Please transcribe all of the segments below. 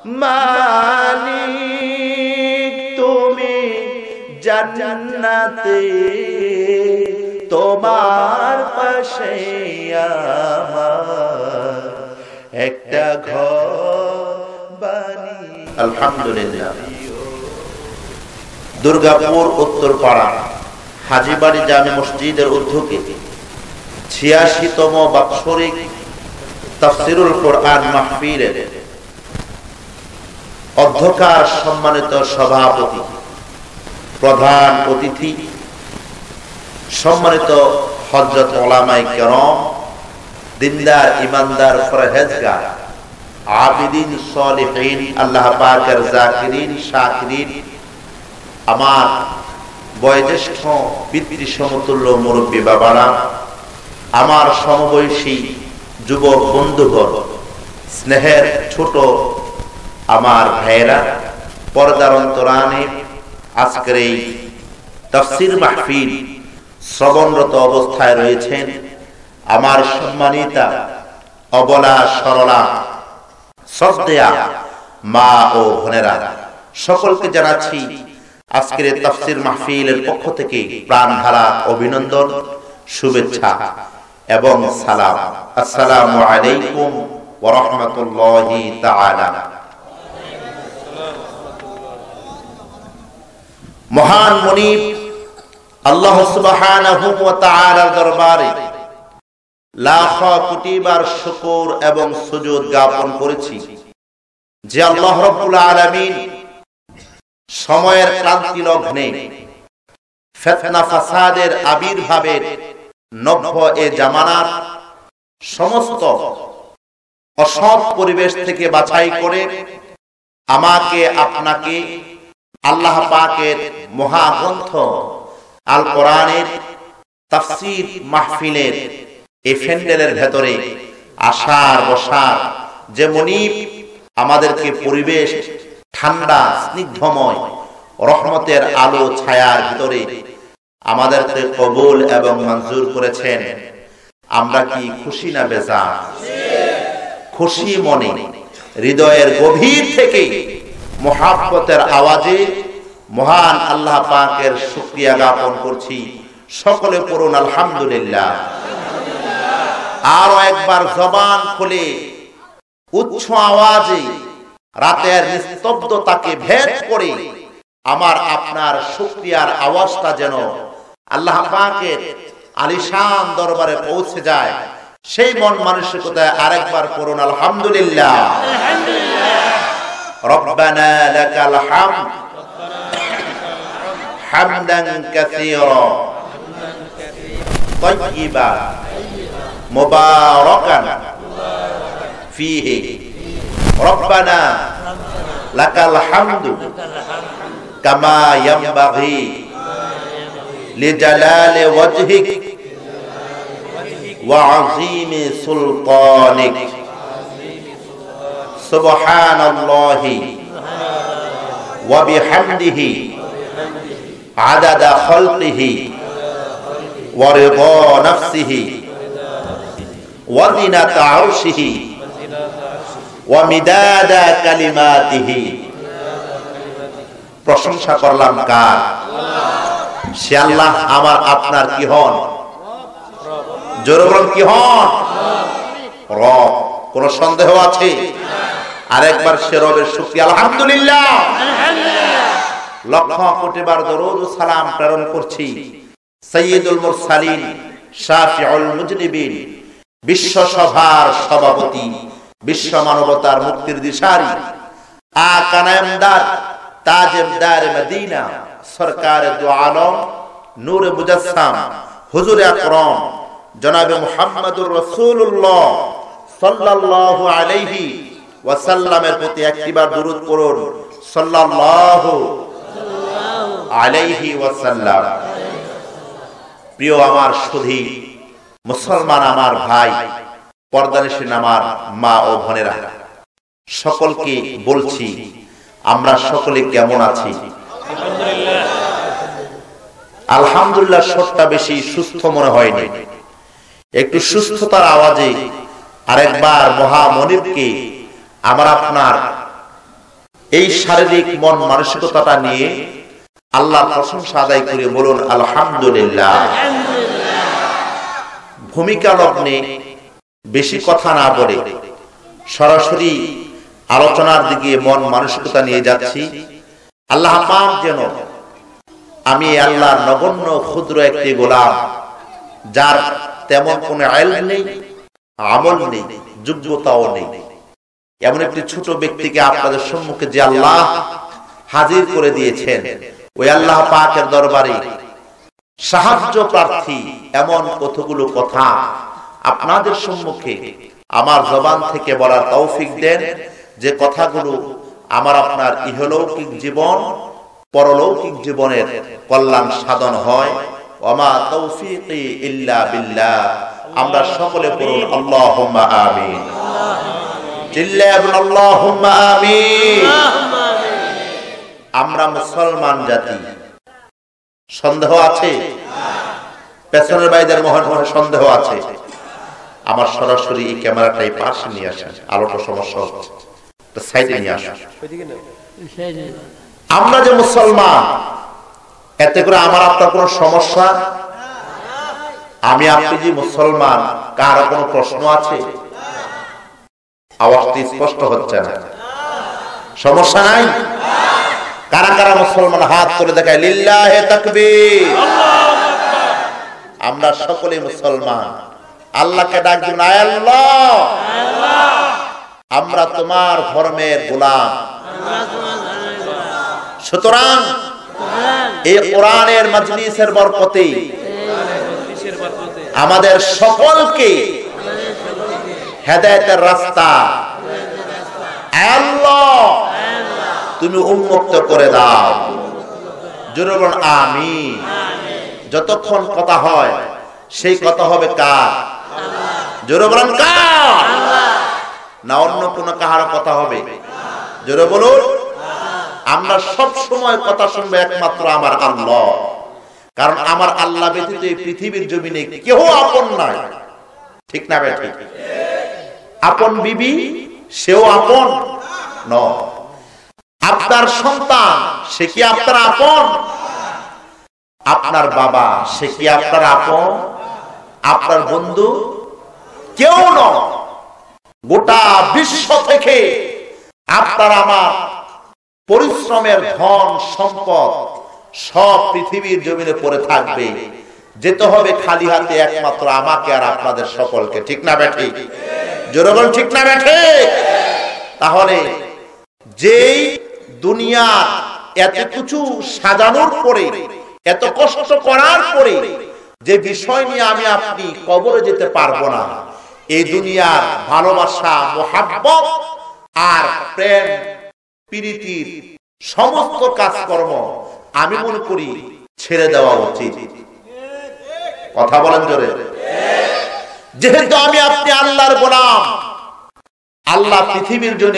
মালিক তুমি জান্নাতে তোমার পাশে আমার একটা ঘর বানিয়ে। আলহামদুলিল্লাহ। দুর্গাপুর উত্তরপাড়া হাজীবাড়ি জামে মসজিদের উদ্যোগে ৮৬তম বাৎসরিক তাফসীরুল কোরআন মাহফিলের অধ্যক্ষার সম্মানিত সভাপতি, প্রধান অতিথি, সম্মানিত হযরত উলামায়ে কেরাম, দিনদার ইমানদার পরহেজগার আবিদিন সালিহিন, আল্লাহ পাকের জাকিরিন শাকিরিন, আমার বয়োজ্যেষ্ঠ পিতৃ সমতুল্য মুরব্বী বাবারা, আমার সমবয়সী যুবক বন্ধুগণ, স্নেহের ছোট আমার ভাইয়েরা, পর্দার অন্তরানে আজকের এই তাফসীর মাহফিল শ্রবণরত অবস্থায় রয়েছেন আমার সম্মানিতা অবলা সরলা শ্রদ্ধেয়া মা ও বোনেরা, সকলকে জানাচ্ছি আজকের তাফসীর মাহফিলের পক্ষ থেকে প্রাণ ঢালা অভিনন্দন, শুভেচ্ছা এবং সালাম। আসসালামু আলাইকুম ওয়া রাহমাতুল্লাহি তাআলা। মহান মুনিব আল্লাহ সুবহানাহু ওয়া তাআলার দরবারে লাখ কোটি বার শুকর এবং সুজুদ জ্ঞাপন করেছি যে আল্লাহ রাব্বুল আলামিন সময়ের ক্রান্তি লগ্নে ফিতনা ফাসাদের আবির্ভাবের নব্য এ জামানার সমস্ত অসৎ পরিবেশ থেকে বাছাই করে আমাকে আপনাকে আল্লাহ পাকের মহাগ্রন্থ আল কোরআনের তাফসীর মাহফিলের এই প্যান্ডেলের ভেতরে আসার বসার যে মুনিব আমাদেরকে পরিবেশ ঠান্ডা স্নিগ্ধময় রহমতের আলো ছায়ার ভিতরে আমাদেরকে কবুল এবং মঞ্জুর করেছেন, আমরা কি খুশি না বেজার? খুশি মনে হৃদয়ের গভীর থেকে মুহাব্বতের আওয়াজে মহান আল্লাহ পাকের শুকরিয়া জ্ঞাপন করছি। সকলে পড়ুন আলহামদুলিল্লাহ। আরো একবার জবান খুলে উচ্চ আওয়াজে রাতের নিস্তব্ধতাকে ভেদ করে আমার আপনার শুকরিয়ার আওয়াজটা যেন আল্লাহ পাকের আলিশান দরবারে পৌঁছে যায়, সেই মন মানসিকতায় আরেকবার করুন আলহামদুলিল্লাহ। রব্বানা লাকাল হামদ হামদান কাসীরা তাইয়্যিবা মুবারাকান ফীহি। রব্বানা লাকাল হামদু কামা ইয়ানবাগি লিজালালি ওয়াজহিক ওয়া আযীমি সুলতানিক। সুবহানাল্লাহি ওয়া বিহামদিহি আদাদা খালকিহি ওয়া রিদা নাফসিহি ওয়া জিনাতা আরশিহি ওয়া মিদাদা কালিমাতিহি। প্রশংসা করলাম কার? সে আল্লাহ আমার আপনার কি হন? জোরে বলুন কি হন? রব। কোন সন্দেহ আছে? আরেকবার সে রবের শুকরিয়া আলহামদুলিল্লাহ। লক্ষ কোটি বার দরুদ ও সালাম প্রেরণ করছি সাইয়্যিদুল মুরসালিন শাফিউল মুজনিবিন, বিশ্ব সভার সভাপতি, বিশ্ব মানবতার মুক্তির দিশারি, আকা নামদার তাজেদার মদিনা, সরকার দু আলম, নূর মুজাসসাম, হুজুর আকরাম জনাবে মুহাম্মদুর রাসূলুল্লাহ সাল্লাল্লাহু আলাইহি ওয়াসাল্লামের প্রতি একবার দরুদ পড়ুন সাল্লাল্লাহু আলাইহি ওয়াসাল্লাম। প্রিয় আমার সুধী মুসলমান আমার ভাই, পর্দানিশীন আমার মা ও বোনেরা, সকলকে বলছি আমরা সকলে কেমন আছি? আলহামদুলিল্লাহ। শরীরটা বেশি সুস্থ মনে হয়নি, একটু সুস্থতার আওয়াজে আরেকবার মহামনিবকে আমার আপনার এই শারীরিক মন মানসিকতাটা নিয়ে আল্লাহর প্রশংসা আদায় করে বলুন আলহামদুলিল্লাহ। ভূমিকা লগ্নে বেশি কথা না বলে সরাসরি আলোচনার দিকে মন মানসিকতা নিয়ে যাচ্ছি। আল্লাহ পাক যেন আমি আল্লাহর নগণ্য ক্ষুদ্র একটি গোলাম, যার তেমন কোনো ইলম নেই, আমল নেই, যোগ্যতাও নেই, এমন একটি ছোট ব্যক্তিকে আপনাদের সম্মুখে যে আল্লাহ হাজির করে দিয়েছেন, ওই আল্লাহ পাকের দরবারে সাহায্য প্রার্থী এমন কতগুলো কথা আপনাদের সম্মুখে আমার জবান থেকে বলার তৌফিক দেন, যে কথাগুলো আমার আপনার ইহলৌকিক জীবন পরলৌকিক জীবনের কল্যাণ সাধন হয়। ওয়ামা তৌফিকি ইল্লা বিল্লাহ। আমরা সকলে পড়ুন আল্লাহুম্মা আমিন। চিল্লায়া বলুন আল্লাহুম্মা আমিন। আমরা মুসলমান জাতি, সন্দেহ আছে? পেছনের ভাইদের মনে মনে সন্দেহ আছে? আমার সরাসরি এই ক্যামেরাটাই পাশে নিয়ে আসেন, আলোটা সমস্যা হচ্ছে, সাইডে নিয়ে আসেন। আমরা যে মুসলমান, এতে করে আমার আপনার কোন সমস্যা? আমি আপনি যে মুসলমান, কার কোনো প্রশ্ন আছে? আওয়াজটি স্পষ্ট হচ্ছে না, সমস্যা নাই? কারা কারা মুসলমান হাত করে দেখায় লিল্লাহে তাকবীর। আমরা সকলে মুসলমান। আল্লাহকে ডাক দিন, আয় আল্লাহ, আমরা তোমার ধর্মের গোলাম। সুতরাং এই কোরআনের মাজলিসের বরকতে আমাদের সকলকে হেদায়েতের রাস্তা আল্লাহ তুমি উন্মুক্ত করে দাও। জোরে বলুন আমিন। যতক্ষণ কথা হয় সেই কথা হবে কার? জোরে বলুন কার? না অন্য কোন কাহার কথা হবে? জোরে বলুন। আমরা সব সময় কথা শুনবো একমাত্র আমার আল্লাহ, কারণ আমার আল্লাহ ব্যতীত এই পৃথিবীর জমিনে কেউ আপন নাই। ঠিক না ভাই? ঠিক। আপন বিবি সেও আপন নয়। আপনার সন্তান সে কি আপনার আপন? আপনার বাবা সে কি আপনার আপন? আপনার বন্ধু কেউ নয়। গোটা বিশ্ব থেকে আপনার আমার পরিশ্রমের ধন সম্পদ সব পৃথিবীর জমিনে পড়ে থাকবে, যেতে হবে খালি হাতে একমাত্র আমাকে আর আপনাদের সকলকে। ঠিক না বেঠি? জোরে বলুন ঠিক না বেঠি? তাহলে যেই দুনিয়া এত কিছু সাজানোর পরে, এত কষ্ট করার পরে যে বিষয় নিয়ে আমি আপনি কবরে যেতে পারবো না, এই দুনিয়ার ভালোবাসা, মোহাব্বত আর প্রেম প্রীতির সমস্ত কাজকর্ম আমি মনে করি ছেড়ে দেওয়া উচিত। কথা বলেন জোরে। যেহেতু আমি আপনি আল্লাহর গোলাম, আল্লাহ পৃথিবীর জন্য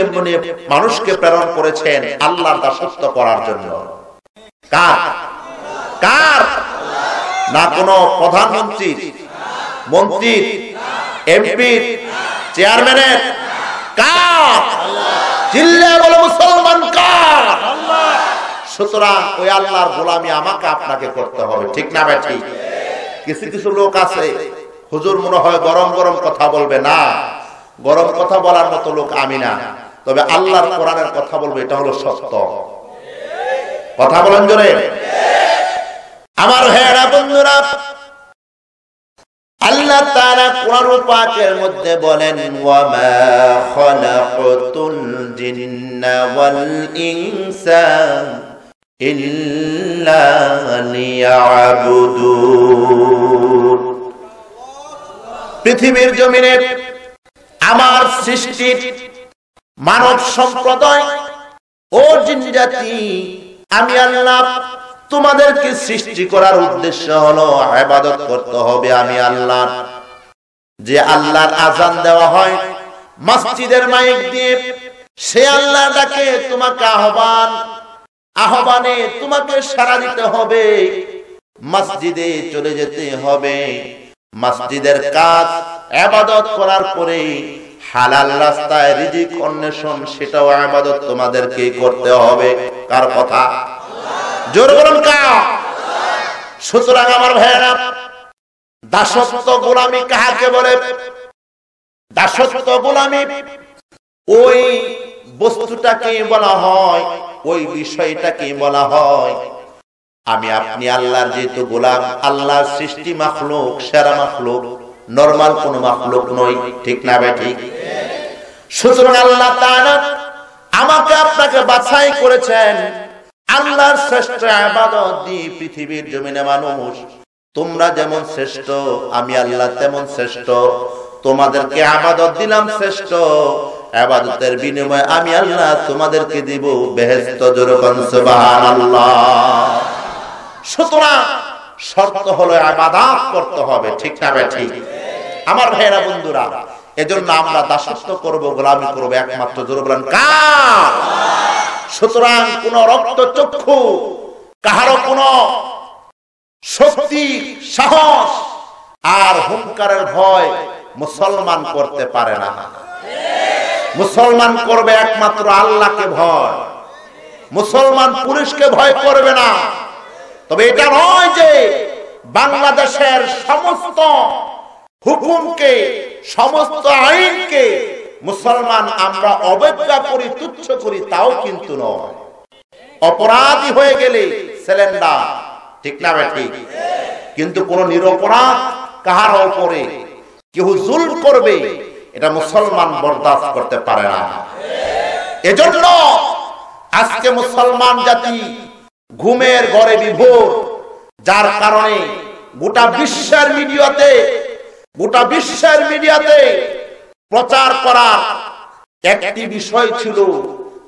মানুষকে প্রেরণ করেছেন আল্লাহর দাসত্ব করার জন্য। কার? কার? না কোনো প্রধানমন্ত্রী, মন্ত্রী, এমপি, চেয়ারম্যানের? কার? চিল্লায়া বলো মুসলমান কার? সুতরাং ওই আল্লাহর গোলামি আমাকে আপনাকে করতে হবে। ঠিক না ভাই? ঠিক। কিছু কিছু লোক আছে, হুজুর মনে হয় গরম গরম কথা বলবে। না, গরম কথা বলার মতো লোক আমি না, তবে আল্লাহর কোরআনের কথা বলবো, এটা হলো সত্য। কথা বলেন জোরে। আমার ভাইয়েরা, বন্ধুরা, আল্লাহ তাআলা কোরআন পাকের মধ্যে বলেন, ওয়া মা খালাকতুল জিন্না ওয়াল ইনসা ইল্লা লিয়াবুদুন। পৃথিবীর জমিনে আমার সৃষ্টি মানব সম্প্রদায় ও জিন জাতি, আমি আল্লাহ তোমাদেরকে সৃষ্টি করার উদ্দেশ্য হলো ইবাদত করতে হবে আমি আল্লাহ। যে আল্লাহর আযান দেওয়া হয় মসজিদের মাইক দিয়ে, সে আল্লাহ ডাকে তোমাকে আহ্বানে তোমাকে সাড়া দিতে হবে, মসজিদে চলে যেতে হবে। মসজিদের কাজ ইবাদত করার পরে হালাল রাস্তায় রিজিক অন্বেষণ, সেটাও ইবাদত তোমাদেরকে করতে হবে। কার কথা? জোরে বলুন কার? সুতরাং আমার ভাইয়েরা, দাসত্ব গোলামি কাকে বলে? দাসত্ব গোলামি ওই বস্তুটাকে বলা হয়, ওই বিষয়টাকে বলা হয় আমি আপনি আল্লাহর যেহেতু গোলাম, আল্লাহর সৃষ্টি মাখলুক, সেরা মাখলুক, নরমাল কোন মাখলুক নয়। ঠিক না বে ঠিক? সুতরাং আল্লাহ তাআলা আমাকে আপনাকে বাছাই করেছেন আল্লাহর শ্রেষ্ঠ ইবাদত দিয়ে পৃথিবীর জমিনে মানুষ তোমরা যেমন শ্রেষ্ঠ, আমি আল্লাহ তেমন শ্রেষ্ঠ। তোমাদেরকে ইবাদত দিলাম শ্রেষ্ঠ, ইবাদতের বিনিময়ে আমি আল্লাহ তোমাদেরকে দিব বেহেশত। জোরে বলুন সুবহানাল্লাহ। সুতরাং শর্ত হলো ইবাদত করতে হবে। ঠিক না বে ঠিক? আমার ভাইয়েরা বন্ধুরা, এজন্য আমরা দাসত্ব করব, গোলামি করব একমাত্র জোরে বলেন কার? সুতরাং কোন রক্ত চক্ষু, কাহারো কোন শক্তি, সাহস আর হুঙ্কারের ভয় মুসলমান করতে পারে না। মুসলমান করবে একমাত্র আল্লাহকে ভয়। মুসলমান পুলিশকে ভয় করবে না। তবে এটা নয় যে বাংলাদেশের সমস্ত হুকুমকে, সমস্ত আইনকে মুসলমান আমরা অবজ্ঞা করি, তুচ্ছ করি, তাও কিন্তু নয়। অপরাধী হয়ে গেলে সিলিন্ডার। ঠিক না বে ঠিক? কিন্তু কোন নিরপরাধ কাহার উপরে কেউ জুলম করবে, এটা মুসলমান বরদাস্ত করতে পারে না। এজন্য আজকে মুসলমান জাতি ঘুমের ঘরে বিভোর, যার কারণে গোটা বিশ্বের মিডিয়াতে প্রচার করার একটি বিষয় ছিল,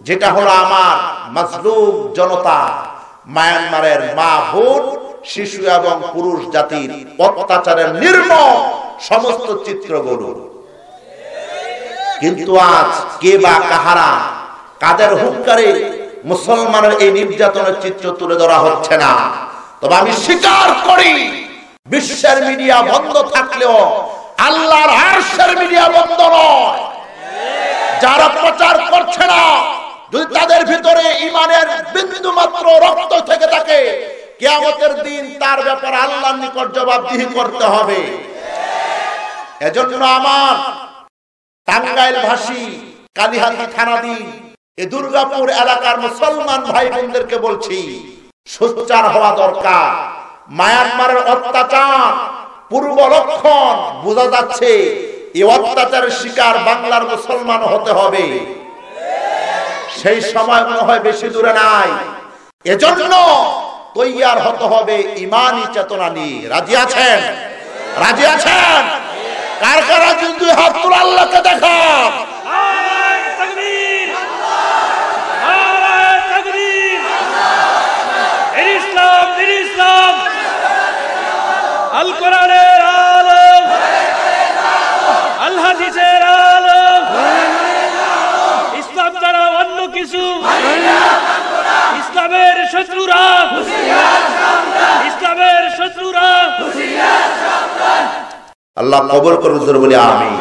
যেটা হলো আমার মাজলুম জনতা, মায়ানমারের মা, বোন, শিশু এবং পুরুষ জাতির অত্যাচারের নির্মম সমস্ত চিত্রগুলো। কিন্তু আজ কে বা কাহারা, কাদের হুঙ্কারে মুসলমানের এই নির্যাতনের চিত্র তুলে ধরা হচ্ছে না? তবে আমি স্বীকার করি, বিশ্বের মিডিয়া বন্ধ থাকলেও আল্লাহর আরশের মিডিয়া বন্ধ নয়। যারা প্রচার করছে না, যদি তাদের ভিতরে ঈমানের বিন্দু মাত্র রক্ত থেকে থাকে, কিয়ামতের দিন তার ব্যাপারে আল্লাহর নিকট জবাবদিহি করতে হবে। এজন্য আমার টাঙ্গাইল ভাষী, কালিহাতি থানাধীন এই দুর্গাপুর এলাকার মুসলমান ভাই বোনদেরকে বলছি, সোচ্চার হওয়া দরকার। মায়ানমারের অত্যাচার পূর্ব লক্ষণ বোঝা যাচ্ছে, এই অত্যাচারের শিকার বাংলার মুসলমান হতে হবে। সেই সময় মনে হয় বেশি দূরে নাই। এজন্য তৈয়ার হতে হবে ঈমানি চেতনা নিয়ে। রাজি আছেন? রাজি আছেন? কার কার কিন্তু হাত তুলে আল্লাহকে দেখান। আল কোরআনের আলো, আল হাদিসের আলো, ইসলাম ছাড়া অন্য কিছু, ইসলামের শত্রুরা, ইসলামের শত্রুরা। আল্লাহ কবুল করুন, জোরে বলি আমিন।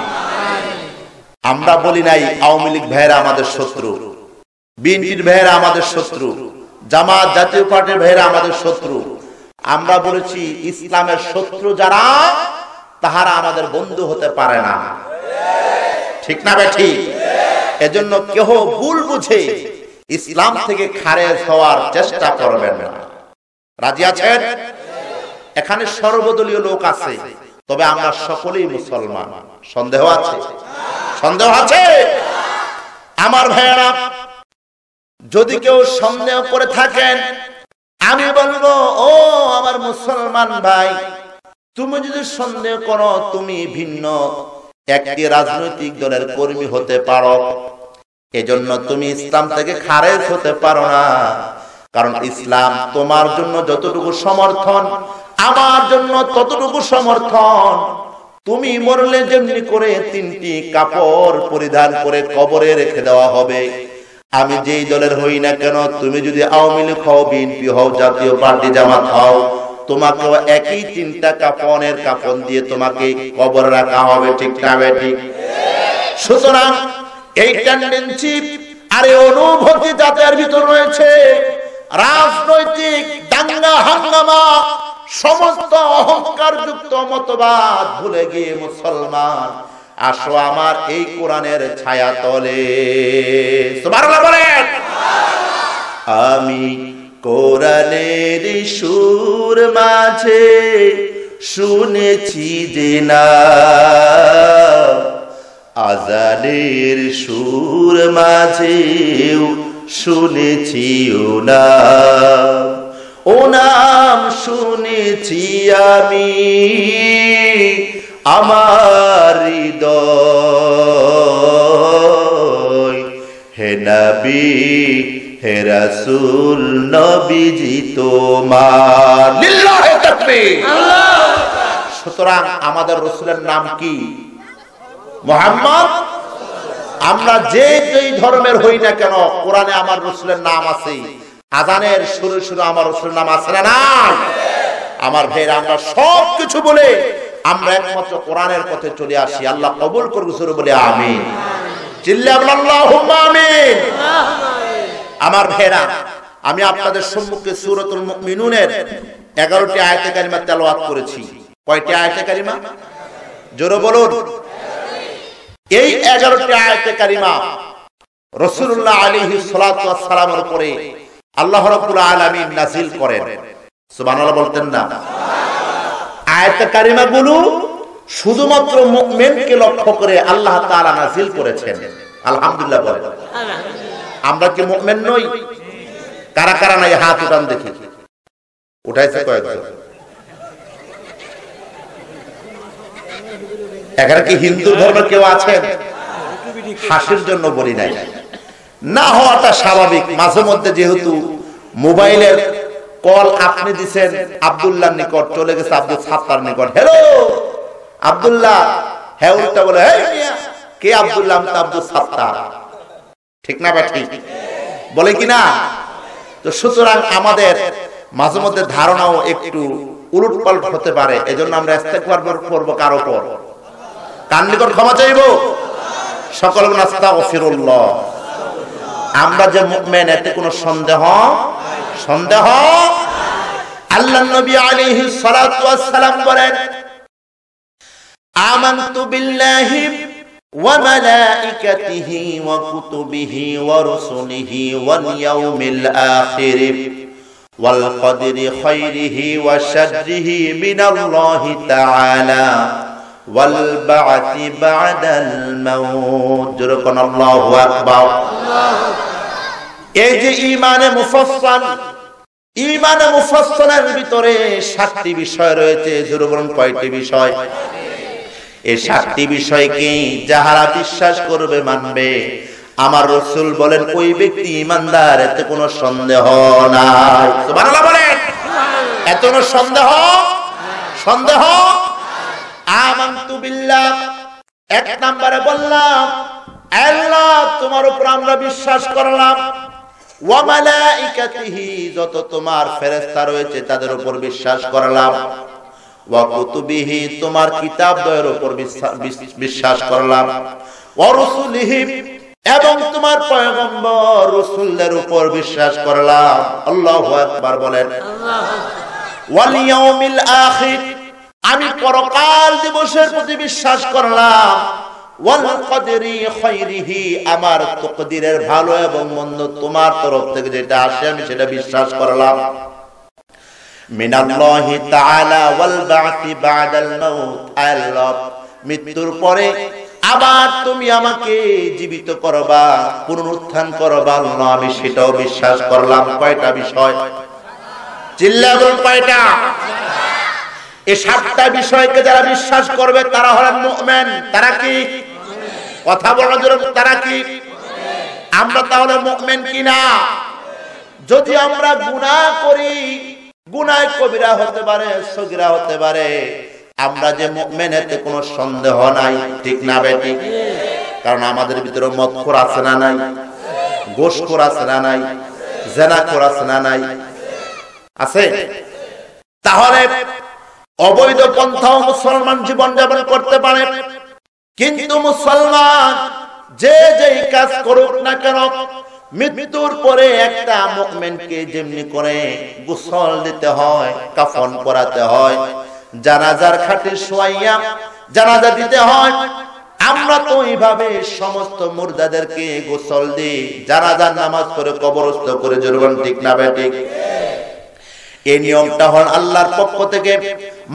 আমরা বলি নাই আওয়ামী লীগ ভাইয়েরা আমাদের শত্রু, বিএনপির ভাইয়েরা আমাদের শত্রু, জামাত জাতীয় পার্টির ভাইয়েরা আমাদের শত্রু। আমরা বলেছি ইসলামের শত্রু যারা, তাহারা আমাদের বন্ধু হতে পারে না। ঠিক না বে ঠিক? এজন্য কেহ ভুল বুঝে ইসলাম থেকে খারেজ হওয়ার চেষ্টা করবেন না। রাজি আছেন? এখানে সর্বদলীয় লোক আছে, তবে আমরা সকলেই মুসলমান। সন্দেহ আছে? সন্দেহ আছে? আমার ভাইয়েরা, যদি কেউ সন্দেহ করে থাকেন, আমি বলবো, ও আমার মুসলমান ভাই, তুমি যদি সন্দেহ করো তুমি ভিন্ন একটি রাজনৈতিক দলের কর্মী হতে পারো, এজন্য তুমি ইসলাম থেকে খারেজ হতে পারো না। কারণ ইসলাম তোমার জন্য যতটুকু সমর্থন, আমার জন্য ততটুকু সমর্থন। তুমি মরলে যেমনি করে 3টি কাপড় পরিধান করে কবরে রেখে দেওয়া হবে, আমি যেই দলের হই না কেন, তুমি যদি আওয়ামী লীগ হও, বিএনপি হও, জাতীয় পার্টি, জামাত হও, তোমাকে একই 3টা কাফনের কাফন দিয়ে তোমাকে কবর রাখা হবে। ঠিক না বে ঠিক? সুতরাং এই টেন্ডেন্সি আর এই অনুভূতি যাদের ভিতর রয়েছে, রাজনৈতিক দাঙ্গা হাঙ্গামা, সমস্ত অহংকার যুক্ত মতবাদ ভুলে গিয়ে মুসলমান আসো আমার এই কোরআনের ছায়া তলে। সুবহানাল্লাহ বলেন। আমি কোরআনের সুর মাঝে শুনেছি যে না, আজানের সুর মাঝেও শুনেছি ও নাম শুনেছি আমি আমার হৃদয়। হে নবী হে রাসূল নবীজি তোমার, লিল্লাহি তাকবীর। সুতরাং আমাদের রাসূলের নাম কি? মুহাম্মদ। আমরা যেই ধর্মের হই না কেন, কোরআনে আমার রাসূলের নাম আছে। আযানের শুরু শুরু আমার রাসূলের নাম আছে না নাই? আমার ভাইরা, আমরা সব কিছু বলে আমরা একমাত্র কোরআনের পথে চলে আসি। আল্লাহ কবুল করুক, শুরু বলে আমিন। চিল্লা বলেন আল্লাহুম্মা আমিন। আমার ভাইরা, আমি আপনাদের সম্মুখে সূরাতুল মুমিনুনের 11টি আয়াতে কারিমা তেলাওয়াত করেছি। কয়টি আয়াতে কারিমা? জোরে বলুন। এই 11টি আয়াতে কারিমা রাসূলুল্লাহ আলাইহিস সালাতু ওয়াস সালামের উপরে আল্লাহ রাব্বুল আলামিন নাযিল করেন। সুবহানাল্লাহ বলতেন না? আয়াতে কারিমাগুলো শুধুমাত্র মুমিনকে লক্ষ্য করে আল্লাহ তাআলা নাযিল করেছেন। আলহামদুলিল্লাহ বলেন। আমরা কি মুমিন নই? কারা কারা নাই হাত উঠান দেখি। উঠাইছে কয়েকজন। এখানে কি হিন্দু ধর্মের কেউ আছেন? হাসির জন্য বলি নাই, না হওয়াটা স্বাভাবিক। মাঝে মধ্যে যেহেতু মোবাইলের কল আপনি দিছেন আব্দুল্লাহর নিকট, চলে গেছে আব্দুল সাত্তার নিকট। হ্যালো আব্দুল্লাহ, হ্যাঁ উল্টা বলে এই মিয়া কে আব্দুল্লাহ? আমি তো আব্দুল সাত্তার। ঠিক না বা ঠিক বলে কিনা? তো সুতরাং আমাদের মাঝে মধ্যে ধারণাও একটু উলটপালট হতে পারে। এজন্য আমরা ইস্তেগফার করব কার উপর? কার নিকট ক্ষমা চাইবো? সকল আস্তাগফিরুল্লাহ। আমরা যে মুমিন এতে কোনো সন্দেহ আল্লাহর নবী আলাইহিস সালাতু ওয়াস সালাম বলেন, আমানতু বিল্লাহি ওয়া মালাইকাতিহি ওয়া কুতুবিহি ওয়া রুসুলিহি ওয়াল ইয়াউমিল আখির ওয়াল কদরি খায়রিহি ওয়া শাররিহি মিনাল্লাহি তাআলা ওয়াল বা'থি বা'দাল মাউত। যখন আল্লাহু আকবার। এই যে ঈমানে মুফাসসালের ভিতরে 7টি বিষয় রয়েছে। জোরে বলুন কয়টি বিষয়? এই 7টি বিষয়কে যাহারা বিশ্বাস করবে মানবে, আমার রাসূল বলেন ওই ব্যক্তি ঈমানদার, এতে কোনো সন্দেহ নাই। সুবহানাল্লাহ বলেন। এত কোনো সন্দেহ। আমানতু বিল্লাহ, এক নম্বরে বললাম আল্লাহ তোমার উপর আমরা বিশ্বাস করলাম। ওয়া মালাইকাতিহি, যত তোমার ফেরেশতা রয়েছে তাদের উপর বিশ্বাস করলাম। ওয়া কুতুবিহি, তোমার কিতাবদের উপর বিশ্বাস করলাম। ওয়া রাসূলিহি, এবং তোমার পয়গম্বর রাসূলদের উপর বিশ্বাস করলাম। আল্লাহু আকবার বলেন। ওয়াল ইয়াউমিল আখির, আমি পরকাল দিবসের প্রতি বিশ্বাস করলাম। ওয়াল কদরি খায়রিহি, আমার তাকদীরের ভালো এবং মন্দ তোমার তরফ থেকে যেটা আসে আমি সেটা বিশ্বাস করলাম। মিনাল্লাহি তাআলা ওয়াল বা'থি বা'দাল মাউত, আল্লাহ মৃত্যুর পরে আবার তুমি আমাকে জীবিত করবা, পুনরুত্থান করবা, আল্লাহ আমি সেটাও বিশ্বাস করলাম। কয়টা বিষয়? চিল্লা বলুন কয়টা? এই 7টা বিষয়কে যারা বিশ্বাস করবে তারা হলেন মুমিন। তারা কি? কথা বলার জন্য তারা কি? আমরা তাহলে মুমিন কিনা? যদি আমরা গুনাহ করি, গুনাহ কবিরা হতে পারে, সগীরা হতে পারে, আমরা যে মুমিন এতে কোনো সন্দেহ নাই। ঠিক না বেটি? কারণ আমাদের ভিতরে মদখোর আছে না নাই? গোশখোর আছে না নাই? জিনাখোর আছে না নাই? আছে। তাহলে অবৈধ পন্থাও মুসলমান জীবন যাপন করতে পারে। কিন্তু মুসলমান যে যেই কাজ করুক না কেন, মৃত্যুর পরে একটা মুমিনকে যেমনি করে গোসল দিতে হয়, কাফন পরাতে হয়, জানাজার খাটে শোয়াইয়া জানাজা দিতে হয়, আমরা তো এইভাবে সমস্ত মুর্দাদেরকে গোসল দিই, জানাজার নামাজ পড়ে কবরস্থ করে। জরুরন ঠিক না বেঠিক? এই নিয়মটা হল আল্লাহর পক্ষ থেকে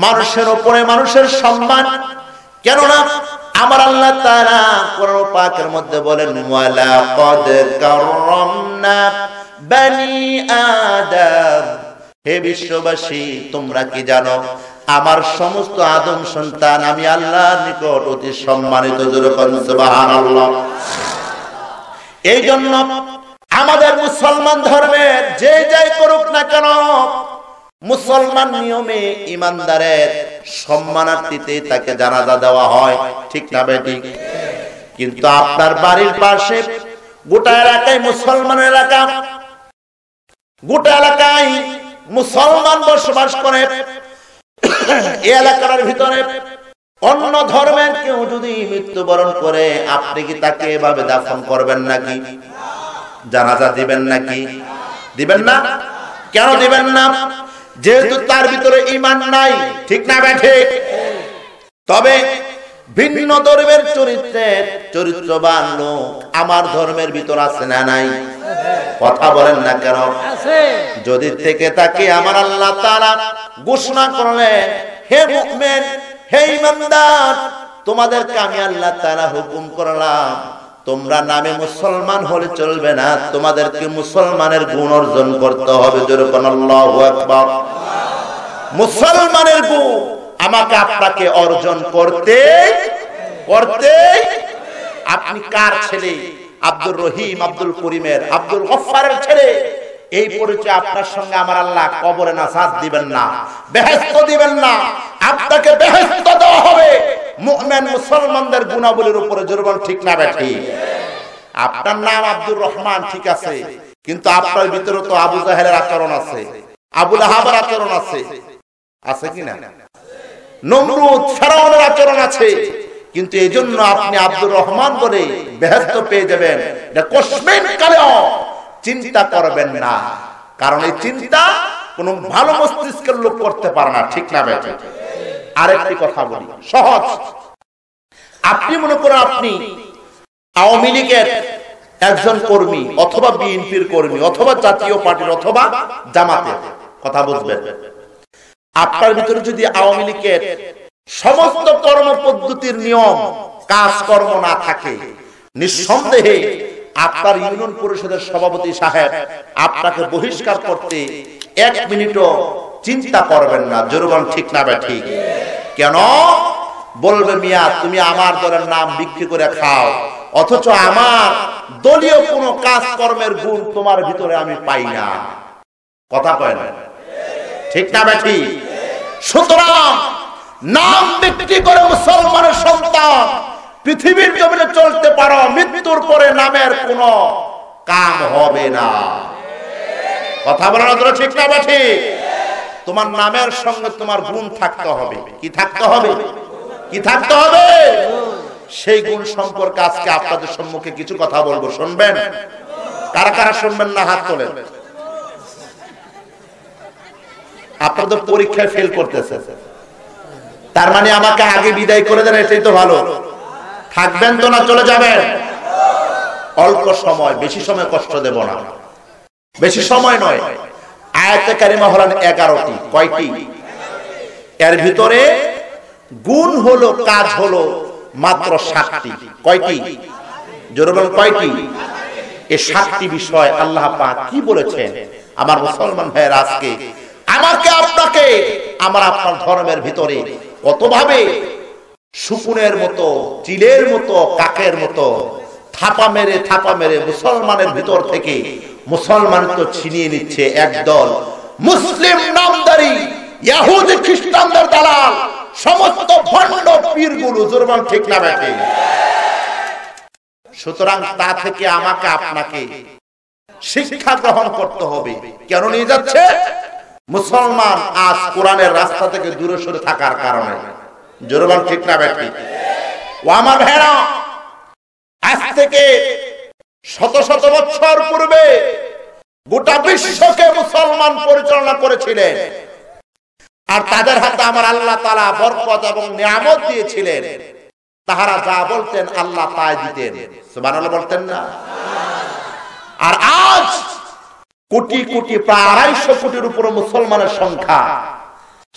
মানুষের উপরে মানুষের সম্মান। কেননা আমার আল্লাহ তাআলা কোরআন পাকের মধ্যে বলেন, ওয়ালা কদ কাররামনা বনি আদম। হে বিশ্ববাসী, তোমরা কি জানো আমার সমস্ত আদম সন্তান আমি আল্লাহর নিকট অতি সম্মানিত। জোরে বলুন সুবহানাল্লাহ। এই জন্য আমাদের মুসলমান ধর্মের যে যাই করুক না কেন, মুসলমান নিয়মে ইমানদারের সম্মানার্থীতে তাকে জানাজা দেওয়া হয়, ঠিক না বেঠিক? কিন্তু আপনার বাড়ির পাশে গোটা এলাকায় মুসলমান এলাকা, গোটা এলাকায় মুসলমান বসবাস করে, এই এলাকার ভিতরে অন্য ধর্মের কেউ যদি মৃত্যুবরণ করে, আপনি কি তাকে এভাবে দাফন করবেন নাকি? জানাজা দিবেন নাকি? দিবেন না। কেন দিবেন না? যেহেতু তার ভিতরে ঈমান নাই, ঠিক না বেঠিক? তবে ভিন্ন ধর্মের চরিত্রবান লোক আমার ধর্মের ভিতর আছে না নাই? কথা বলেন না কেন? যদি থেকে তাকে আমার আল্লাহ তাআলা ঘোষণা করলেন, হে মুমিন, হে ঈমানদার, তোমাদেরকে আমি আল্লাহ তাআলা হুকুম করলাম, তোমরা নামে মুসলমান হলে চলবে না, তোমাদেরকে মুসলমানের গুণ অর্জন করতে হবে। জোরে বলুন আল্লাহু আকবার। মুসলমানের গুণ আমাকে আপনাকে অর্জন করতে। আপনি কার ছেলে? আব্দুর রহিম, আব্দুল করিমের, আব্দুল গফফারের ছেলে। এই পরিচয় আপনার সঙ্গে আমার আল্লাহ কবরে নাজাত দিবেন না, বেহেশত দিবেন না। আপনাকে বেহেশত দেওয়া হবে মুমিন মুসলমানদের গুণাবলীর উপরে। জোরে বলুন ঠিক না বেঠিক? আপনার নাম আব্দুর রহমান, ঠিক আছে, কিন্তু আপনার ভিতরে তো আবু জাহেলের আচরণ আছে, আবু লাহাবের আচরণ আছে, আছে কিনা? নমরুদ, ফেরাউনের আচরণ আছে। কিন্তু এই জন্য আপনি আব্দুর রহমান বলে বেহেশত পেয়ে যাবেন, এটা কসমেন কালেও চিন্তা করবেন না। কারণ এই চিন্তা কোন ভালো মস্তিষ্কের লোক করতে পারে না, ঠিক না বেঠিক? আরেকটি কথা বলি, সহজ। আপনি মনে করেন আপনি আওয়ামী লীগের একজন কর্মী, অথবা বিএনপির কর্মী, অথবা জাতীয় পার্টির, অথবা জামাতের, কথা বুঝবেন। আপনার ভিতরে যদি আওয়ামী লীগের সমস্ত কর্ম পদ্ধতির নিয়ম কাজকর্ম না থাকে, নিঃসন্দেহে আপনার ইউনিয়ন পরিষদের সভাপতি সাহেব আপনাকে বহিষ্কার করতে 1 মিনিটও চিন্তা করবেন না। জোরে বলুন ঠিক না বেঠিক? কেন? বলবে, মিয়া তুমি আমার দলের নাম বিক্রি করে খাও, অথচ আমার দলীয় কোনো কাজকর্মের গুণ তোমার ভিতরে আমি পাই না। কথা কয় না, ঠিক না বেঠিক? সুতরাং নাম বিক্রি করে মুসলমানের সন্তান পৃথিবীর জমিনে চলতে পারো, মৃত্যুর পরে নামের কোনো কাম হবে না। কথা বলার জন্য ঠিক না বেঠিক? তোমার নামের সঙ্গে তোমার গুণ থাকতে হবে। কি থাকতে হবে? কি থাকতে হবে? সেই গুণ সম্পর্কে আজকে আপনাদের সম্মুখে কিছু কথা বলবো, শুনবেন? কারা কারা শুনবেন না হাত তোলেন। আপনাদের পরীক্ষায় ফেল করতেছে, তার মানে আমাকে আগে বিদায় করে দেন, এটাই তো ভালো। থাকবেন তো না চলে যাবেন? অল্প সময়, বেশি সময় কষ্ট দেব না, বেশি সময় নয়। আয়াতে কারিমা হলেন 11টি। কয়টি? এর ভিতরে গুণ হলো, কাজ হলো মাত্র 7টি। কয়টি? জোরে বলুন কয়টি? এই 7টি বিষয় আল্লাহ পাক কি বলেছেন? আমার মুসলমান ভাইয়ের, আজকে আমাকে আপনাকে আমার আপনার ধর্মের ভিতরে কতভাবে শকুনের মতো, চিলের মতো, কাকের মতো থাপা মেরে মুসলমানের ভিতর থেকে মুসলমানকে ছিনিয়ে নিচ্ছে একদল মুসলিম নামধারী ইহুদি খ্রিস্টানদের দালাল, সমস্ত ভণ্ড পীরগুলো। জোরবান ঠিক না বেঠিক? সুতরাং তা থেকে আমাকে আপনাকে শিক্ষা গ্রহণ করতে হবে। কেন নিয়ে যাচ্ছে? মুসলমান আজ কোরআনের রাস্তা থেকে দূরে সরে থাকার কারণে। জোরবান ঠিক না বেঠিক? ও আমার ভাইরা, আজ থেকে শত শত বছর পূর্বে গোটা বিশ্বকে মুসলমান পরিচালনা করেছিলেন, আর তাদের হাতে আমার আল্লাহ তাআলা বরকত এবং নিয়ামত দিয়েছিলেন। তাহারা যা বলতেন আল্লাহ তাই দিতেন, সুবহানাল্লাহ বলতেন না? আর আজ কোটি কোটি, প্রায় 250 কোটির উপরে মুসলমানের সংখ্যা,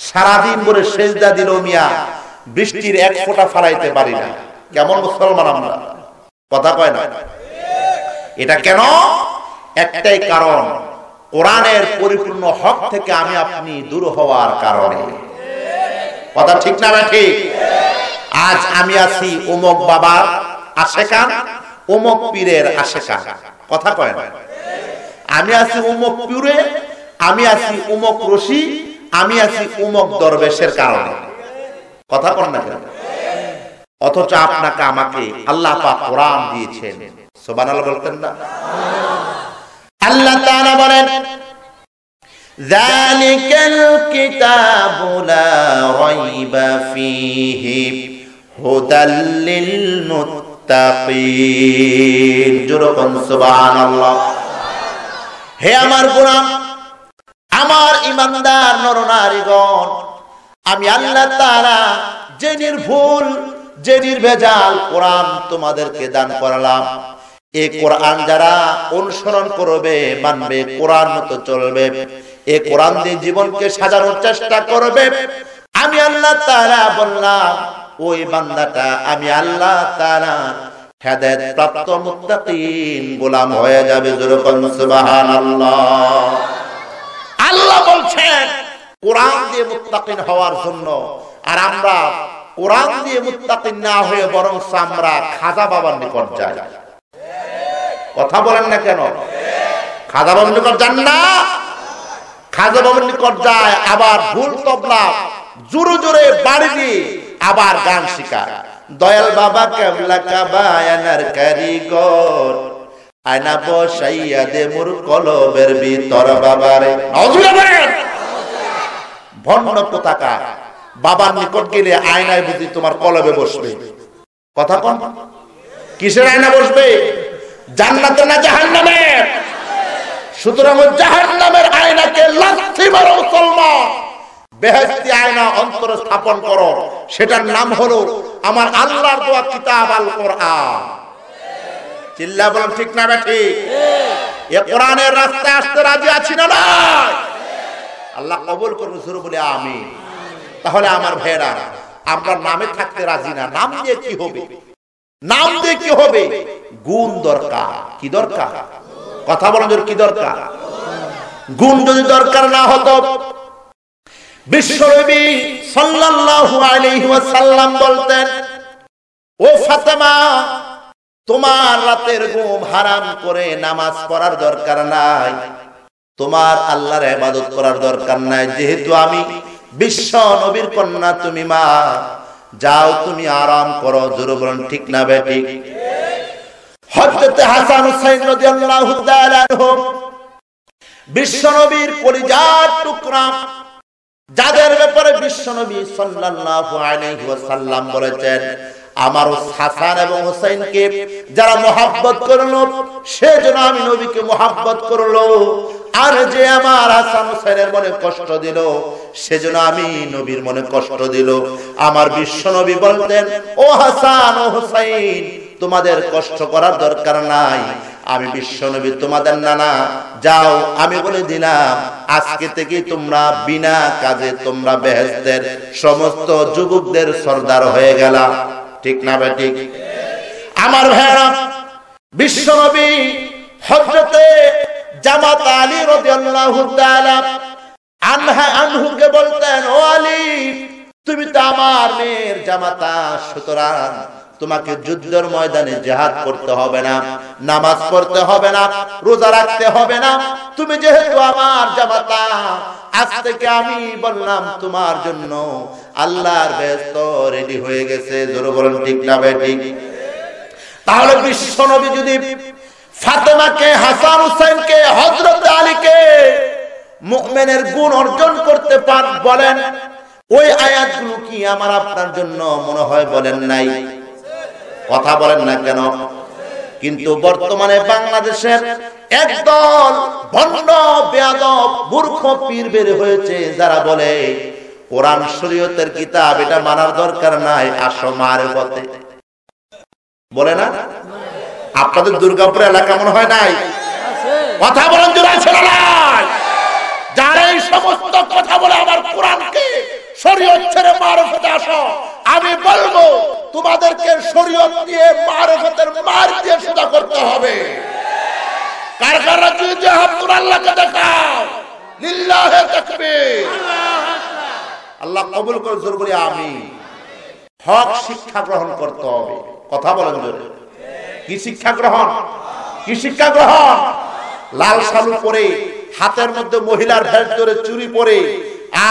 সারাদিন ধরে সেজদা দিল মিয়া, বৃষ্টির এক ফোঁটা ফলাইতে পারি না। কেমন মুসলমান আমরা, কথা কয় না? এটা কেন? একটাই কারণ, কোরআনের পরিপূর্ণ হক থেকে আমি আপনি দূর হওয়ার কারণে। কথা ঠিক না ঠিক? আজ আমি আছি অমুক বাবার আশেকান, অমুক পীরের আশেকান, কথা কয় না? আমি আছি অমুক পীরে, আমি আছি অমুক রশি, আমি আছি অমুক দরবেশের কারণে, কথা কন না কেন? অথচ আপনাকে আমাকে আল্লাহ পাক কোরআন দিয়েছেন, সুবহানাল্লাহ বলতেন না? আল্লাহ তাআলা বলেন, যালিকাল কিতাবু লা রাইবা ফীহি হুদাল লিল মুত্তাকিন। জোরকন সুবহানাল্লাহ। হে আমার গোলাম, আমার ইমানদার নরনারীগণ, আমি আল্লাহ তাআলা যে নির্ভুল, যে নির্ভেজাল কোরআন তোমাদেরকে দান করলাম, এই কোরআন যারা অনুসরণ করবে, মানবে, কোরআন মতো চলবে, এই কোরআন দিয়ে জীবনকে সাজানোর চেষ্টা করবে, আমি আল্লাহ তাআলা বললাম ওই বান্দাটা আমি আল্লাহ তাআলা হেদায়েত প্রাপ্ত মুত্তাকিন গোলাম হয়ে যাবে। যেরকম সুবহানাল্লাহ। আল্লাহ বলছেন কোরআন দিয়ে মুত্তাকিন হওয়ার জন্য, আর আমরা কোরআন দিয়ে মুত্তাকিন না হয়ে বরং আমরা খাজা বাবার নিকট যাই। কথা বলেন না কেন? খাজা বাবার নিকট যান না? খাজা বাবার নিকট যায়, আবার ঢোল তবলা জোরে জোরে বাড়ি দিয়ে আবার গান শিখায়। দয়াল বাবা কেবলা কাবা আয়নার কারিগর, আয়না বসাইয়া দে মোর কলবের ভিতর বাবারে। ভণ্ড পতাকা বাবার নিকট গেলে আয়নায় বুঝি তোমার কলবে বসবে, কথা কোন? কিসের আয়না বসবে? জান্নাতের না জাহান্নামের? সুতরাং জাহান্নামের আয়নাকে লাথি মারো মুসলমান, বেহেশতি আয়না অন্তরে স্থাপন করো, সেটার নাম হলো আমার আল্লাহর দেওয়া কিতাব আল কোরআন। চিল্লা বলেন ঠিক না ঠিক? এই কোরআনের রাস্তায় আসতে রাজি আছি না নাই? আল্লাহ কবুল করুন, শুরু বলে আমিন। তাহলে আমার ভাইরা, আমরা নামে থাকতে রাজি না, নাম দিয়ে কি হবে? নাম দিয়ে কি হবে? গুণ দরকার। কি দরকার? কথা বলেন, কি দরকার? গুণ যদি দরকার না হতো, বিশ্বনবী সাল্লাল্লাহু আলাইহি ওয়াসাল্লাম বলতেন, ও ফাতেমা, তোমার রাতের ঘুম হারাম করে নামাজ পড়ার দরকার নাই, তোমার আল্লাহর ইবাদত করার দরকার নাই, যেহেতু আমি বিশ্ব নবীর কন্যা, তুমি মা, যাও তুমি আরাম করো। জোরে বলেন ঠিক না বেঠিক? হযরত হাসান হুসাইন রাদিয়াল্লাহু তাআলা আনহু বিশ্ব নবীর কলিজার টুকরা, যাদের ব্যাপারে বিশ্বনবী সাল্লাল্লাহু আলাইহি ওয়াসাল্লাম বলেছেন, আমার হাসান এবং হুসাইনকে যারা মহব্বত করলো, সেজন্য আমি নবীকে মহব্বত করলো, আর যে আমার হাসান হুসাইনের মনে কষ্ট দিল, সেজন্য আমি নবীর মনে কষ্ট দিল। আমার বিশ্বনবী বলতেন, ও হাসান ও হুসাইন, তোমাদের কষ্ট করার দরকার নাই, আমি বিশ্বনবী তোমাদের নানা, যাও আমি বলে দিলাম আজকে থেকে তোমরা বিনা কাজে তোমরা বেহেশতের সমস্ত যুবকদের সরদার হয়ে গেলা। ঠিক না বেঠিক? আমার ভাইরা, বিশ্বনবী হযরতে জামাত আলী রাদিয়াল্লাহু তাআলা আনহুকে বলতেন, ও আলী, তুমি তো আমার মেয়ের জামাতা, সুতরাং তোমাকে যুদ্ধের ময়দানে জিহাদ করতে হবে না, নামাজ পড়তে হবে না, রোজা রাখতে হবে না, তুমি যেহেতু আমার জামাতা, আজ থেকে আমি বললাম তোমার জন্য আল্লাহর বেহেশত রেডি হয়ে গেছে। জোরে বলেন ঠিক না বেঠিক? তাহলে বিশ্বনবী যদি ফাতেমাকে, হাসান হুসাইনকে, হযরত আলীকে মুমিনের গুণ অর্জন করতে বলেন, ওই আয়াতগুলো কি আমার আপনার জন্য মনে হয় বলেন নাই? কথা বলেন না কেন? কিন্তু বর্তমানে বাংলাদেশের একদল ভণ্ড বেয়াদব মূর্খ পীর বের হয়েছে, যারা বলে কোরআন শরীয়তের কিতাব, এটা মানার দরকার নাই, আসো মারফতে। বলে না? আপনাদের দুর্গাপুর এলাকা মনে হয় নাই? কথা বলেন জোরে, আছে না নাই? যারা এই সমস্ত কথা বলে আমার কোরআনকে শরীয়ত ছেড়ে মারফতে আসো, আমি বলবো তোমাদেরকে শরীয়ত দিয়ে মারফতের মার দিয়ে সোজা করতে হবে। কার কার রাজি যে হাতুর আল্লাহকে দেখাও, লিল্লাহে তাকবীর। আল্লাহ কবুল করে, জোর বলি আমিন। হক শিক্ষা গ্রহণ করতে হবে। কথা বলেন জোরে। কি শিক্ষা গ্রহণ? কি শিক্ষা গ্রহণ? লাল শালু পরে, হাতের মধ্যে মহিলার ভেষ ধরে চুরি পরে,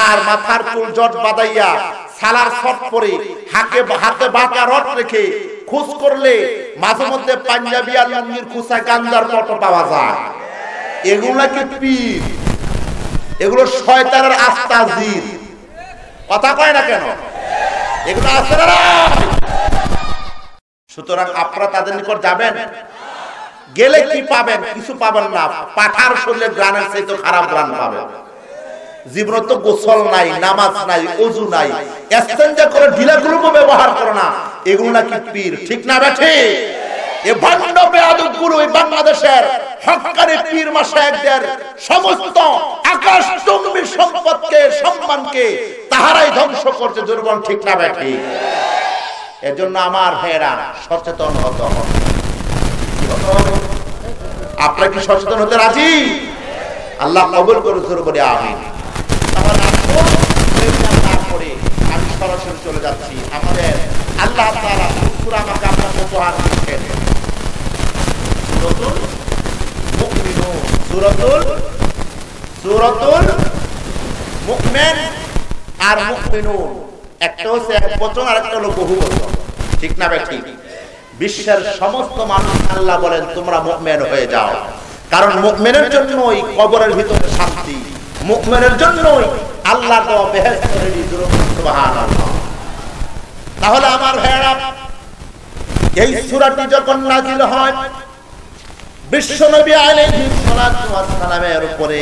আর মাথার চুল জট বাঁধাইয়া সালার শট পরে, হাতে বাঁকা রড রেখে খুশ করলে মাঝে মধ্যে পাঞ্জাবি আর লুঙ্গির খুশা গান্দার ফটো পাওয়া যায়। এগুলো নাকি পীর, এগুলো শয়তানের আস্তাজির। কথা কয় না কেন? এগুলো আছে না? সুতরাং আপনারা তাদের নিকট যাবেন, গেলে কি পাবেন? কিছু পাবেন না। পাঠার শরীরে গ্রানের চাইতে খারাপ গ্রান পাবেন। জীবনে তো গোসল নাই, নামাজ নাই, ওযু নাই, ইস্তেঞ্জা করে ঢিলাগুলো ব্যবহার করে না। এগুলো নাকি পীর। ঠিক না বেঠি? এই ভণ্ড বেয়াদবগুলো এই বাংলাদেশের হক্কানি পীর মাশায়েখদের সমস্ত আকাশচুম্বী সম্পদকে, সম্মানকে তাহারাই ধ্বংস করছে। দুর্বল। ঠিক না বেঠি? এজন্য আমার ভাইয়েরা সচেতন হতে হবে। আপনারা কি সচেতন হতে রাজি? আল্লাহ কবুল করে, জোর বলে আমিন। তারপরে আমি সরাসরি চলে যাচ্ছি। আমাদের আল্লাহ তাআলা সূরা আমাকে আপনাকে উপহার দিচ্ছেন। সূরাতুল মুমিনুন, সূরাতুল মুমিন আর মুমিনুন, একটা হচ্ছে এক বচন আর একটা হলো বহু বচন। ঠিক না ভাই? ঠিক। বিশ্বের সমস্ত মানুষ আল্লাহ বলেন তোমরা মুমিন হয়ে যাও, কারণ মুমিনের জন্যই কবরের ভিতরে শান্তি, মুমিনের জন্যই আল্লাহ দেওয়া বেহেশত রেডি। সুবহানাল্লাহ। তাহলে আমার ভাইরা, এই সূরাটি যখন নাযিল হয় বিশ্বনবী আলাইহিস সালাতু ওয়াস সালামের উপরে,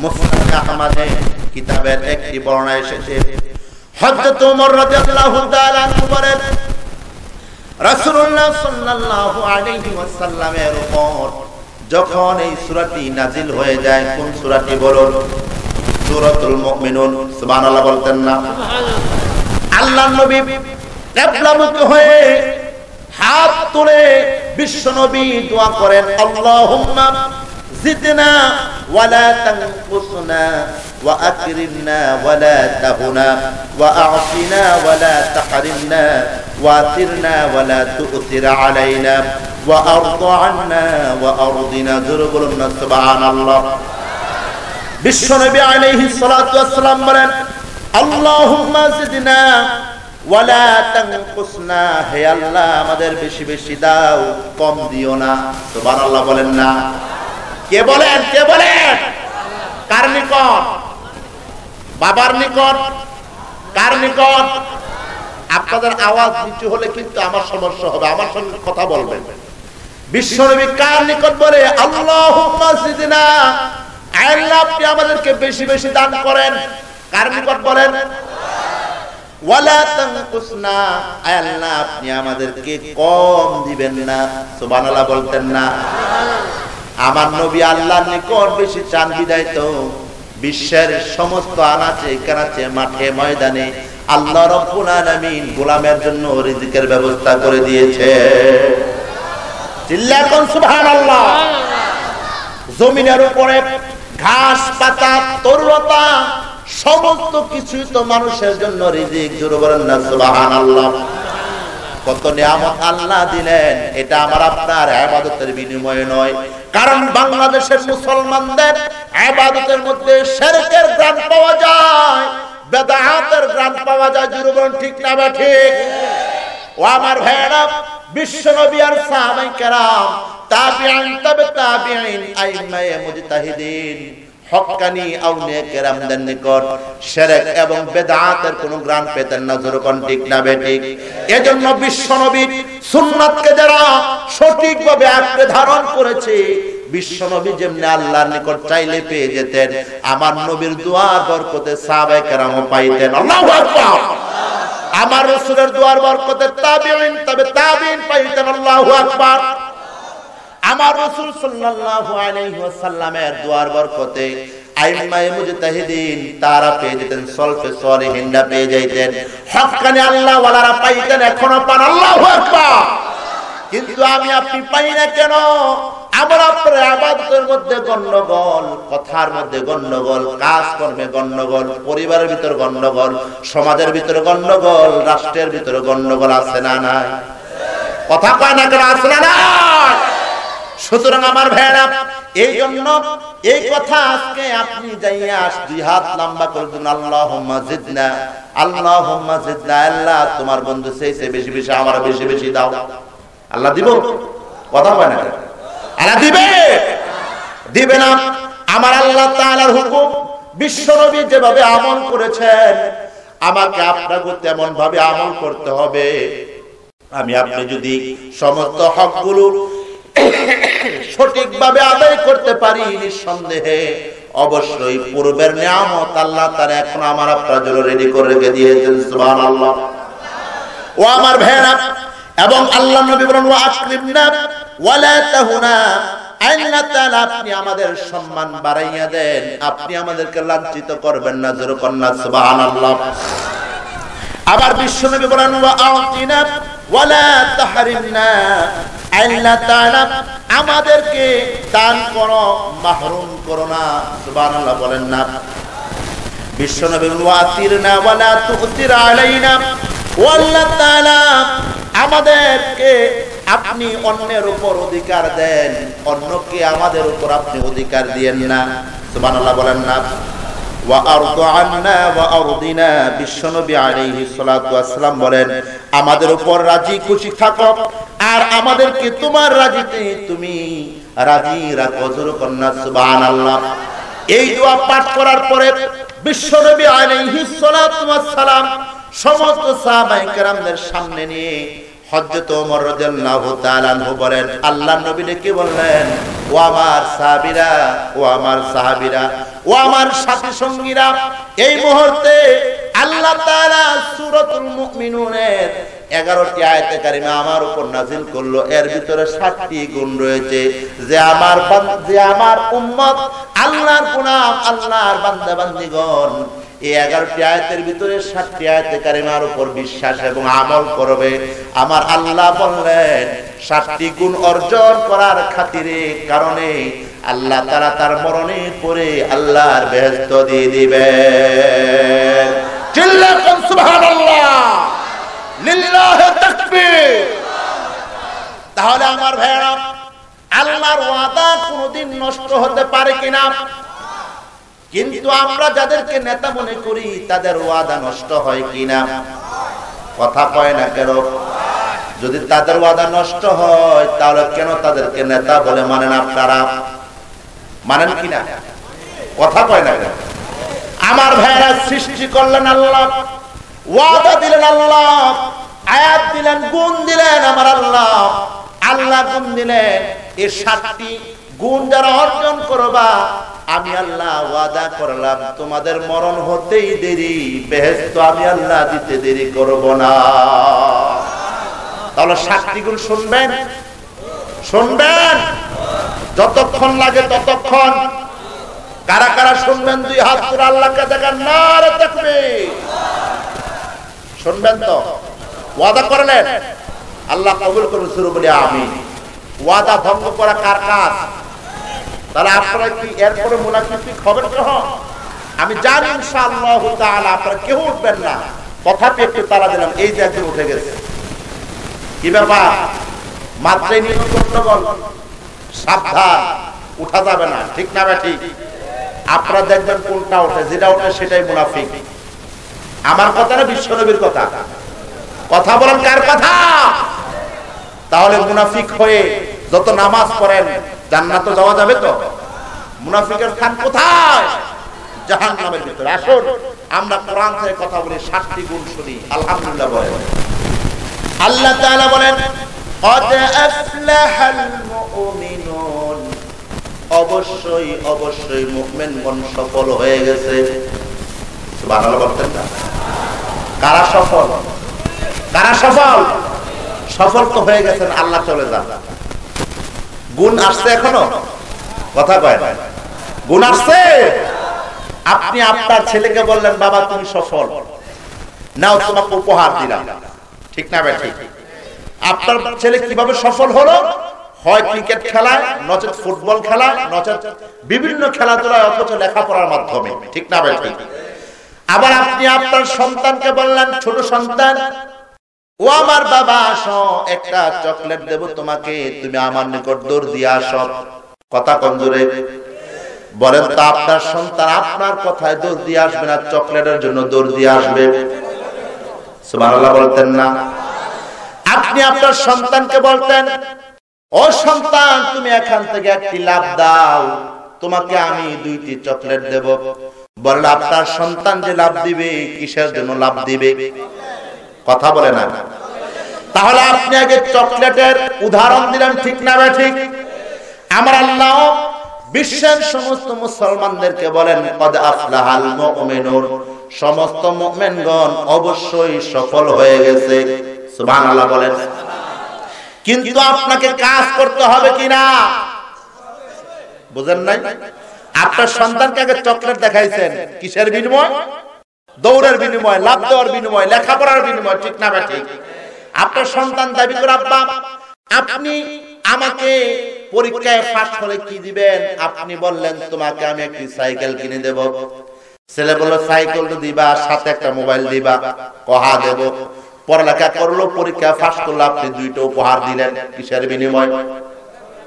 মুসনাদ আহমদে কিতাবের একটি বর্ণনা এসেছে, হযরত ওমর রাদিয়াল্লাহু তাআলা আনহু বলেন, রাসূলুল্লাহ সাল্লাল্লাহু আলাইহি ওয়াসাল্লামের উপর যখন এই সূরাটি নাযিল হয়ে যায়, কোন সূরাটি বলুন? সূরাতুল মুমিনুন। সুবহানাল্লাহ বলতেন না? আল্লাহর নবী কিবলামুখী হয়ে হাত তুলে বিশ্বনবী দোয়া করেন, আল্লাহুম্মা জিদনা ওয়ালা তানকুসনা ওয়া আকরিমনা ওয়ালা তাহুনা ওয়া আ'তিনা ওয়ালা তাহরিমনা ওয়া আতিরনা ওয়ালা তু'তির আলাইনা ওয়া আরদ আন্না ওয়া আরদিনা। জোরে বলুন না সুবহানাল্লাহ। বিশ্বনবী আলাইহিস সালাতু ওয়াস সালাম বলেন, আল্লাহুম্মা জিদনা ওয়ালা তানকুসনা, হে আল্লাহ আমাদের বেশি বেশি দাও, কম দিও না। সুবহানাল্লাহ বলেন না? কে বলেন? কে বলেন? কার নিকট? বাবার নিকট? কার নিকট? আপনাদের আওয়াজ নিচু হলে কিন্তু আমার সমস্যা হবে, আমার সঙ্গে কথা বলবেন। বিশ্বনবী কার নিকট বলে? আল্লাহুম্মা জিদনা, আল্লাহ আপনি আমাদেরকে বেশি বেশি দান করেন। কার নিকট বলেন? ওয়ালা তানকুসনা, আল্লাহ আপনি আমাদেরকে কম দিবেন না। সুবহানাল্লাহ বলতেন না? আমার নবী আল্লাহর নিকট বেশি চান বিদায় তো বিশ্বের সমস্ত আনাচে কানাচে মাঠে ময়দানে আল্লাহ রাব্বুল আলামিন গোলামের জন্য রিজিকের ব্যবস্থা করে দিয়েছে। চিল্লায় কোন সুবহানাল্লাহ। জমিনের উপরে ঘাস পাতা তরুলতা সমস্ত কিছু তো মানুষের জন্য রিজিক। জোরে বলেন না সুবহানাল্লাহ। কত নিয়ামত আল্লাহ দিলেন, এটা আমার আপনার ইবাদতের বিনিময়ে নয়। কারণ বাংলাদেশের মুসলমানদের ইবাদতের মধ্যে শিরকের গ্রাণ পাওয়া যায়, বেদাতের গ্রাণ পাওয়া যায়। জোরে বলেন ঠিক না বা ঠিক? ও আমার ভাইরা, বিশ্বনবী আর সাহাবায়ে কেরাম, তাবিঈন, তাবে তাবিঈন, আইম্মায়ে মুজতাহিদিন, হক্কানি আউলিয়া কেরামদের নিকট শিরক এবং বিদআতের কোনো গ্রাণ পেতেন না, যখন ঠিক না বেঠিক। এজন্য বিশ্বনবীর সুন্নাতকে যারা সঠিকভাবে আঁকড়ে ধারণ করেছে, বিশ্বনবী যেমনি আল্লাহর নিকট চাইলে পেয়ে যেতেন, আমার নবীর দোয়ার বরকতে সাহাবায়ে কেরামও পাইতেন। আল্লাহু আকবার। আমার রাসূলের দোয়ার বরকতে তাবিঈন তবে তাবিঈন পাইতেন। আল্লাহু আকবার। আমার রাসূল সাল্লাল্লাহু আলাইহি ওয়াসাল্লামের দোয়ার বরকতে আইম্মায়ে মুজতাহিদিন তারা পেয়ে যেতেন, সলফে সালিহিনরা পেয়ে যাইতেন, হক্কানি আল্লাহ ওয়ালারা পাইতেন, এখনো পান। আল্লাহু আকবার। কিন্তু আমি আপনি পাই না কেন? আমার আপনার ইবাদতের মধ্যে গন্ডগোল, কথার মধ্যে গন্ডগোল, কাজ কর্মে গন্ডগোল, পরিবারের ভিতর গন্ডগোল, সমাজের ভিতরে গন্ডগোল, রাষ্ট্রের ভিতরে গন্ডগোল আছে না নাই? কথা কয় না কেন? আছে না নাই? সুতরাং আমার ভাইরা, এই জন্য এই কথা আজকে আপনি যাইয়া দুই হাত লম্বা করে দিন, আল্লাহুম্মা জিদনা, আল্লাহুম্মা জিদনা। আল্লাহ তোমার বন্ধু চাইছে বেশি বেশি, আমার বেশি বেশি দাও। আল্লাহ দিব? কথা কয় না? আল্লাহ দিবে? দিবে না? আমার আল্লাহ তাআলার হুকুম, বিশ্বনবী যেভাবে আমল করেছেন, আমাকে আপনাকে তেমন ভাবে আমল করতে হবে। আমি আপনি যদি সমস্ত হকগুলো সঠিকভাবে আদায় করতে পারি, নিঃসন্দেহে অবশ্যই পূর্বের নিয়ামত আল্লাহ তাআলা এখন আমার আপনার জন্য রেডি করে রেখে দিয়েছেন। সুবহানাল্লাহ। ও আমার ভাইরা, এবং আল্লাহ নবী বলেন, ওয়া আকরিমনা ওয়ালা তাহুনা। আল্লাহ তাআলা আপনি আমাদের সম্মান বাড়াইয়া দেন, আপনি আমাদেরকে লাঞ্ছিত করবেন না। জোরে কন্না সুবহানাল্লাহ। আবার বিশ্বনবী বলেন, ওয়া আতিনা ওয়ালা তাহরিমনা। আল্লাহ তাআলা আমাদেরকে দান করো, মাহরুম করো না। সুবহানাল্লাহ বলেন না? বিশ্বনবী ওয়া আতিরনা ওয়ালা তুতির আলাইনা। ও আল্লাহ তাআলা আমাদেরকে আপনি অন্যের উপর অধিকার দেন, অন্যকে আমাদের উপর আপনি অধিকার দিয়েন না। সুবহানাল্লাহ বলেন না? ওয়া আরদু আন্না ওয়া আরদিনা। বিশ্বনবী আলাইহিস সালাতু ওয়াস সালাম বলেন, আমাদের উপর রাজি খুশি থাকো, আর আমাদেরকে তোমার রাজিতে তুমি রাজি রাখো। জোরে কন্না সুবহানাল্লাহ। এই দোয়া পাঠ করার পরে বিশ্বনবী আলাইহিস সালাতু ওয়াস সালাম সমস্ত সাহাবায়ে কেরামদের সামনে নিয়ে হযরত ওমর রাদিয়াল্লাহু তাআলা আনহু বলেন, আল্লাহর নবী ডেকে বললেন, ও আমার সাহাবীরা, ও আমার সাহাবীরা, ও আমার সাথী সঙ্গীরা, এই মুহূর্তে আল্লাহ তাআলা সূরাতুল মুমিনুনের 11টি আয়াতে কারিমা আমার উপর নাযিল করলো। এর ভিতরে 7টি গুণ রয়েছে, যে আমার উম্মত, আল্লাহর গোলাম, আল্লাহর বান্দা বান্দীগণ এই 11টি আয়াতের ভিতরে 7টি আয়াতে কারিমার উপর বিশ্বাস এবং আমল করবে। আমার আল্লাহ বললেন 7টি গুণ অর্জন করার খাতিরে কারণে আল্লাহ তাআলা তার মরণের পরে আল্লাহর বেহেশত দিয়ে দিবেন। চিল্লাকুন সুবহানাল্লাহ, লিল্লাহি তাকবীর। তাহলে আমার ভাইরা, আল্লাহর ওয়াদা কোনদিন নষ্ট হতে পারে কিনা? কিন্তু আমরা যাদেরকে নেতা মনে করি তাদের ওয়াদা নষ্ট হয় কিনা? কথা কয় না কেন? যদি তাদের ওয়াদা নষ্ট হয়, তাহলে কেন তাদেরকে নেতা বলে মানেন আপনারা? মানেন কিনা? কথা কয় না কেন? আমার ভাইরা, সৃষ্টি করলেন আল্লাহ, ওয়াদা দিলেন আল্লাহ, আয়াত দিলেন, গুণ দিলেন আমার আল্লাহ। আল্লাহ গুণ দিলেন, এই 7টি গুণ যারা অর্জন করবা, আমি আল্লাহ ওয়াদা করলাম তোমাদের মরণ হতেই দেরি, বেহেশত আমি আল্লাহ দিতে দেরি করব না। তাহলে 7টি গুণ শুনবেন, শুনবেন, যতক্ষণ লাগে ততক্ষণ। কারা কারা শুনবেন? 2 হাত তুলে আল্লাহকে দেখান, নারে তাকবীর। শুনবেন তো? ওয়াদা করলেন, আল্লাহ কবুল করুন। শুরু বলি আমিন। ওয়াদা ভঙ্গ করা কার কাজ? তাহলে আপনারা কি এরপরে মুনাফিক হবেন কেন? আমি জানি ইনশাআল্লাহ তাআলা আপনারা কেউ উঠবেন না। কথা একটু তারা দিলাম, এই যে একজন উঠে গেছে। কি ব্যাপার? মাত্রাই নিয়ে গন্ডগোল, সাবধান, উঠা যাবে না। ঠিক না বা ঠিক? আপনারা দেখবেন কোনটা ওঠে, যেটা ওঠে সেটাই মুনাফিক। আমার কথা না বিশ্বনবীর কথা? কথা বলেন কার কথা? তাহলে মুনাফিক হয়ে যত নামাজ পড়েন জান্নাতে যাওয়া যাবে তো? মুনাফিকের স্থান কোথায়? জাহান্নামের ভিতরে। আসুন আমরা কোরআন থেকে কথা বলি, 7টি গুণ শুনি। আলহামদুলিল্লাহ বলেন। আল্লাহ তাআলা বলেন قد أفلح المؤمنون, অবশ্যই অবশ্যই মুমিনগণ সফল হয়ে গেছে। সুবহানাল্লাহ বলতেন না? কারা সফল? কারা সফল? সফল তো হয়ে গেছেন, আল্লাহ চলে যান। গুণ আসছে এখনো? কথা কয় না। গুণ আসছে? আপনি আপনার ছেলেকে বললেন বাবা তুমি সফল, নাও তোমাকে উপহার দিলাম, ঠিক না ভাই? ঠিক। আপনার ছেলে কিভাবে সফল হলো? হয় ক্রিকেট খেলায়, নচেত ফুটবল খেলায়, নচেত বিভিন্ন খেলাধুলায়, অথচ লেখাপড়ার মাধ্যমে, ঠিক না ভাই? ঠিক। আবার আপনি আপনার সন্তানকে বললেন, ছোট সন্তান ও আমার বাবা আসো, একটা চকলেট দেব তোমাকে, তুমি আমার নিকট দৌড় দিয়ে আসো। কথা কম জোরে বলেন তো, আপনার সন্তান আপনার কথায় দৌড় দিয়ে আসবে না, চকলেটের জন্য দৌড় দিয়ে আসবে? সুবহানাল্লাহ বলতেন না? আপনি আপনার সন্তানকে বলতেন ও সন্তান তুমি এখান থেকে একটি লাফ দাও, তোমাকে আমি 2টি চকলেট দেব। বললে আপনার সন্তান যে লাফ দিবে, কিসের জন্য লাফ দিবে? কথা বলে না। তাহলে আপনি আগে চকলেটের উদাহরণ দিলেন, ঠিক না ভাই? ঠিক। আমার আল্লাহ বিশ্বের সমস্ত মুসলমানদেরকে বলেন কদ আফলাহাল মুমিনুন, সমস্ত মুমিনগণ অবশ্যই সফল হয়ে গেছে। সুবহানাল্লাহ বলেন। কিন্তু আপনাকে কাজ করতে হবে কিনা? বুঝেন নাই? আপনার সন্তানকে আগে চকলেট দেখাইছেন, কিসের বিনিময়? দৌড়ের বিনিময়, লাফ দেওয়ার বিনিময়, লেখাপড়ার বিনিময়, ঠিক না ভাই? ঠিক। আপনার সন্তান দাবি করে আব্বা আপনি আমাকে পরীক্ষায় ফার্স্ট হলে কি দিবেন? আপনি বললেন তোমাকে আমি একটি সাইকেল কিনে দেব। ছেলে বলল সাইকেল তো দিবা, সাথে একটা মোবাইল দিবা। কহা দেব। পড়ালেখা করলো, পরীক্ষা ফার্স্ট করলো, আপনি 2টা উপহার দিলেন, কিসের বিনিময়?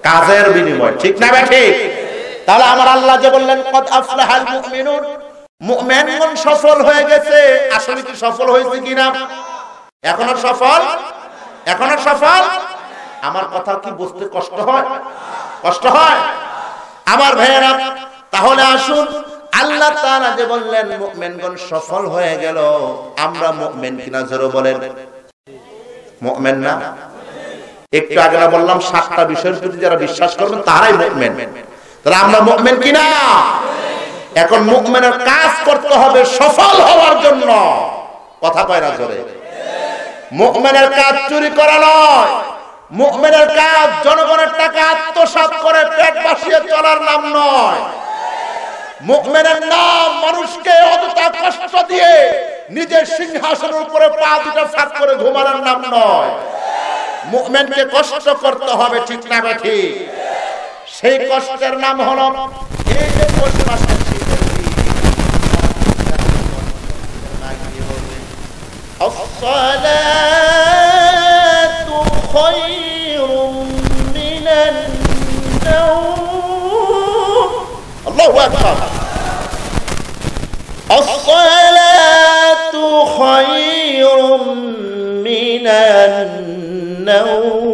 কাজের বিনিময়, ঠিক না ভাই? ঠিক। তাহলে আমার আল্লাহ যে বললেন কদ আফলাহাল মুমিনুন, মুমিনগণ সফল হয়ে গেছে, আসলে কি সফল হয়েছে কিনা? এখনো সফল? এখনো সফল? আমার কথা কি বুঝতে কষ্ট হয়? কষ্ট হয়? আমার ভাইয়েরা, তাহলে আসুন আল্লাহ তাআলা যে বললেন মুমিনগণ সফল হয়ে গেল, আমরা মুমিন কিনা জোরে বলেন? মুমিন না? একটু আগে না বললাম 7টা বিষয়ের প্রতি যারা বিশ্বাস করবেন তারাই মুমিন। তাহলে আমরা মুমিন কিনা? এখন মুমিনের কাজ করতে হবে সফল হওয়ার জন্য। কথা কয় না জোরে? মুমিনের কাজ চুরি করা নয়, মুমিনের কাজ জনগণের টাকা আত্মসাৎ করে পেট বাঁচিয়ে চলার নাম নয়। মুমিনের নাম মানুষকে অযথা কষ্ট দিয়ে নিজের সিংহাসনের উপরে পা দুটো ফাঁক করে ঘুমানোর নাম নয়। মুমিনকে কষ্ট করতে হবে, ঠিক না ভাই? ঠিক। সেই কষ্টের নাম হলো এই যে পৌষ মাসের শীতের দিন, আসসালাতু খায়রুম মিনান নাওম। আল্লাহু আকবার। আসসালাতু খায়রুম মিনান নাওম।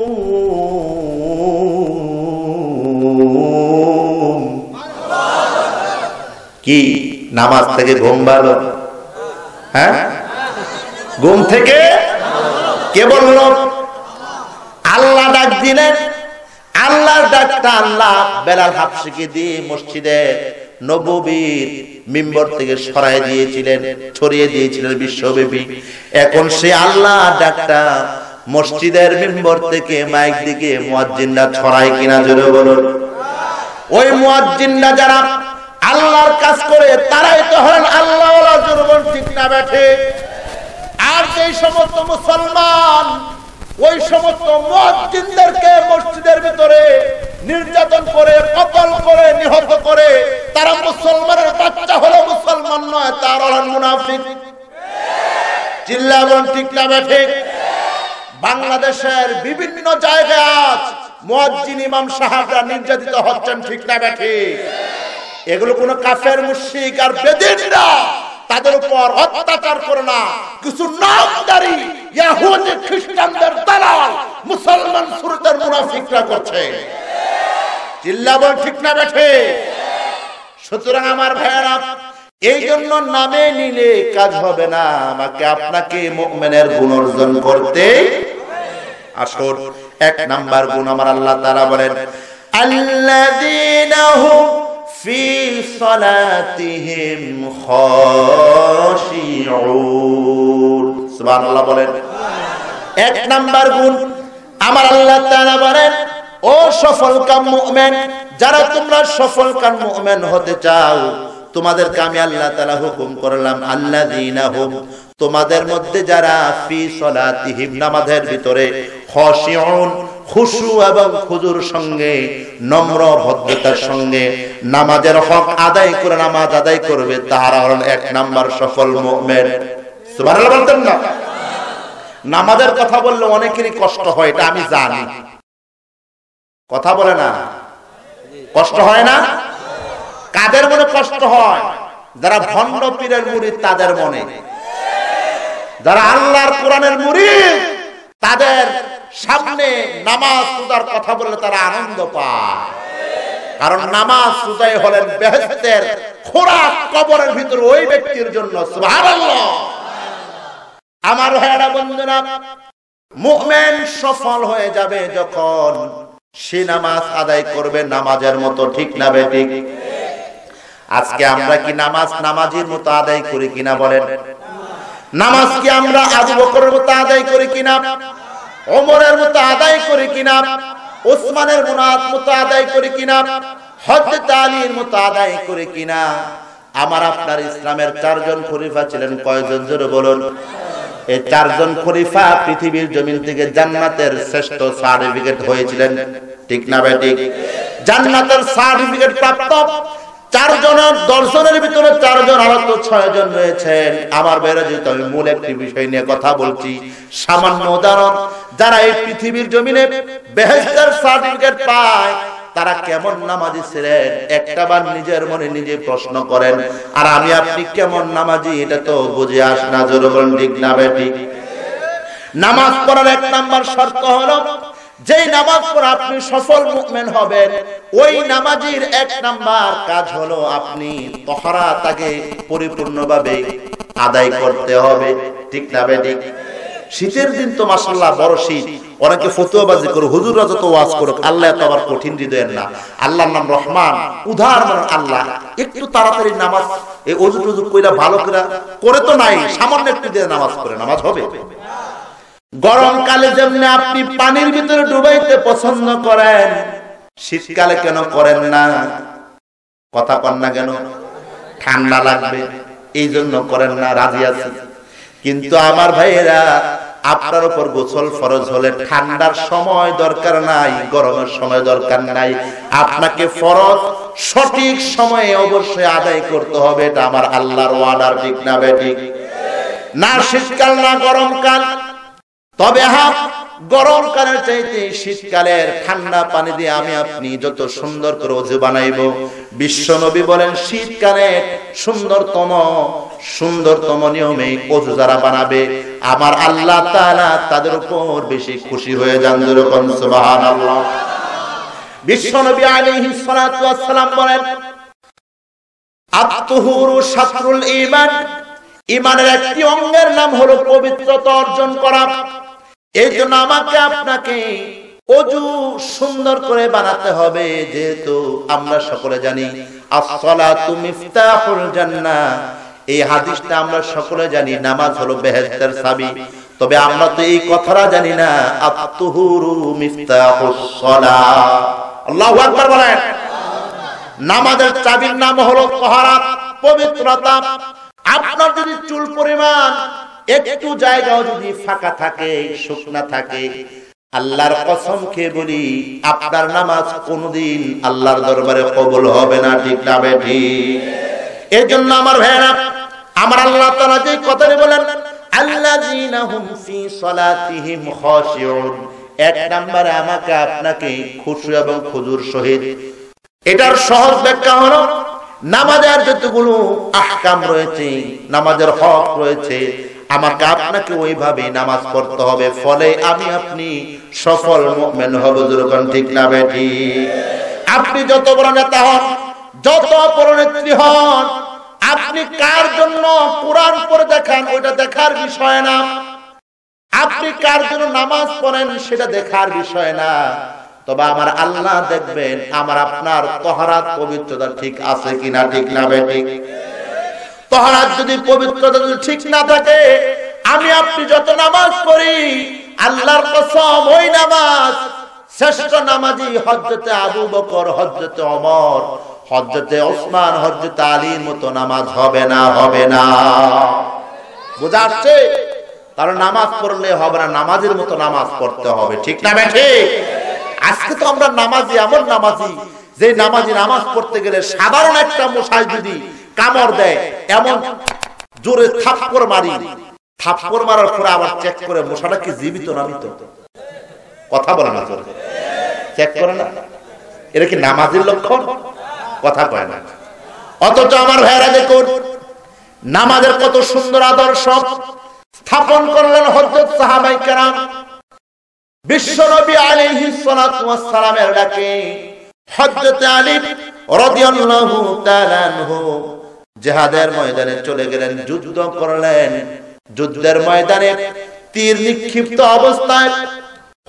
কি নামাজ থেকে ঘুম ভালো? হ্যাঁ, ঘুম থেকে কে বলল? আল্লাহ ডাক দিলেন। আল্লাহর ডাকটা আল্লাহ বেলাল হাবশিকে দিয়ে মসজিদে নববীর মিম্বর থেকে সরাই দিয়েছিলেন, ছড়িয়ে দিয়েছিলেন বিশ্বব্যাপী। এখন সে আল্লাহ ডাকটা মসজিদের মিম্বর থেকে মাইক দিকে মুয়াজ্জিনরা ছড়ায় কিনা জোরে বলুন? ওই মুয়াজ্জিনরা যারা আল্লাহর কাজ করে তারাই তো হলেন আল্লাহওয়ালা, জোরে বলুন, ঠিক না বেঠে? আর যেই সমস্ত মুসলমান ওই সমস্ত মুয়াজ্জিনদেরকে মসজিদের ভিতরে নির্যাতন করে, কতল করে, নিহত করে, তারা মুসলমানের বাচ্চা হলো মুসলমান নয়, তারা হলেন মুনাফিক। চিল্লাবেন, ঠিক না বেঠে? বাংলাদেশের বিভিন্ন জায়গায় আজ মুয়াজ্জিন ইমাম সাহেবরা নির্যাতিত হচ্ছেন, ঠিক না বেঠে? এগুলো কোন কাফের, মুশরিক আর বেদিনরা তাদের উপর অত্যাচার করে না, কিছু নামদারি ইহুদি খ্রিস্টানদের দালাল মুসলমান সুরতের মুনাফিকরা করছে। চিল্লাবেন, ঠিক না বেঠে? সুতরাং আমার ভাইয়েরা, এই জন্য নামে নিলে কাজ হবে না, আমাকে আপনাকে মুমিনের গুণ অর্জন করতে। আসুন, এক নাম্বার গুণ আমার আল্লাহ তাআলা বলেন, আল্লাযীনা হুম ফি সালাতিহিম খাশিউন। সুবহানাল্লাহ বলেন। এক নাম্বার গুণ আমার আল্লাহ তাআলা বলেন, ও সফলকাম মুমিন, যারা তোমরা সফলকাম মুমিন হতে চাও, তোমাদেরকে আমি আল্লাহ তাআলা হুকুম করলাম, আল্লাযীনা হুম, তোমাদের মধ্যে যারা ফি সালাতিহিম, নামাজের ভিতরে, খাশিউন, খুশু এবং খুজুর সঙ্গে, নম্র ভদ্রতার সঙ্গে নামাজের হক আদায় করে নামাজ আদায় করবে, তারা হলেন এক নাম্বার সফল মুমিন। সুবহানাল্লাহ বলতেন না? নামাজের কথা বললে অনেকেরই কষ্ট হয়, এটা আমি জানি। কথা বলে না, কষ্ট হয় না? কাদের মনে কষ্ট হয়? যারা ভণ্ড পীরের মুরিদ তাদের মনে। যারা আল্লাহর কোরআনের মুরিদ তাদের সামনে নামাজ রোজার কথা বললে তারা আনন্দ পায়, কারণ নামাজ রোজাই হলেন বেহেশতের খোরাক কবরের ভিতরে ওই ব্যক্তির জন্য। সুবহানাল্লাহ। আমার ভাইয়েরা বন্ধুরা, মুমিন সফল হয়ে যাবে যখন সে নামাজ আদায় করবে নামাজের মতো, ঠিক না বেঠিক? আজকে আমরা কি নামাজির মতো আদায় করি কিনা বলেন? নামাজ কি আমরা আবু বকরের মতো আদায় করি কিনা, ওমরের মতো আদায় করি কিনা, ওসমানের মতো আদায় করি কিনা, হযরত আলীর মতো আদায় করি কিনা? আমার আপনার ইসলামের চারজন খলিফা ছিলেন, কয়জন জোরে বলুন? এই চারজন খলিফা পৃথিবীর জমিন থেকে জান্নাতের শ্রেষ্ঠ সার্টিফিকেট হয়েছিলেন, ঠিক না বেঠিক? জান্নাতের সার্টিফিকেট প্রাপ্ত চারজনের, 10 জনের ভিতরে 4 জন, আর তো 6 জন রয়েছেন। আমার বেড়ে যেহেতু আমি মূল একটি বিষয় নিয়ে কথা বলছি, সামান্য উদাহরণ, যারা এই পৃথিবীর জমিনে বেহেশতের সার্টিফিকেট পায় তারা কেমন নামাজি ছিলেন, একটাবার নিজের মনে নিজে প্রশ্ন করেন। আর আমি আপনি কেমন নামাজি, এটা তো বুঝে আস না, জোরে বলেন ঠিক না বেঠিক? নামাজ পড়ার এক নাম্বার শর্ত হলো, যেই নামাজ পড়ে আপনি সফল মুমিন হবেন, ওই নামাজের এক নাম্বার কাজ হলো আপনি তাহারাতকে পরিপূর্ণভাবে আদায় করতে হবে, ঠিক না বেঠিক? শীতের দিন তো মাশাআল্লাহ বড় শীত, অনেকে ফতোয়াবাজি করে, হুজুররা যত ওয়াজ করুক, আল্লাহ তো আবার কঠিন হৃদয়ের না। আল্লাহর নাম রহমান, উদার মানে আল্লাহ। একটু তাড়াতাড়ি নামাজ এই ওযু টুযু কইরা ভালো করে তো নাই, সামান্য একটু দিয়ে নামাজ পড়ে নামাজ হবে। গরমকালে যেমনি আপনি পানির ভিতরে ডুবাইতে পছন্দ করেন, শীতকালে কেন করেন না? কথা কন না কেন? ঠান্ডা লাগবে এই জন্য করেন না, রাজি আছি। কিন্তু আমার ভাইয়েরা, আপনার উপর গোসল ফরজ হলে ঠান্ডার সময় দরকার নাই, গরমের সময় দরকার নাই, আপনাকে ফরজ সঠিক সময়ে অবশ্যই আদায় করতে হবে। এটা আমার আল্লাহর ওয়ার্ডার, ঠিক না বেঠিক? না শীতকাল না গরমকাল, তবে হ্যাঁ, গরমকালের চাইতে শীতকালের ঠান্ডা পানি দিয়ে আমি আপনি যত সুন্দর করে ওযু বানাইবো, বিশ্ব নবী বলেন শীতকালে সুন্দরতম নিয়মে ওযু যারা বানাবে, আমার আল্লাহ তাআলা তাদের উপর বেশি খুশি হয়ে যান। যেরকম সুবহানাল্লাহ। বিশ্ব নবী আলাইহিস সালাতু ওয়াস সালাম বলেন, আত-তুহুরু শাতরুল ঈমান, ঈমানের একটি অঙ্গের নাম হলো পবিত্রতা অর্জন করা। এই জন্য আমাকে আপনাকে ওযু সুন্দর করে বানাতে হবে, যেহেতু আমরা সকলে জানি আস-সালাতু মিফতাহুল জান্নাহ। এই হাদিসটা আমরা সকলে জানি, নামাজ হলো বেহেশতের চাবি। তবে আমরা তো এই কথাটা জানি না, আত-তুহুরু মিফতাহুস সালাহ। আল্লাহু আকবার বলেন। নামাজের চাবির নাম হলো তাহারাত, পবিত্রতা। আপনার যদি চুল পরিমাণ একটু জায়গাও যদি ফাঁকা থাকে, শুকনা থাকে, আল্লাহর কসম খেয়ে বলি আপনার নামাজ কোনদিন আল্লাহর দরবারে কবুল হবে না, ঠিক না বেঠিক? এর জন্য আমার ভাইরা, আমার আল্লাহ তাআলা যে কথাটি বলেন, আল্লাযীনা হুম ফি সালাতিহিম খাশিউন, এক নম্বরে আমাকে আপনাকে খুশু এবং খুজুর সহিত। এটার সহজ ব্যাখ্যা হলো, নামাজের যতগুলো আহকাম রয়েছে, নামাজের হক রয়েছে, আমাকে আপনাকে ওইভাবে নামাজ পড়তে হবে, ফলে আমি আপনি সফল মুমিন হব। যেরকম ঠিক না বেঠিক? আপনি যত বড় নেতা হন, যত পরনেত্রী হন, আপনি কার জন্য কোরআন পড়ে দেখান ওইটা দেখার বিষয় না, আপনি কার জন্য নামাজ পড়েন সেটা দেখার বিষয় না। তবে আমার আল্লাহ দেখবেন আমার আপনার তহরাত পবিত্রতা ঠিক আছে কিনা, ঠিক না ঠিক? তহরাত যদি পবিত্রতা যদি ঠিক না থাকে, আমি আপনি যত নামাজ পড়ি, আল্লাহর কসম ওই নামাজ শ্রেষ্ঠ নামাজি হযরতে আবু বকর, হযরতে ওমর, হযরতে ওসমান, হযরতে আলীর মতো নামাজ হবে না, হবে না। বুঝা আসছে? কারণ নামাজ পড়লে হবে না, নামাজের মতো নামাজ পড়তে হবে, ঠিক না ঠিক? আজকে তো আমরা নামাজি, এমন নামাজি যে নামাজি নামাজ পড়তে গেলে সাধারণ একটা মশাই যদি কামড় দেয়, এমন জোরে থাপ্পড় মারি, থাপ্পড় মারার পরে আবার চেক করে মশাটা কি জীবিত না মৃত, কথা বলে না, জোরে চেক করে না। এটা কি নামাজের লক্ষণ? কথা কয় না। অথচ আমার ভাইরা দেখুন নামাজের কত সুন্দর আদর্শ স্থাপন করলেন হযরত সাহাবায়ে কেরাম। বিশ্বনবী আলাইহিস সালাতু ওয়াস সালামের ডাকে হযরত আলী রাদিয়াল্লাহু তাআলা আনহু জিহাদের ময়দানে চলে গেলেন, যুদ্ধ করলেন। যুদ্ধের ময়দানে তীর নিক্ষিপ্ত অবস্থায়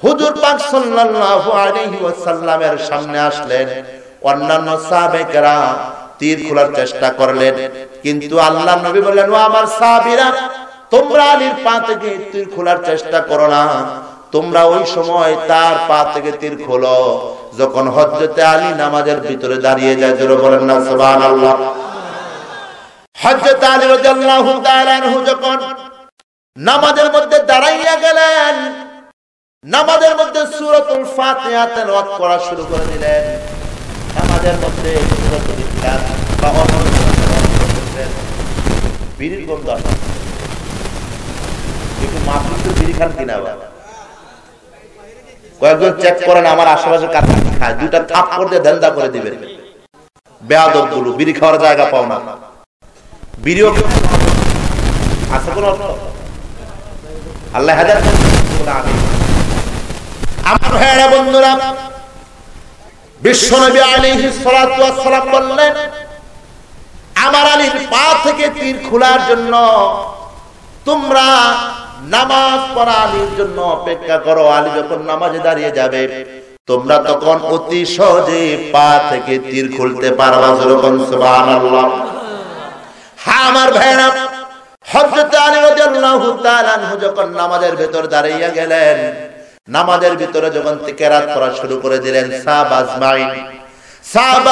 হুজুর পাক সাল্লাল্লাহু আলাইহি ওয়াসাল্লামের সামনে আসলেন। অন্যান্য সাহাবায়ে কেরাম তীর খোলার চেষ্টা করলেন, কিন্তু আল্লাহর নবী বললেন, ও আমার সাহাবীরা, তোমরা আলীর পা থেকে তীর খোলার চেষ্টা করো না, তোমরা ওই সময় তার পা থেকে তীর খোলো যখন হযরতে আলী নামাজের ভিতরে দাঁড়িয়ে যায়। জোরে বলেন না সুবহানাল্লাহ। হযরত আলী রাদিয়াল্লাহু তাআলা আনহু যখন নামাজের মধ্যে দাঁড়াইয়া গেলেন, নামাজের মধ্যে সূরাতুল ফাতিহা তেলাওয়াত করা শুরু করে দিলেন। নামাজের মধ্যে সূরাতুল ইখলাস বা অন্য বিড়ির গন্ধ আসে, একটু মাফি তো বিড়ি খান কিনা বাবা, কয়েকজন চেক করেন আমার আশেপাশে কার খায়, দুইটা থাপ্পড় দিয়ে ধান্দা করে দিবেন। বেয়াদব গুলো বিড়ি খাওয়ার জায়গা পাও না, বিড়িও আছে কোন অর্থ? আল্লাহ হেদায়েত করুন, আমিন। আমার ভাইরা বন্ধুরা, বিশ্বনবী আলাইহিস সালাতু ওয়াস সালাম বললেন, আমার আলীর পা থেকে তীর খোলার জন্য তোমরা নামাজ পড়া আলীর জন্য অপেক্ষা করো। আলী যখন নামাজে দাঁড়িয়ে যাবে, তোমরা তখন অতি সহজে পা থেকে তীর খুলতে পারবা। যেরকম সুবহানাল্লাহ। হ্যাঁ আমার ভাইরা, হযরত আলী রাদিয়াল্লাহু তাআলা আনহু যখন নামাজের ভিতর দাঁড়িয়ে গেলেন, নামাজের ভিতরে যখন কিরাত পড়া শুরু করে দিলেন, সাহাবা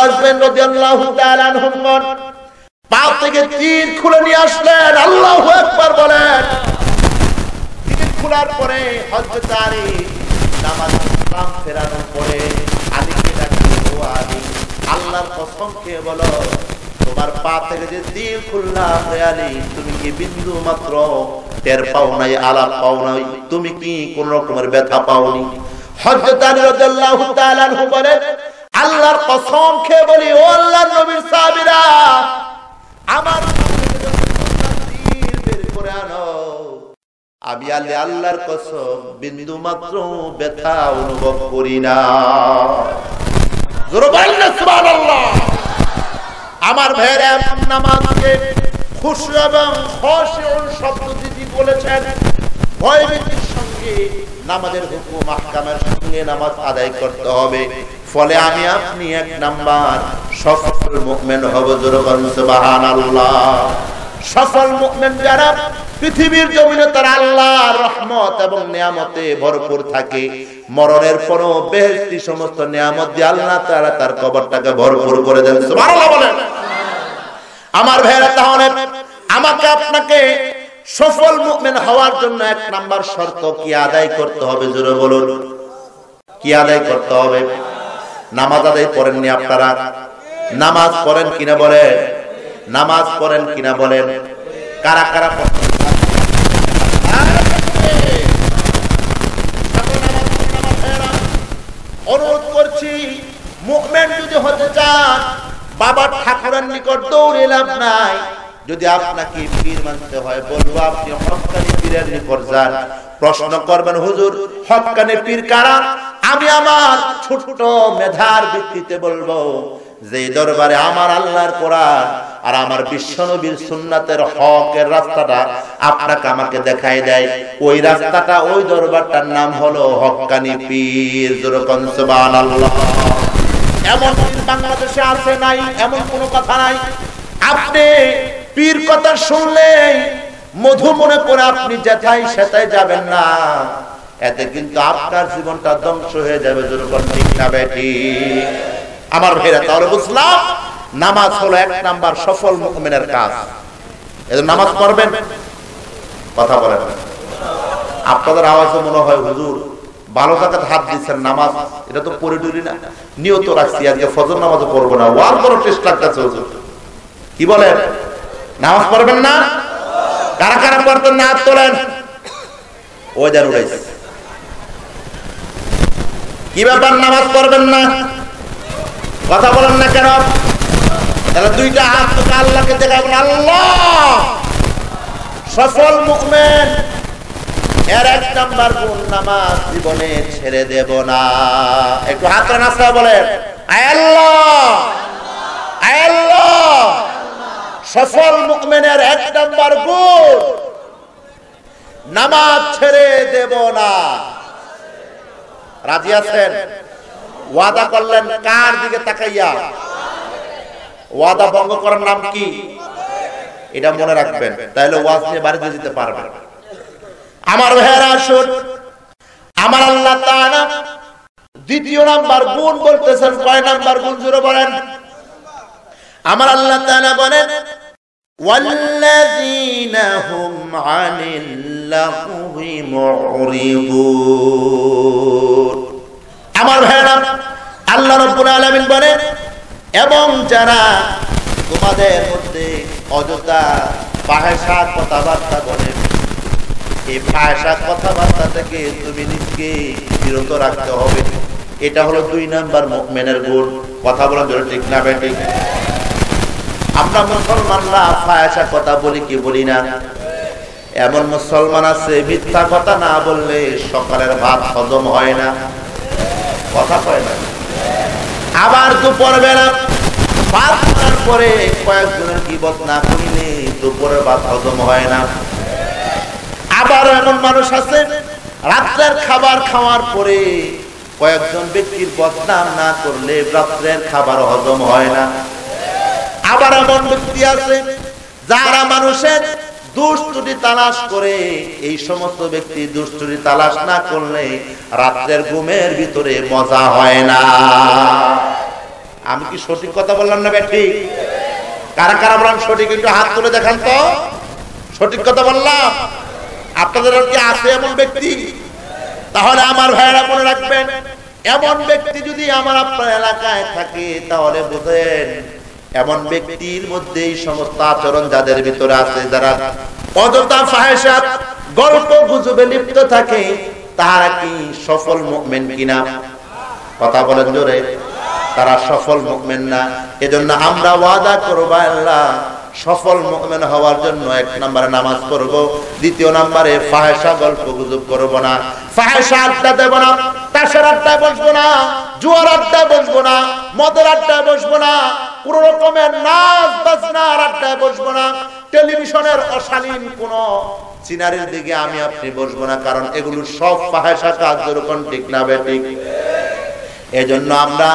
আজমাইন রাদিয়াল্লাহু তাআলা আনহুম পা থেকে তীর খুলে নিয়ে আসলেন। আল্লাহু আকবার বলেন। তীর খোলার পরে হযরত আলী নামাজ সালাম ফেরানোর পরে আলীকে ডাকলেন, ও আলী, আল্লাহর কসম খেয়ে বলো, তোমার পা থেকে যে তীর খুললাম রে আলী, তুমি কি বিন্দু মাত্র টের পাও নাই, আলাপ পাও নাই? তুমি কি কোন রকমের ব্যথা পাওনি? হযরত আলী রাদিয়াল্লাহু তাআলা আনহু বলেন, আল্লাহর কসম খেয়ে বলি, ও আল্লাহর নবীর সাহাবীরা, আমার তীর বের করে আনো, আমি আলী আল্লাহর কসম বিন্দু মাত্র ব্যথা অনুভব করি না। জোরে বলেন না সুবহানাল্লাহ। আমার ভাইরা, নামাজকে খুশু এবং খাশিউন শব্দ দিদি বলেছেন, ভয়ভীতির সঙ্গে নামাজের হুকুম আহকামের সঙ্গে নামাজ আদায় করতে হবে। ফলে আমি আপনি এক নাম্বার সফল মুমিন হব। জোরে বলেন সুবহানাল্লাহ। সফল মুমিন যারা পৃথিবীর জমিনে তারা আল্লাহর রহমত এবং নিয়ামতে ভরপুর থাকে, মরণের পরও বেহেশতি সমস্ত নিয়ামত দিয়ে আল্লাহ তাআলা তার কবরটাকে ভরপুর করে দেন। সুবহানাল্লাহ বলেন। আমার ভাইরা, তাহলে আমাকে আপনাকে সফল মুমিন হওয়ার জন্য এক নাম্বার শর্ত কি আদায় করতে হবে? জোরে বলুন, কি আদায় করতে হবে? নামাজ আদায় করেননি আপনারা? নামাজ পড়েন কিনা বলেন? নামাজ পড়েন কিনা বলেন? কারা কারা পড়েন? অনুরোধ করছি, মুমিন যদি হতে চান, বাবা ঠাকুরের নিকট দৌড়ে লাভ নাই। যদি আপনাকে পীর মানতে হয়, বলবো আপনি হক্কানি পীরের নিকট যান। প্রশ্ন করবেন, হুজুর হক্কানি পীর কারা? আমি আমার ছোট মেধার ভিত্তিতে বলবো, যে দরবারে আমার আল্লাহর কোরআন আর আমার বিশ্বনবীর সুন্নাতের হকের রাস্তাটা আপনাকে আমাকে দেখাই দেয়, ওই রাস্তাটা ওই দরবারটার নাম হলো হক্কানি পীর। যেরকম সুবহানাল্লাহ। এমন পীর বাংলাদেশে আছে নাই এমন কোনো কথা নাই। আপনি পীর কথা শুনলেই মধু মনে করে আপনি যেথায় সেটাই যাবেন না, এতে কিন্তু আপনার জীবনটা ধ্বংস হয়ে যাবে। যেরকম ঠিক না বেঠিক? আমার ভাইরা, তাহলে বুঝলাম নামাজ হলো এক নাম্বার সফল মুমিনের কাজ। এজন্য নামাজ পড়বেন। কথা বলেন। আপনাদের আওয়াজে মনে হয় হুজুর ভালো জায়গায় হাত দিচ্ছেন, নামাজ এটা তো পড়ে টুরি না, নিয়ত রাখছি আজকে ফজর নামাজও পড়বো না, ওয়ার বড় টেস্ট লাগতেছে হুজুর। কি বলেন? নামাজ পড়বেন না? কারা কারা পড়তেন না হাত তোলেন। ওই দেন উড়াইছে। কি ব্যাপার নামাজ পড়বেন না? কথা বলেন না কেন? তাহলে দুইটা হাত তো আল্লাহকে দেখাবেন। আল্লাহ সফল মুমিন এর এক নাম্বার গুণ নামাজ জীবনে ছেড়ে দেব না। একটু হাতটা নাচা বলেন আয় আল্লাহ, আয় আল্লাহ। সফল মুমিনের এক নাম্বার গুণ নামাজ ছেড়ে দেব না। রাজি আছেন? ওয়াদা করলেন কার দিকে তাকাইয়া? ওয়াদা ভঙ্গ করার নাম কি? এটা মনে রাখবেন, তাহলে ওয়াজ নিয়ে বাড়িতে যেতে পারবেন। আমার ভাইয়েরা আসুন, আমার আল্লাহ তাআলা দ্বিতীয় নাম্বার গুণ বলতেছেন। কয় নাম্বার গুণ জুড়ে বলেন? আমার আল্লাহ তাআলা বলেন ওয়াল্লাযীনা হুম আনিল লাগwi মুরিদুন। আমার ভাইরা, আল্লাহ রাব্বুল আলামিন বলেন এবং যারা তোমাদের মধ্যে অযথা ফাহিশা কথাবার্তা বলে, এই ফাহিশা কথাবার্তা থেকে তুমি নিজেকে বিরত রাখতে হবে। এটা হলো দুই নাম্বার মুমিনের গুণ। কথা বলেন জোরে ঠিক না বেঠিক? আমরা মুসলমানরা ফাহিশা কথা বলি কি বলি না? এমন মুসলমান আছে মিথ্যা কথা না বললে সকালের ভাত হজম হয় না। কথা কয় না। আবার দুপুর বেলা ভাত খাওয়ার পরে কয়েকজনের গীবত না করিলে দুপুরের ভাত হজম হয় না। আবার এমন মানুষ আছে রাত্রের খাবার খাওয়ার পরে কয়েকজন ব্যক্তির বদনাম না করলে রাত্রের খাবার হজম হয় না। আবার এমন ব্যক্তি আছে যারা মানুষের দুষ্টুটি তালাশ করে, এই সমস্ত ব্যক্তি দুষ্টুটি তালাশ না করলে রাত্রের ঘুমের ভিতরে মজা হয় না। আমি কি সঠিক কথা বললাম না বেঠিক? কারা কারা বললাম সঠিক? একটু হাত তুলে দেখান তো। সঠিক কথা বললাম? আপনাদের কি আছে এমন ব্যক্তি? তাহলে আমার ভাইয়েরা মনে রাখবেন, এমন ব্যক্তি যদি আমার আপনার এলাকায় থাকে তাহলে বুঝেন এমন ব্যক্তির মধ্যে এই সমস্ত আচরণ যাদের ভিতরে আছে, যারা অযথা ফাহিশা গল্প গুজবে লিপ্ত থাকে, তারা কি সফল মুমিন কিনা? কথা বলেন জোরে। তারা সফল মুমিন না। এজন্য আমরা ওয়াদা করব আল্লাহ সফল মুমিন হওয়ার জন্য এক নম্বরে নামাজ পড়ব, দ্বিতীয় নম্বরে ফাহিশা গল্প গুজব করব না, ফাহিশা আড্ডা দেব না, তাসের আড্ডায় বসবো না, জুয়ার আড্ডায় বসবো না, মদের আড্ডায় বসবো না, পুরো রকমের নাচ বাজনার আড্ডায় বসবো না, টেলিভিশনের অশালীন কোন সিনারির দিকে আমি আপনি বসবো না, কারণ এগুলো সব ফাহিশা কাজ। যেরকম ঠিক না বেঠিক? এজন্য আমরা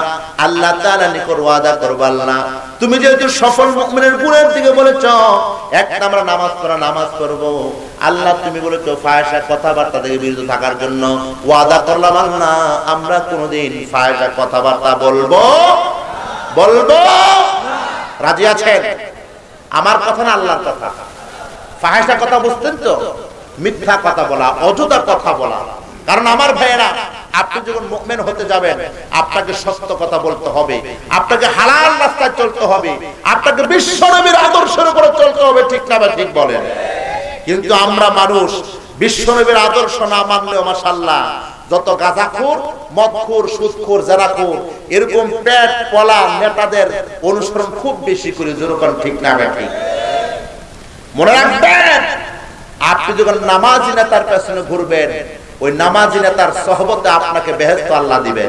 আল্লাহ তাআলা নিকট ওয়াদা করব, আল্লাহ তুমি যেহেতু সফল মুমিনের গুণের দিকে বলেছো, এক আমরা নামাজ পড়া নামাজ পড়ব, আল্লাহ তুমি বলেছো ফাহিশা কথাবার্তা থেকে বিরত থাকার জন্য, ওয়াদা করলাম আল্লাহ আমরা কোনোদিন ফাহিশা কথাবার্তা বলবো রাজি আছেন? আমার কথা না আল্লাহর কথা? ফাহিশা কথা বুঝতেন তো? মিথ্যা কথা বলা, অযথা কথা বলা। কারণ আমার ভাইয়েরা, আপনি যখন মুমিন হতে যাবেন আপনাকে সত্য কথা বলতে হবে, আপনাকে হালাল রাস্তায় চলতে হবে, আপনাকে বিশ্বনবীর আদর্শের উপরে চলতে হবে। ঠিক না ঠিক বলেন? কিন্তু আমরা মানুষ বিশ্বনবীর আদর্শ না মানলেও মাশাআল্লাহ যত গাঁজাখোর, মদখোর, সুদখোর, জেনাখোর এরকম পেট পলা নেতাদের অনুসরণ খুব বেশি করে। যেরকম ঠিক না ঠিক? মনে রাখবেন, আপনি যখন নামাজি নেতার পেছনে ঘুরবেন, ওই নামাজি নেতার সহবতে আপনাকে বেহেশত আল্লাহ দিবে।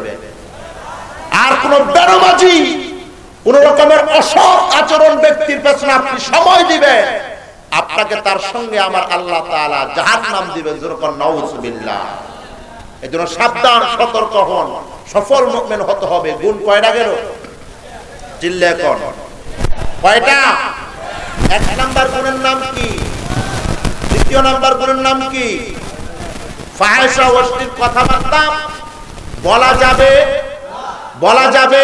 আর কোন বেরোবাজি কোন রকমের অসৎ আচরণ ব্যক্তির পেছনে আপনি সময় দিবেন, আপনাকে তার সঙ্গে আমার আল্লাহ তাআলা জাহান্নাম দিবেন। যেরকম নাউজুবিল্লাহ। এজন্য সাবধান, সতর্ক হন। সফল মুমিন হতে হবে। গুণ কয়টা গেল? চিল্লে কোন কয়টা? এক নাম্বার গুণের নাম কি? দ্বিতীয় নাম্বার গুণের নাম কি? ফাহিশা অশ্লীল কথাবার্তা বলা যাবে, বলা যাবে,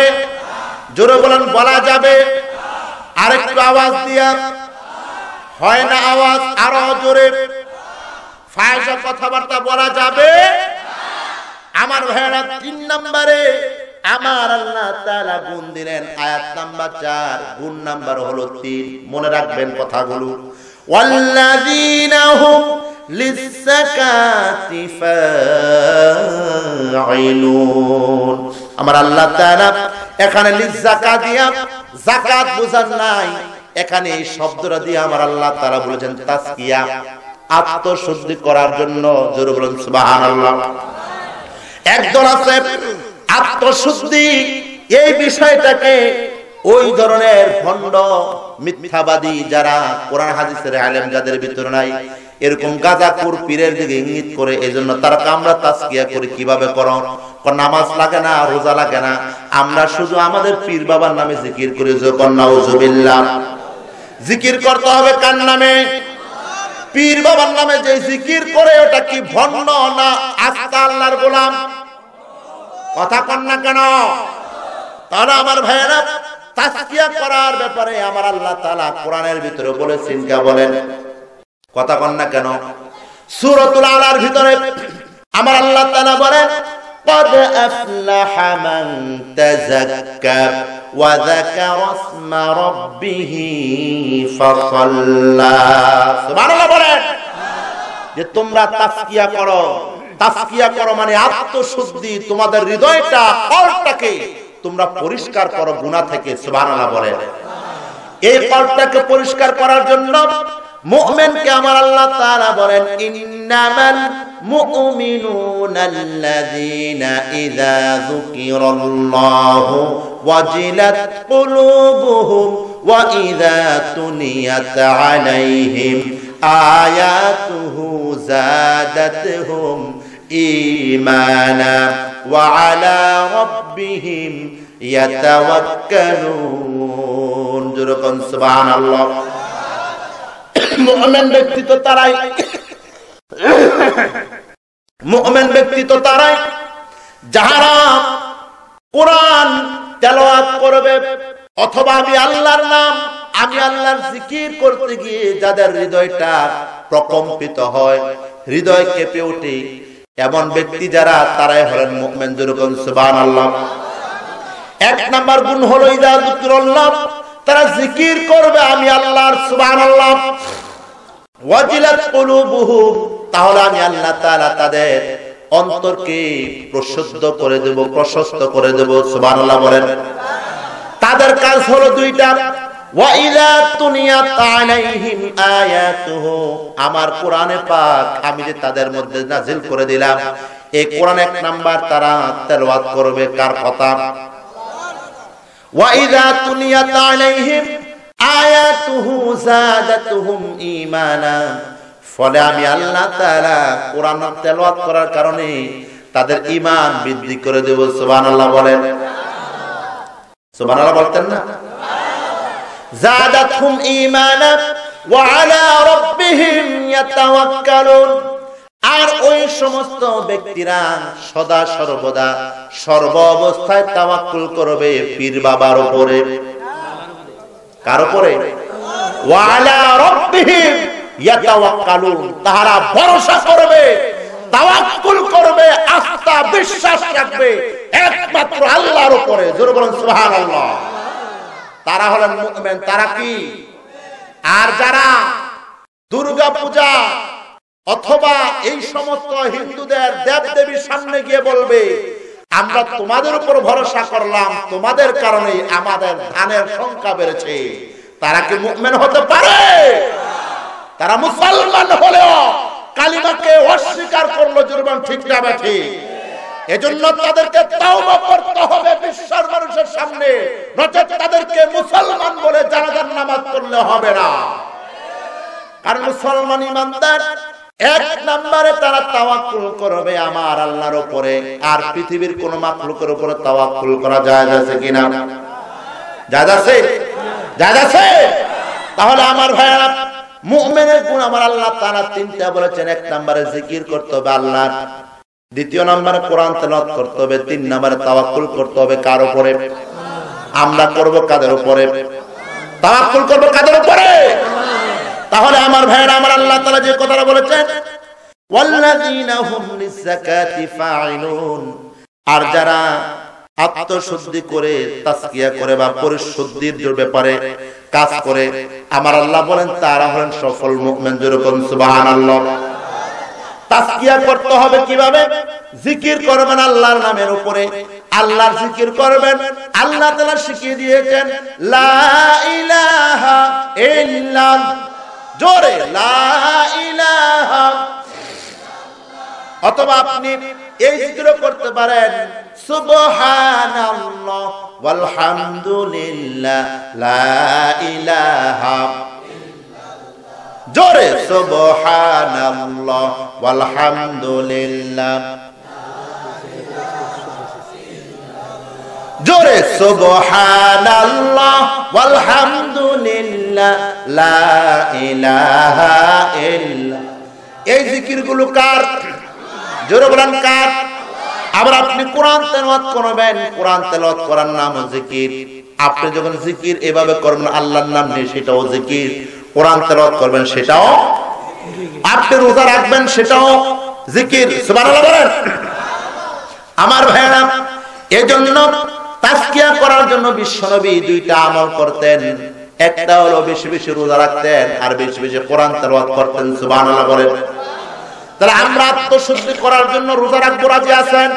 জোরে বলেন বলা যাবে। আরেকটু আওয়াজ দিয়া, হয় না আওয়াজ, আরো জোরে। ফাহিশা কথাবার্তা বলা যাবে। আমার ভাইরা, 3 নম্বরে আমার আল্লাহ তাআলা গুণ দিলেন, আয়াত নাম্বার 4, গুণ নাম্বার হলো 3। মনে রাখবেন কথাগুলো। ওয়াল্লাযীনা হুম লিয-যাকাতি ফাঈলুন। আমার আল্লাহ তাআলা এখানে লিয-যাকাত দিয়া যাকাত বুঝান নাই, এখানে এই শব্দটা দিয়ে আমার আল্লাহ তাআলা বলেছেন তাসকিয়া, আত্মশুদ্ধি করার জন্য। জোরে বলুন সুবহানাল্লাহ। একদল আছে আত্মশুদ্ধি এই বিষয়টাকে ওই ধরনের ভণ্ড মিথ্যাবাদী যারা কোরআন হাদিসের আলেম যাদের ভিতরে নাই, এরকম গাঁজাখোর পীরের দিকে ইঙ্গিত করে। এজন্য তারা আমরা তাসকিয়া করি। কিভাবে করো? নামাজ লাগে না, রোজা লাগে না, আমরা শুধু আমাদের পীর বাবার নামে জিকির করি। যখন নাউজুবিল্লাহ। জিকির করতে হবে কার নামে? পীর বাবার নামে। যে জিকির করে ওটা কি ভণ্ড না আস্তা আল্লাহর গোলাম? কথা কন না কেন? তাহলে আমার ভাইয়েরা, তাসকিয়া করার ব্যাপারে আমার আল্লাহ তাআলা কোরআনের ভিতরে বলেছেন। কে বলেন? কথা কন না কেন? সূরাতুল আলার ভিতরে আমার আল্লাহ তাআলা বলেন, قد أفلح من تزكى وذكر اسم ربه فصلى। সুবহানাল্লাহ বলেন যে তোমরা তাসকিয়া করো। তাসকিয়া করো মানে আত্মশুদ্ধি, তোমাদের হৃদয়টা, কলটাকে তোমরা পরিষ্কার করো গুনাহ থেকে। সুবহানাল্লাহ বলেন। এই কলটাকে পরিষ্কার করার জন্য মুমিনকে আমার আল্লাহ তাআলা বলেন, ইন্নামাল মুমিনুনাল্লাযীনা ইযা যুকিরাল্লাহু ওয়াজিলাত কুলুবুহুম ওয়া ইযা তুলিয়াত আলাইহিম আয়াতুহু যাদাতহুম ঈমানা ওয়া আলা রাব্বিহিম ইয়াতাওয়াক্কালুন। যেরকম সুবহানাল্লাহ। মুমিন ব্যক্তি তো তারাই, মুমিন ব্যক্তি তো তারাই যারা কোরআন তেলাওয়াত করবে অথবা আমি আল্লাহর নাম, আমি আল্লাহর জিকির করতে গিয়ে যাদের হৃদয়টা প্রকম্পিত হয়, হৃদয় কেঁপে ওঠে, এমন ব্যক্তি যারা, তারাই হলেন মুমিন। যেরকম সুবহানাল্লাহ। এক নাম্বার গুণ হলো ইযা যুকিরাল্লাহ, তারা জিকির করবে আমি আল্লাহর। সুবহানাল্লাহ। ওয়াজিলাত কুলুবুহুম, তাহলে আমি আল্লাহ তাআলা তাদের অন্তরকে প্রশস্ত করে দেব, প্রশস্ত করে দেব। সুবহানাল্লাহ বলেন। তাদের কাজ হলো দুইটা। ওয়া ইযা তুনিয়াত আলাইহিম আয়াতুহু, আমার কোরআনে পাক আমি যে তাদের মধ্যে নাযিল করে দিলাম, এই কোরআন এক নাম্বার তারা তেলাওয়াত করবে। কার কথা? ওয়া ইযা তুনিয়াত আলাইহিম আয়াতুহু যাদাতুহুম ঈমানা, ফলে আমি আল্লাহ তাআলা কোরআন তেলাওয়াত করার কারণে তাদের ঈমান বৃদ্ধি করে দেব। সুবহানাল্লাহ বলেন। সুবহানাল্লাহ বলতেন না? যাদাতুহুম ঈমানা ওয়া আলা রাব্বিহিম ইয়াতাওয়াক্কালুন। আর ওই সমস্ত ব্যক্তিরা সদা সর্বদা সর্ব অবস্থায় তাওয়াক্কুল করবে পীর বাবার উপরে। কার উপরে? ওয়া আলা রাব্বিহিম ইয়াতাওয়াক্কালুন, তারা ভরসা করবে, তাওয়াক্কুল করবে, আস্থা বিশ্বাস রাখবে একমাত্র আল্লাহর উপরে। জোরে বলেন সুবহানাল্লাহ। তারা হলেন মুমিন। তারা কি? আর যারা দুর্গা পূজা অথবা এই সমস্ত হিন্দুদের দেবদেবীর সামনে গিয়ে বলবে আমরা তোমাদের উপর ভরসা করলাম, তোমাদের কারণে আমাদের ধানের সংখ্যা বেড়েছে, তারা কি মুমিন হতে পারে? তারা মুসলমান হলেও কালিমাকে অস্বীকার করলো। জুরবান ঠিক না ঠিক? এজন্য তাদেরকে তাওবা করতে হবে বিশ্বের মানুষের সামনে, নচেত তাদেরকে মুসলমান বলে জানাজার নামাজ পড়লে হবে না। আর মুসলমান ইমানদার এক নম্বরে তারা তাওয়াক্কুল করবে আমার আল্লাহর উপরে, আর পৃথিবীর কোন মাখলুকের উপরে তাওয়াক্কুল করা যায় আছে কিনা? জায়েজ আছে? জায়েজ আছে? তাহলে আমার ভাইরা, মুমিনের গুণ আমার আল্লাহ তাআলা তিনটা বলেছেন। এক নম্বরে জিকির করতে হবে আল্লাহর, দ্বিতীয় নম্বরে কোরআন তেলাওয়াত করতে হবে, তিন নম্বরে তাওয়াক্কুল করতে হবে কার উপরে? আমরা করব কাদের উপরে? তাওয়াক্কুল করব কাদের উপরে? তাহলে আমার ভাইরা, আমার আল্লাহ তাআলা যে কথাটা বলেছেন, ওয়াল্লাযীনা হুম লিযাকাতি ফাঈলুন, আর যারা আত্মশুদ্ধি করে, তাসকিয়া করে বা পরিশুদ্ধির ব্যাপারে কাজ করে, আমার আল্লাহ বলেন তারা হলেন সফল মুমিন। যেরকম সুবহানাল্লাহ। তাসকিয়া করতে হবে কিভাবে? জিকির করবেন আল্লাহর নামের উপরে, আল্লাহর জিকির করবেন। আল্লাহ তাআলা শিখিয়ে দিয়েছেন লা ইলাহা ইল্লাল্লাহ, জোরে লা ইলাহা। অথবা আপনি এই জিকিরও করতে পারেন সুবহানাল্লাহ ওয়াল হামদুলিল্লাহ লা ইলাহা, জোরে সুবহানাল্লাহ ওয়াল হামদুলিল্লাহ, জোরে সুবহানাল্লাহ ওয়াল হামদুলিল্লাহ লা ইলাহা ইল্লা। এই জিকিরগুলো কার? জোরে বলেন কার? আবার আপনি কোরআন তেলাওয়াত করবেন, কোরআন তেলাওয়াত করার নাম জিকির। আপনি যখন জিকির এভাবে করবেন আল্লাহর নাম নিয়ে, সেটাও জিকির। কোরআন তেলাওয়াত করবেন সেটাও, আপনি রোজা রাখবেন সেটাও জিকির। সুবহানাল্লাহ বলেন। আমার ভাইরা, এজন্য তাসকিয়া করার জন্য বিশ্বনবী দুইটা আমল করতেন। একটা হলো বেশি বেশি রোজা রাখতেন, আর বেশি বেশি কোরআন তেলাওয়াত করতেন। সুবহানাল্লাহ বলেন। তাহলে আমরা আত্মশুদ্ধি করার জন্য রোজা রাখবো, রাজি আছেন?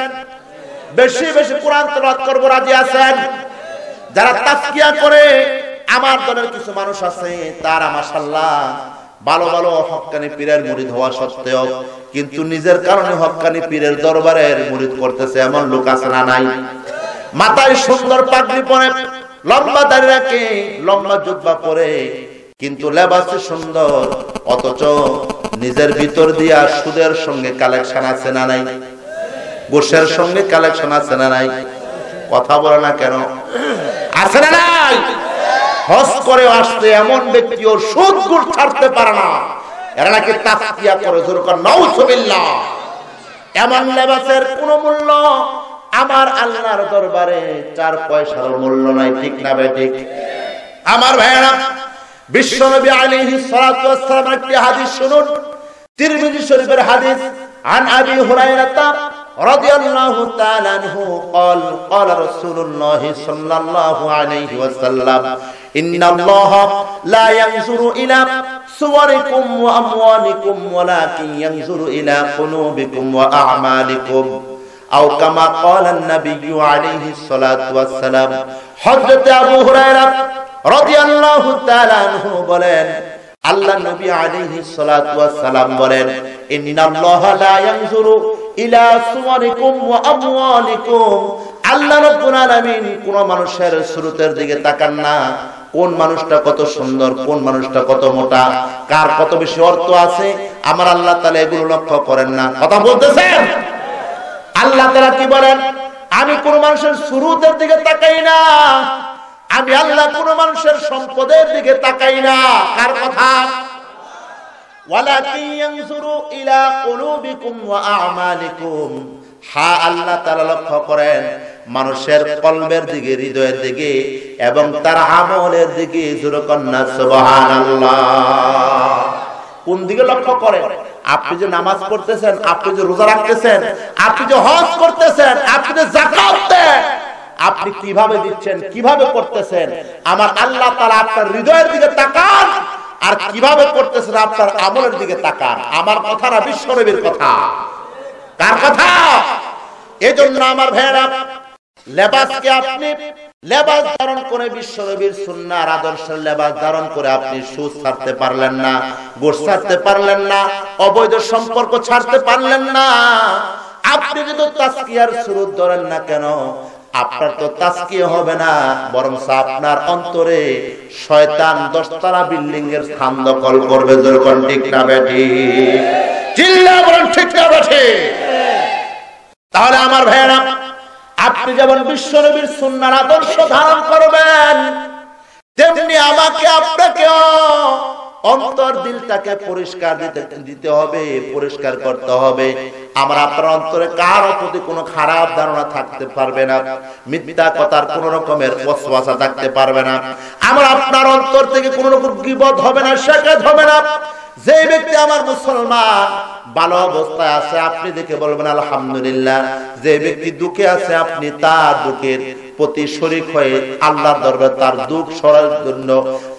বেশি বেশি কোরআন তেলাওয়াত করব, রাজি আছেন? যারা তাসকিয়া করে, আমার দলের কিছু মানুষ আছে, তারা মাশাআল্লাহ ভালো ভালো হক্কানি পীরের মুরিদ হওয়া সত্ত্বেও কিন্তু নিজের কারণে হক্কানি পীরের দরবারের মুরিদ করতেছে, এমন লোক আছে না নাই? মাথায় সুন্দর পাগড়ি পরে, লম্বা দাড়ি রাখে, লম্বা জুব্বা পরে, কিন্তু লেবাসে সুন্দর, অথচ নিজের ভিতর দিয়া সুদের সঙ্গে কালেকশন আছে না নাই? ঘুষের সঙ্গে কালেকশন আছে না নাই? কথা বলে না কেন? আছে না নাই? হজ করে আসতে এমন ব্যক্তি ওর সুদ ঘুষ ছাড়তে পারে না, এরা নাকি তাসকিয়া করে। জোরকার নাউজুবিল্লাহ। এমন লেবাসের কোনো মূল্য আমার আল্লাহর দরবারে 4 পয়সার মূল্য নাই, ঠিক না বেঠিক? আমার ভাইরা, বিশ্বনবী আলাইহিস সালাতু ওয়াস সালাম একটি হাদিস শুনুন, তিরমিজি শরীফের হাদিস। عن أبي هريرة رضي الله تعالى عنه قال قال رسول الله صلى الله عليه وسلم إن الله لا ينظر إلى صوركم وأموالكم ولكن ينظر إلى قلوبكم وأعمالكم أو كما قال النبي عليه الصلاة والسلام। حضرت أبو هريرة رضي الله تعالى عنه বলেন, আল্লাহ নবী আলাইহিস সালাতু ওয়াস সালাম বলেন, ইন্নাল্লাহা লা ইয়ানজুরু ইলা সুওয়ারিকুম ওয়া আমওয়ালিকুম। আল্লাহ রাব্বুল আলামিন কোন মানুষের সুরতের দিকে তাকান না, কোন মানুষটা কত সুন্দর, কোন মানুষটা কত মোটা, কার কত বেশি অর্থ আছে, আমার আল্লাহ তাআলা এগুলো লক্ষ্য করেন না। কথা বলতেছেন? আল্লাহ তাআলা কি বলেন? আমি কোন মানুষের সুরতের দিকে তাকাই না, আমি আল্লাহ কোন মানুষের সম্পদের দিকে তাকাই না। কার কথা? ওয়ালাকিন ইয়ানজুরু ইলা কুলুবিকুম ওয়া আ'মালিকুম। হ্যাঁ, আল্লাহ তাআলা লক্ষ্য করেন মানুষের কলবের দিকে, হৃদয়ের দিকে এবং তার আমলের দিকে। জোরে কন্না সুবহানাল্লাহ। কোন দিকে লক্ষ্য করেন? আপনি যে নামাজ পড়তেছেন, আপনি যে রোজা রাখতেছেন, আপনি যে হজ করতেছেন, আপনি যে যাকাত দেন, আপনি কিভাবে দিচ্ছেন, কিভাবে করতেছেন, আমার আল্লাহ তাআলা আপনার হৃদয়ের দিকে তাকান, আর কিভাবে করতেছেন আপনার আমলের দিকে তাকান। আমার কথা না, বিশ্বনবীর কথা। কার কথা? এজন্য আমার ভাইরা, লেবাসকে আপনি লেবাস ধারণ করে বিশ্বনবীর সুন্নাহর আদর্শের লেবাস ধারণ করে আপনি সুদ ছাড়তে পারলেন না, ঘুষ ছাড়তে পারলেন না, অবৈধ সম্পর্ক ছাড়তে পারলেন না। আপনি যদি তাজকিয়ার সুরত ধরেন না কেন, আপনার তো তাজকিয়া হবে না, বরং আপনার অন্তরে শয়তান 10 তলা বিল্ডিং এর স্থান দখল করবে। যেরকম ঠিক না বেঠি? চিল্লা বলেন ঠিক না বেঠি? তাহলে আমার ভাইয়েরা, আপনি যেমন বিশ্বনবীর সুন্নাহর আদর্শ ধারণ করবেন, তেমনি আমাকে আপনাকেও অন্তর দিলটাকে পরিষ্কার দিতে হবে, পরিষ্কার করতে হবে। আমার আপনার অন্তরে কারো প্রতি কোনো খারাপ ধারণা থাকতে পারবে না, মিথ্যা কথার কোনো রকমের ওয়াসওয়াসা থাকতে পারবে না। আমার আপনার অন্তর থেকে কোনো রকম গীবত হবে না, শিকায়ত হবে না। যে ব্যক্তি আমার মুসলমান ভালো অবস্থায় আছে, আপনি দেখে বলবেন আলহামদুলিল্লাহ। যে ব্যক্তি দুঃখে আছে, আপনি তার দুঃখের প্রতি শরীক হয়ে আল্লাহর দরবারে তার দুঃখ সরার জন্য,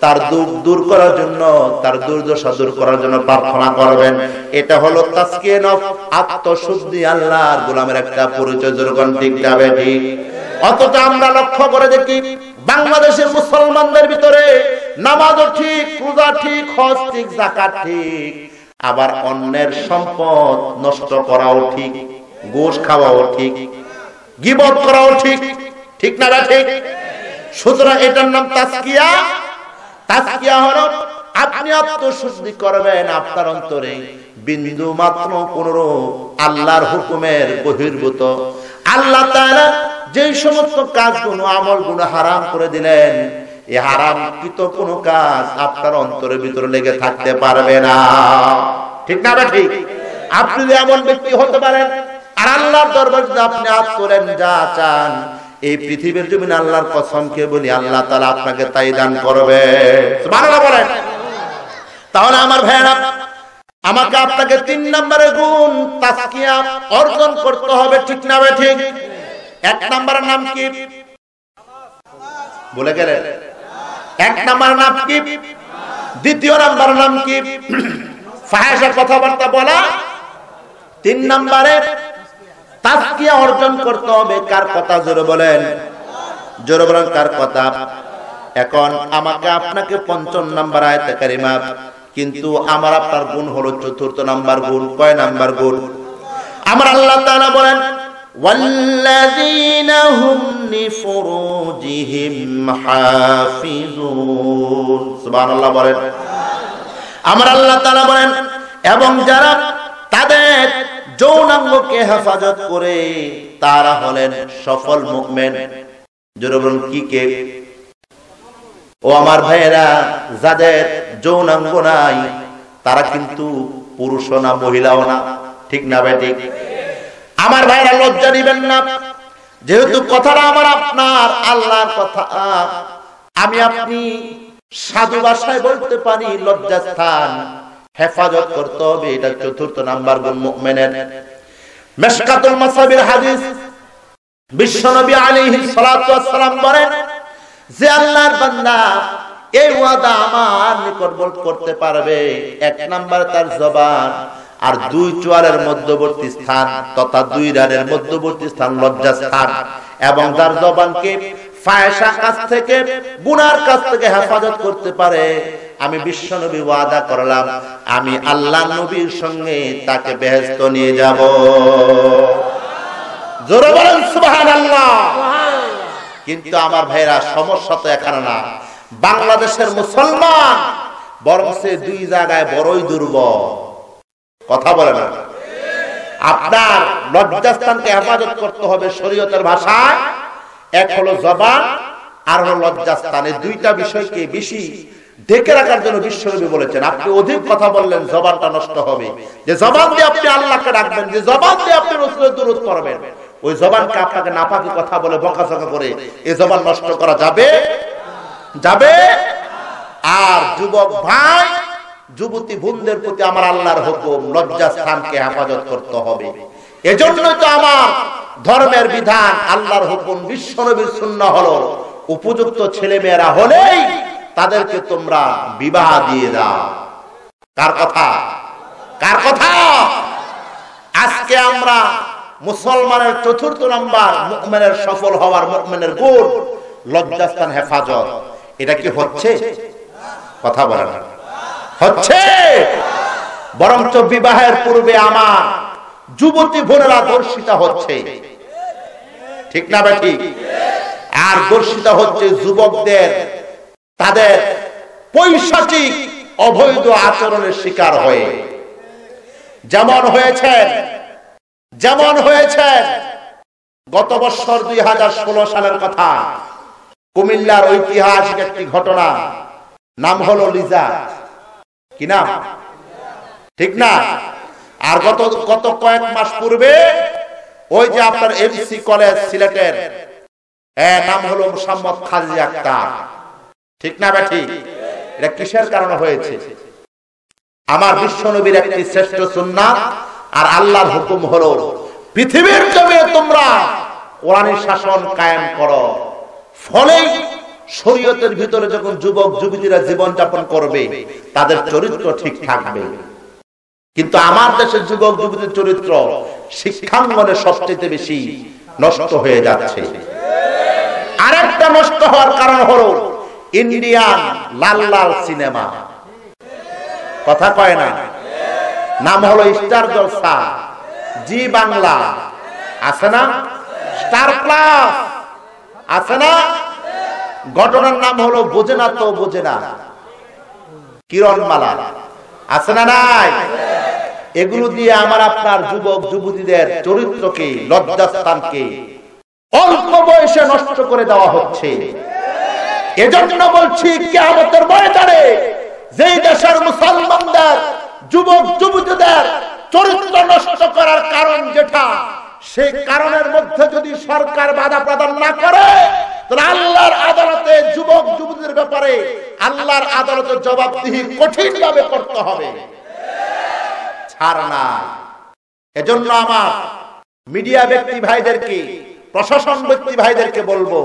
তার দুঃখ দূর করার জন্য, তার দুর্দশা দূর করার জন্য প্রার্থনা করবেন। এটা হলো তাজকিয়া নফস, আত্মশুদ্ধি, আল্লাহর গোলামের একটা পরিচয়। যেরকম ঠিক যাবে ঠিক। অথচ আমরা লক্ষ্য করে দেখি বাংলাদেশের মুসলমানদের ভিতরে নামাজও ঠিক, রোজা ঠিক, হজ ঠিক, যাকাত ঠিক, আবার অন্যের সম্পদ নষ্ট করাও ঠিক, ঘুষ খাওয়াও ঠিক, গীবত করাও ঠিক। ঠিক না ঠিক? সুতরাং এটার নাম তাজকিয়া। তাজকিয়া হলো আপনি আত্মশুদ্ধি করবেন, আপনার অন্তরে বিন্দু মাত্র কোন আল্লাহর হুকুমের বহির্ভূত, আল্লাহ তাআলা যে সমস্ত কাজগুলো আমলগুলো হারাম করে দিলেন, এই হারামকৃত কোনো কাজ আপনার অন্তরের ভিতরে লেগে থাকতে পারবে না। ঠিক না ঠিক? আপনি এমন ব্যক্তি হতে পারেন, আর আল্লাহর দরবারে আপনি হাত তোলেন, যা চান এই পৃথিবীর জমিনে আল্লাহর কসম খেয়ে বলি, আল্লাহ তাআলা আপনাকে তাই দান করবে। সুবহানাল্লাহ বলেন। তাহলে আমার ভাইরা, আমাকে আপনাকে 3 নম্বরের গুণ তাজকিয়া অর্জন করতে হবে। ঠিক না ঠিক? 1 নম্বরের নাম কি বলে গেলেন? 1 নম্বরের নাম কি? 2 নম্বরের নাম কি? ফাহিশা কথাবার্তা বলা। 3 নম্বরে তাজকিয়া অর্জন করতে হবে। কার কথা? জোরে বলেন, জোরে বলেন, কার কথা? এখন আমাকে আপনাকে 5 নম্বর আয়াতে কারিমা, কিন্তু আমার আপনার গুণ হলো 4th নাম্বার গুণ। কয় নাম্বার গুণ? আমার আল্লাহ তাআলা বলেন, ওয়াল্লাযীনা হুম লিফুরুজিহিম হাফিজুন। সুবহানাল্লাহ বলেন। আমার আল্লাহ তাআলা বলেন, এবং যারা তাদের যৌনাঙ্গকে হেফাজত করে তারা হলেন সফল মুমিন। জোরে বলুন, কি কে? ও আমার ভাইয়েরা, যাদের যৌনাঙ্গ নাই তারা কিন্তু পুরুষও না, মহিলাও না। ঠিক না ভাই? ঠিক। আমার ভাইয়েরা, লজ্জা দিবেন না, যেহেতু কথাটা আমার আপনার আল্লাহর কথা, আমি আপনি সাধু ভাষায় বলতে পারি, লজ্জাস্থান হেফাজত করতে হবে। এটা 4th নাম্বার গুণ মুমিনের। মিশকাতুল মাসাবির হাদিস, বিশ্বনবী আলাইহিস সালাতু ওয়াস সালাম বলেন যে আল্লাহর বান্দা এই ওয়াদা আমার নিকট করতে পারবে, 1 নাম্বার তার জবান, আর 2 চোয়ালের মধ্যবর্তী স্থান তথা 2 রানের মধ্যবর্তী স্থান লজ্জাস্থান, এবং তার জবানকে ফাহিশা কাজ থেকে, গুনার কাজ থেকে হেফাজত করতে পারে, আমি বিশ্বনবী ওয়াদা করলাম আমি আল্লাহ নবীর সঙ্গে তাকে বেহেশত নিয়ে যাব। জোরে বলেন সুবহানাল্লাহ। কিন্তু আমার ভাইরা, সমস্যা তো এখানে না। বাংলাদেশের মুসলমান বরং সে 2 জায়গায় বড়ই দুর্বল। কথা বলে না। আপনার লজ্জাস্থানকে হেফাজত করতে হবে শরীয়তের ভাষায়। এক হলো জবান, আর হলো লজ্জাস্থান। এই 2টা বিষয়কে বেশি ঢেকে রাখার জন্য বিশ্বনবী বলেছেন, আপনি অধিক কথা বললেন জবানটা নষ্ট হবে। যে জবান দিয়ে আপনি আল্লাহকে ডাকবেন, যে জবান দিয়ে আপনি রাসূলের দুরূদ পড়বেন, ওই জবানকে আপনাকে নাপাকি কথা বলে বকাঝকা করে এই জবান নষ্ট করা যাবে? যাবে? আর যুবক ভাই, যুবতী বোনদের প্রতি আমার আল্লাহর হুকুম, লজ্জাস্থানকে হেফাজত করতে হবে। এজন্যই তো আমার ধর্মের বিধান, আল্লাহর হুকুম, বিশ্বনবীর সুন্নাহ হলো উপযুক্ত ছেলে মেয়েরা হলেই তাদেরকে তোমরা বিবাহ দিয়ে দাও। কার কথা? কার কথা? আজকে আমরা মুসলমানের 4th নাম্বার মুমিনের সফল হওয়ার, মুমিনের গুণ লজ্জাস্থান হেফাজত। এটা কি হচ্ছে? কথা বলে না। হচ্ছে? বরঞ্চ বিবাহের পূর্বে আমার যুবতী বোনেরা ধর্ষিতা হচ্ছে, ঠিক না বেটি? আর ধর্ষিতা হচ্ছে যুবকদের তাদের পৈশাচিক অবৈধ আচরণের শিকার হয়ে। যেমন হয়েছে গত বছর 2016 সালের কথা, কুমিল্লার ঐতিহাসিক একটি ঘটনা, নাম হলো লিজা। কি নাম? ঠিক না? আর গত কয়েক মাস পূর্বে ওই যে আপনার এমসি কলেজ সিলেটের নাম হলো মোহাম্মদ খালিদ আক্তার, ঠিক না বেটি? এটা কিসের কারণে হয়েছে? আমার বিশ্বনবীর একটি শ্রেষ্ঠ সুন্নাত আর আল্লাহর হুকুম হলো পৃথিবীর জমিনে তোমরা কোরআনী শাসন কায়েম করো। ফলে শরীয়তের ভিতরে যখন যুবক যুবতীরা জীবন যাপন করবে তাদের চরিত্র ঠিক থাকবে। কিন্তু আমার দেশের যুবক যুবতীর চরিত্র শিক্ষাঙ্গনে সবচেয়ে বেশি নষ্ট হয়ে যাচ্ছে। আরেকটা নষ্ট হওয়ার কারণ হলো ইন্ডিয়ান লাল লাল সিনেমা, কথা কয় না? নাম হলো স্টার জলসা, জি বাংলা আছে না, স্টার প্লাস আছে না। ঘটনার নাম হলো বোঝে না তো বোঝে না, কিরণমালা আছে না নাই? এগুলো দিয়ে আমার আপনার যুবক যুবতীদের চরিত্রকে, লজ্জাস্থানকে অল্প বয়সে নষ্ট করে দেওয়া হচ্ছে। এজন্য বলছি কিয়ামতের ময়দানে যেই দেশের মুসলমানদের যুবক যুবতীদের চরিত্র নষ্ট করার কারণ যেটা, সেই কারণের মধ্যে যদি সরকার বাধা প্রদান না করে তাহলে আল্লাহর আদালতে যুবক যুবতীদের ব্যাপারে আল্লাহর আদালতে জবাবদিহি কঠিনভাবে করতে হবে, ছাড় না। এজন্য আমার মিডিয়া ব্যক্তি ভাইদেরকে, প্রশাসন ব্যক্তি ভাইদেরকে বলবো,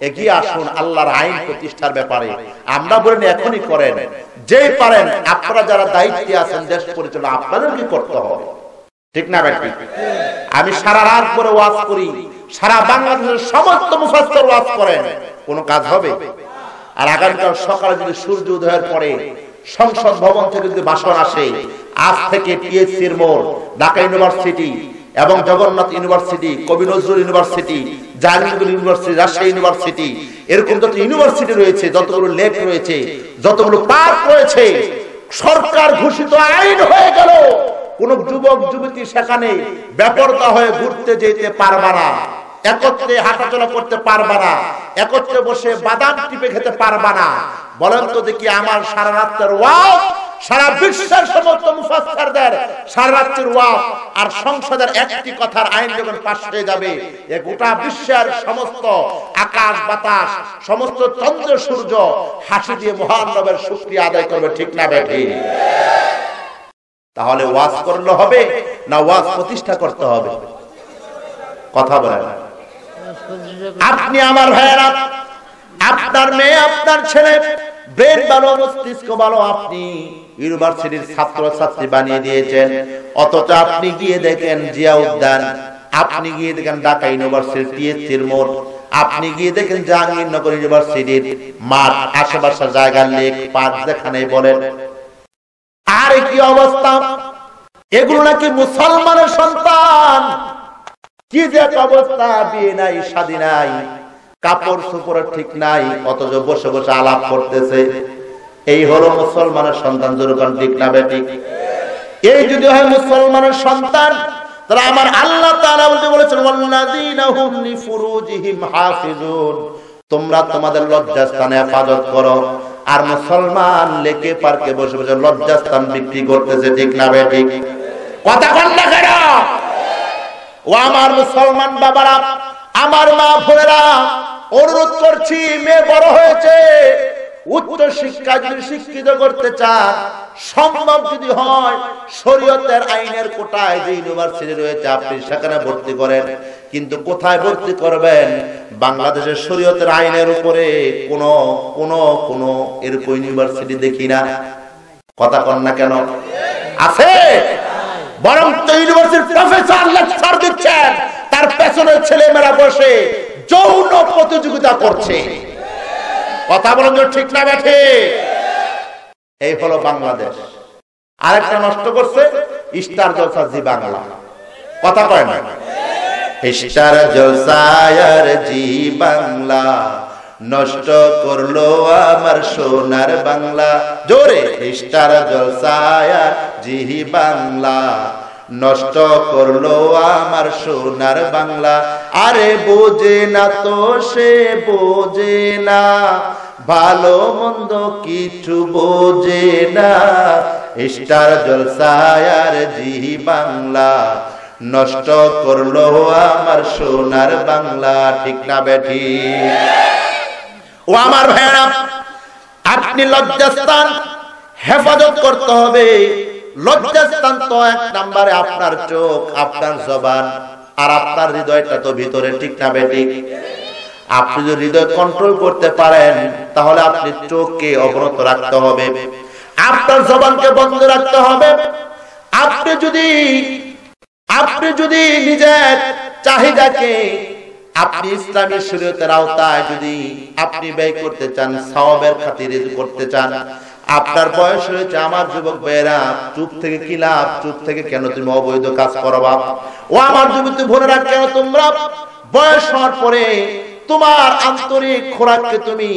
এগিয়ে আসুন আল্লাহর আইন প্রতিষ্ঠার ব্যাপারে। আমরা বলেন এখনই করেন, যেই পারেন। আপনারা যারা দায়িত্বে আছেন দেশ পরিচালনা, আপনাদের কি করতে হবে, ঠিক না বেটি? আমি সারা রাত করে ওয়াজ করি, সারা বাংলাদেশের সমস্ত মুফাসসির ওয়াজ করেন, কোনো কাজ হবে? আর আগামীকাল সকালে যদি সূর্য উদয়ের পরে সংসদ ভবন থেকে যদি ভাষণ আসে, আজ থেকে পিএসসির মোড়, ঢাকা ইউনিভার্সিটি এবং জগন্নাথ ইউনিভার্সিটি, কবি Nazrul university, Jahangirnagar university, Rajshahi university, এরকম যত ইউনিভার্সিটি রয়েছে, যতগুলো লেক রয়েছে, যতগুলো পার্ক রয়েছে, সরকার ঘোষিত আইন হয়ে গেল কোন যুবক যুবতী সেখানে বেপরদা হয়ে ঘুরতে যেতে পারবে না, একত্রে হাঁটাচলা করতে পারবে না, একত্রে বসে বাদাম টিপে খেতে পারবে না। বলেন তো দেখি, আমার সারা রাতের ওয়াজ, সারা বিশ্বের সমস্ত মুফাসসিরদের সারা রাতের ওয়াজ আর সংসদের একটি কথার আইন যখন পাস হয়ে যাবে, এই গোটা বিশ্বের সমস্ত আকাশ বাতাস, সমস্ত চন্দ্র সূর্য হাসি দিয়ে মহান রবের শুকরিয়া আদায় করবে, ঠিক না বেঠি? তাহলে ওয়াজ করলে হবে না ওয়াজ প্রতিষ্ঠা করতে হবে? কথা বলেন। আপনি আমার ভাইয়েরা, আপনার মেয়ে, আপনার ছেলে ব্রেন ভালো, মস্তিষ্ক ভালো, আপনি ইউনিভার্সিটির ছাত্র ছাত্রী বানিয়ে দিয়েছেন, অথচ আপনি গিয়ে দেখেন জিয়া উদ্যান, আপনি গিয়ে দেখেন ঢাকা ইউনিভার্সিটির পিএসসির মোড়, আপনি গিয়ে দেখেন জাহাঙ্গীরনগর ইউনিভার্সিটির মাঠ, আশেপাশের জায়গার লেক, পার্ক যেখানে বলেন, আর কি অবস্থা! এগুলো নাকি মুসলমানের সন্তান। কি যে অবস্থা! বিয়ে নাই, শাদী নাই, কাপড় চোপড় ঠিক নাই, অথচ বসে বসে আলাপ করতেছে। এই হলো মুসলমানের সন্তান, জোরকান ঠিক না বেটি? এই যদি হয় মুসলমানের সন্তান, তাহলে আমার আল্লাহ তাআলা বলেছেন, ওয়াল্লাযীনা হুম লিফুরুজিহিম হাফিজুন, তোমরা তোমাদের লজ্জাস্থানে হেফাজত করো। আর মুসলমান লেকে পার্কে বসে বসে লজ্জাস্থান বিক্রি করতেছে, ঠিক না বেটি? কথা বল না কেন? ও আমার মুসলমান বাবারা, আমার মা বোনেরা, অনুরোধ করছি, মেয়ে বড় হয়েছে, উচ্চ শিক্ষা যদি শিক্ষিত করতে চান, সম্ভব যদি হয়, শরীয়তের আইনের কোটায় যে ইউনিভার্সিটি রয়েছে আপনি সেখানে ভর্তি করেন। কিন্তু কোথায় ভর্তি করবেন? বাংলাদেশের শরীয়তের আইনের উপরে কোন এরকম ইউনিভার্সিটি দেখি না। কথা কন না কেন? আছে? বরং তো ইউনিভার্সিটির প্রফেসর লেকচার দিচ্ছেন, তার পেছনে ছেলেমেয়েরা বসে যৌন প্রতিযোগিতা করছে। কথা বলেন তো, ঠিক না বেঠে? এই হলো বাংলাদেশ। আরেকটা নষ্ট করছে স্টার জলসা, জি বাংলা। কথা কয় না? স্টার জলসায়ার জি বাংলা নষ্ট করলো আমার সোনার বাংলা। জোরে, স্টার জলসায়ার জি বাংলা নষ্ট করলো আমার সোনার বাংলা। আরে বোঝে না তো সে বোঝে না, ভালো মন্দ কিছু বোঝে না। স্টার জলসায়ার জি বাংলা নষ্ট করলো আমার সোনার বাংলা। ঠিক না বেঠি? ও আমার ভাইরা, আপনি লজ্জাস্থান হেফাজত করতে হবে। লজ্জাস্থান তো এক নম্বরে আপনার চোখ, আপনার জবান আর আপনার হৃদয়টা তো ভিতরে। ঠিক না বেঠি? আপনি যদি হৃদয় কন্ট্রোল করতে পারেন তাহলে আপনি চোখকে অবনত রাখতে হবে, আপনার জবানকে বন্ধ রাখতে হবে। আপনি যদি নিজের চাহিদাকে আপনি ইসলামী শরীয়তের আওতায় যদি আপনি ব্যয় করতে চান, সওয়াবের খাতিরে করতে চান, আপনার বয়স হয়েছে আমার যুবক ভাইয়েরা, চুপ থেকে কি লাভ? চুপ থেকে কেন তুমি অবৈধ কাজ করবা? ও আমার যুবতী বোনেরা, কেন তোমরা বয়স হওয়ার পরে তোমার আন্তরিক খোরাককে তুমি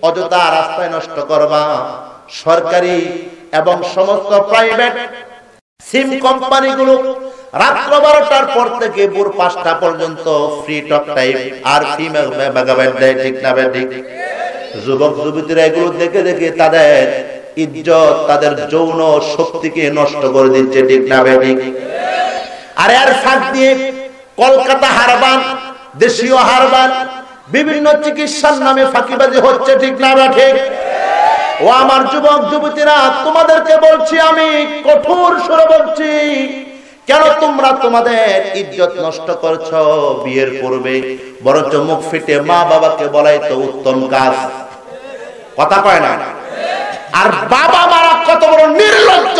অযথা রাস্তায় নষ্ট করবা? সরকারি এবং সমস্ত প্রাইভেট সিম কোম্পানিগুলো রাত্র 12টার পর থেকে ভোর 5টা পর্যন্ত ফ্রি টক টাইম আর ফ্রি মেগাবাইট দেয়। ঠিক না বেঠিক? যুবক যুবতীরা এগুলো দেখে দেখে তাদের ইজ্জত, তাদের যৌন শক্তিকে নষ্ট করে দিচ্ছে। ঠিক না বেঠিক? আর এর ফাঁক দিয়ে কলকাতা হারবান, দেশীয় হারবান, বিভিন্ন চিকিৎসার নামে ফাঁকিবাজি হচ্ছে। ঠিক না বেঠিক? ও আমার যুবক যুবতীরা, তোমাদেরকে বলছি, আমি কঠোর সুরে বলছি, কেন তোমরা তোমাদের ইজ্জত নষ্ট করছো বিয়ের পূর্বে? বরঞ্চ মুখ ফিটে মা বাবাকে বলাই তো উত্তম কাজ। কথা কয় না? আর বাবা মারা কত বড় নির্লজ্জ!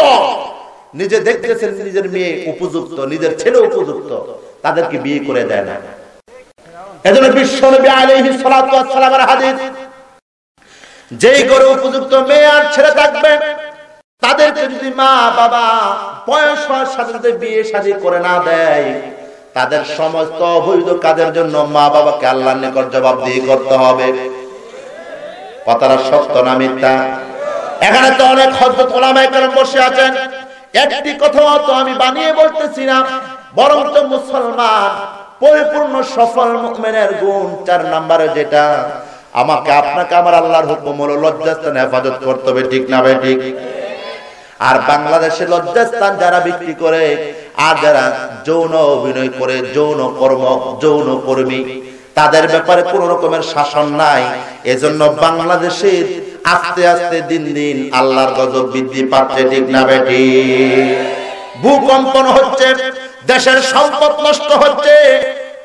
নিজে দেখতেছেন নিজের মেয়ে উপযুক্ত, নিজের ছেলে উপযুক্ত, তাদেরকে বিয়ে করে দেয় না। এজন্য বিশ্বনবী আলাইহিস সালাতু ওয়াস সালামের হাদিস, যেই ঘরে উপযুক্ত মেয়ে আর ছেলে থাকবে তাদেরকে যদি মা বাবা বয়স হওয়ার সাথে সাথে বিয়ে শাদী করে না দেয়, তাদের সমস্ত অবৈধ কাজের জন্য মা বাবাকে আল্লাহর নিকট জবাবদিহি করতে হবে। কথাটা সত্য না মিথ্যা? এখানে তো অনেক হযরত উলামায়ে কেরাম বসে আছেন, একটি কথাও তো আমি বানিয়ে বলতেছি না, বরং তো মুসলমান পরিপূর্ণ সফল মুমিনের গুণ 4 নম্বরে যেটা আমাকে আপনাকে আমার আল্লাহর হুকুম হলো লজ্জাস্থান হেফাজত করতে হবে। ঠিক না ভাই? ঠিক। আর বাংলাদেশে লজ্জাস্থান যারা বিক্রি করে আর যারা যৌন অভিনয় করে, যৌন কর্ম, যৌন কর্মী, তাদের ব্যাপারে কোন রকমের শাসন নাই। এজন্য বাংলাদেশের আস্তে আস্তে দিন দিন আল্লাহর গজব বৃদ্ধি পাচ্ছে। ঠিক না ভাই? ঠিক। ভূকম্পন হচ্ছে, দেশের সম্পদ নষ্ট হচ্ছে,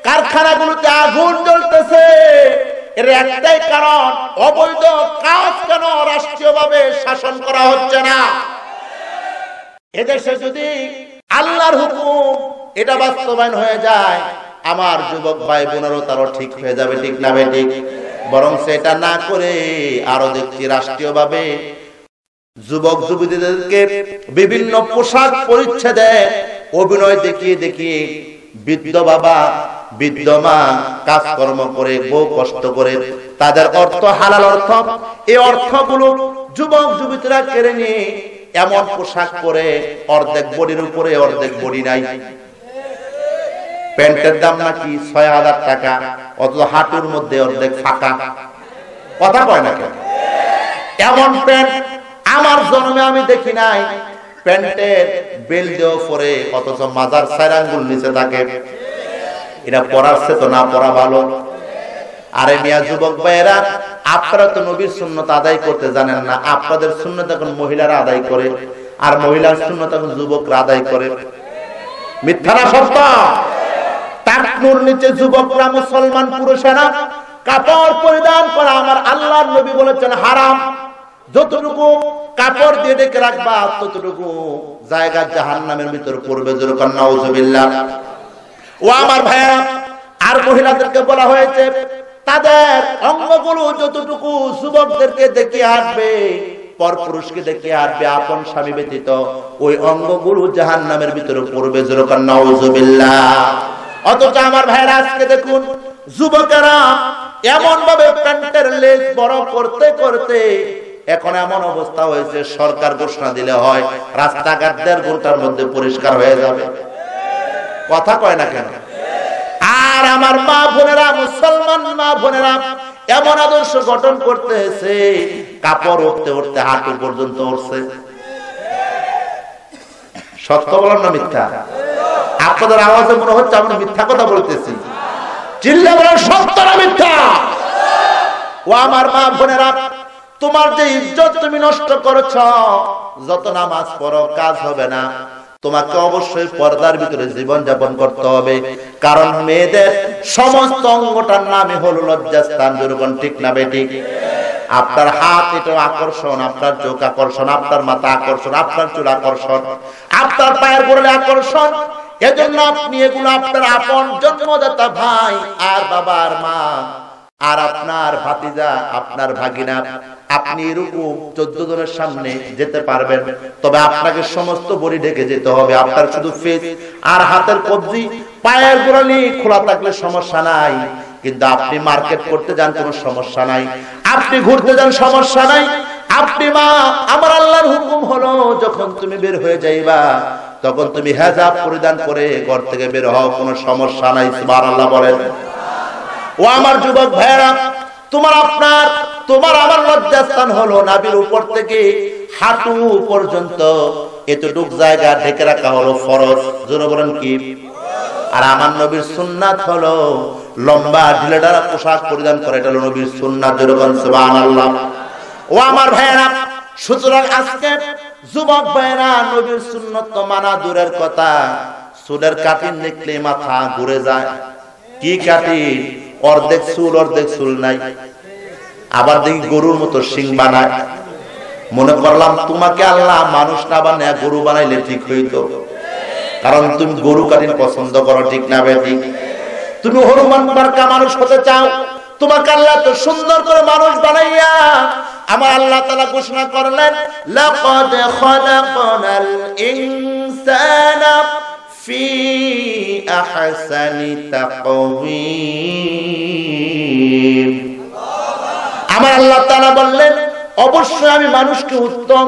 কারখানাগুলোতে আগুন জ্বলতেছে। এর একটাই কারণ, অবৈধ কাজ কেন রাষ্ট্রীয়ভাবে শাসন করা হচ্ছে না? এদেশে যদি আল্লাহর হুকুম এটা বাস্তবায়ন হয়ে যায়, আমার যুবক ভাই বোনেরও তারও ঠিক হয়ে যাবে। ঠিক না ভাই? ঠিক। বরং সেটা না করে আরো দেখছি রাষ্ট্রীয়ভাবে যুবক যুবতীদেরকে বিভিন্ন পোশাক পরিচ্ছদে অভিনয় দেখিয়ে দেখিয়ে বৃদ্ধ বাবা বৃদ্ধ মা কাজকর্ম করে, বহু কষ্ট করে তাদের অর্থ, হালাল অর্থ, এই অর্থগুলো যুবক যুবতীরা কেড়ে নিয়ে এমন পোশাক পরে অর্ধেক বডির উপরে অর্ধেক বডি নাই। প্যান্টের দাম নাকি ৬০০০ টাকা, অথচ হাঁটুর মধ্যে অর্ধেক ফাঁকা। কথা কয় না কেন? এমন প্যান্ট আমার জন্মে আমি দেখি নাই। প্যান্টের বেল দেওয়া পরে অথচ মাজার ৪ আঙ্গুল নিচে থাকে। এটা পড়াচ্ছে তো না পড়া ভালো? আরে মিয়া যুবক ভাইয়েরা, আপনারা তো নবীর সুন্নাত আদায় করতে জানেন না। আপনাদের সুন্নাত এখন মহিলারা আদায় করে, আর মহিলার সুন্নাত এখন যুবকরা আদায় করে। মিথ্যা না সত্য? টাকনুর নিচে যুবকরা, মুসলমান পুরুষেরা কাপড় পরিধান করা আমার আল্লাহর নবী বলেছেন হারাম। যতটুকু কাপড় দিয়ে ঢেকে রাখবা ততটুকু জায়গা জাহান্নামের ভিতর পড়বে। যেরকম নাউজুবিল্লাহ। ও আমার ভাইয়া, আর মহিলাদেরকে বলা হয়েছে তাদের অঙ্গগুলো যতটুকু যুবকদেরকে দেখিয়ে আসবে পরপুরুষকে দেখে হাঁটবে আপন স্বামী ব্যতীত, ওই অঙ্গগুলো জাহান্নামের ভিতরে পড়বে। জোরকান নাউজুবিল্লাহ। অথচ আমার ভাইরা আজকে দেখুন, যুবকেরা এমন ভাবে প্যান্টের লেজ বড় করতে করতে এখন এমন অবস্থা হয়েছে, সরকার ঘোষণা দিলে হয় রাস্তাঘাট 1.5 ঘন্টার মধ্যে পরিষ্কার হয়ে যাবে। কথা কয় না কেন? আর আমার মা বোনেরা, মুসলমান মা বোনেরা এমন আদর্শ গঠন করতেছে, কাপড় উঠতে উঠতে হাঁটু পর্যন্ত উঠছে। সত্য বলেন না মিথ্যা? আপনাদের আওয়াজে মনে হচ্ছে আমরা মিথ্যা কথা বলতেছি। চিল্লা বলেন সত্য না মিথ্যা? ও আমার মা বোনেরা, তোমার যে ইজ্জত তুমি নষ্ট করেছ, যত নামাজ পড়ো কাজ হবে না। তোমাকে অবশ্যই পর্দার ভিতরে জীবন যাপন করতে হবে, কারণ মেয়েদের সমস্ত অঙ্গটার নামই হলো লজ্জাস্থান। যেরকম ঠিক না বেঠিক? আপনার হাত এটা আকর্ষণ, আপনার চোখ আকর্ষণ, আপনার মাথা আকর্ষণ, আপনার চুল আকর্ষণ, আপনার পায়ের গোড়ালি আকর্ষণ। এজন্য আপনি এগুলো আপনার আপন জন্মদাতা ভাই আর বাবা আর মা আর আপনার ভাতিজা, আপনার ভাগিনা, আপনি এরকম 14 জনের সামনে যেতে পারবেন, তবে আপনাকে সমস্ত বডি ঢেকে যেতে হবে। আপনার শুধু ফেস আর হাতের কবজি, পায়ের গোড়ালি খোলা থাকলে সমস্যা নাই, কিন্তু আপনি মার্কেট করতে যান কোনো সমস্যা নাই, আপনি ঘুরতে যান সমস্যা নাই। আপনি মা, আমার আল্লাহর হুকুম হলো যখন তুমি বের হয়ে যাইবা তখন তুমি হিজাব পরিধান করে ঘর থেকে বের হও, কোনো সমস্যা নাই। সুবহানাল্লাহ বলেন। ও আমার যুবক ভাইরা, তোমার আমার লজ্জাস্থান হলো নাভির উপর থেকে হাঁটু পর্যন্ত এতটুক জায়গা ঢেকে রাখা হলো ফরজ। জোরে বলেন কি? আর আমার নবীর সুন্নাত হলো লম্বা ঢিলেঢালা পোশাক পরিধান করে, এটা হলো নবীর সুন্নাত। জোরে বলেন সুবহানাল্লাহ। ও আমার ভাইরা, সুতরাং আজকে যুবক ভাইরা, নবীর সুন্নাত তো মানা দূরের কথা, চুলের কাটিং দেখলে মাথা ঘুরে যায়। কি কাটিং? অর্ধেক চুল নাই। আবার দেখি গরুর মতো শিং বানায়। মনে করলাম তোমাকে আল্লাহ মানুষ না বানায় গরু বানাইলে ঠিক হইতো, কারণ তুমি গরু কাটিং পছন্দ করো। ঠিক না বেঠিক? তুমি হনুমান মার্কা মানুষ হতে চাও, তোমাকে আল্লাহ তো সুন্দর করে মানুষ বানাইয়া আমার আল্লাহ তাআলা ঘোষণা করলেন, লাকাদ খালাকনাল ইনসানা ফি আহসানি তাকওয়িম। আমার আল্লাহ তাআলা বললেন, অবশ্যই আমি মানুষকে উত্তম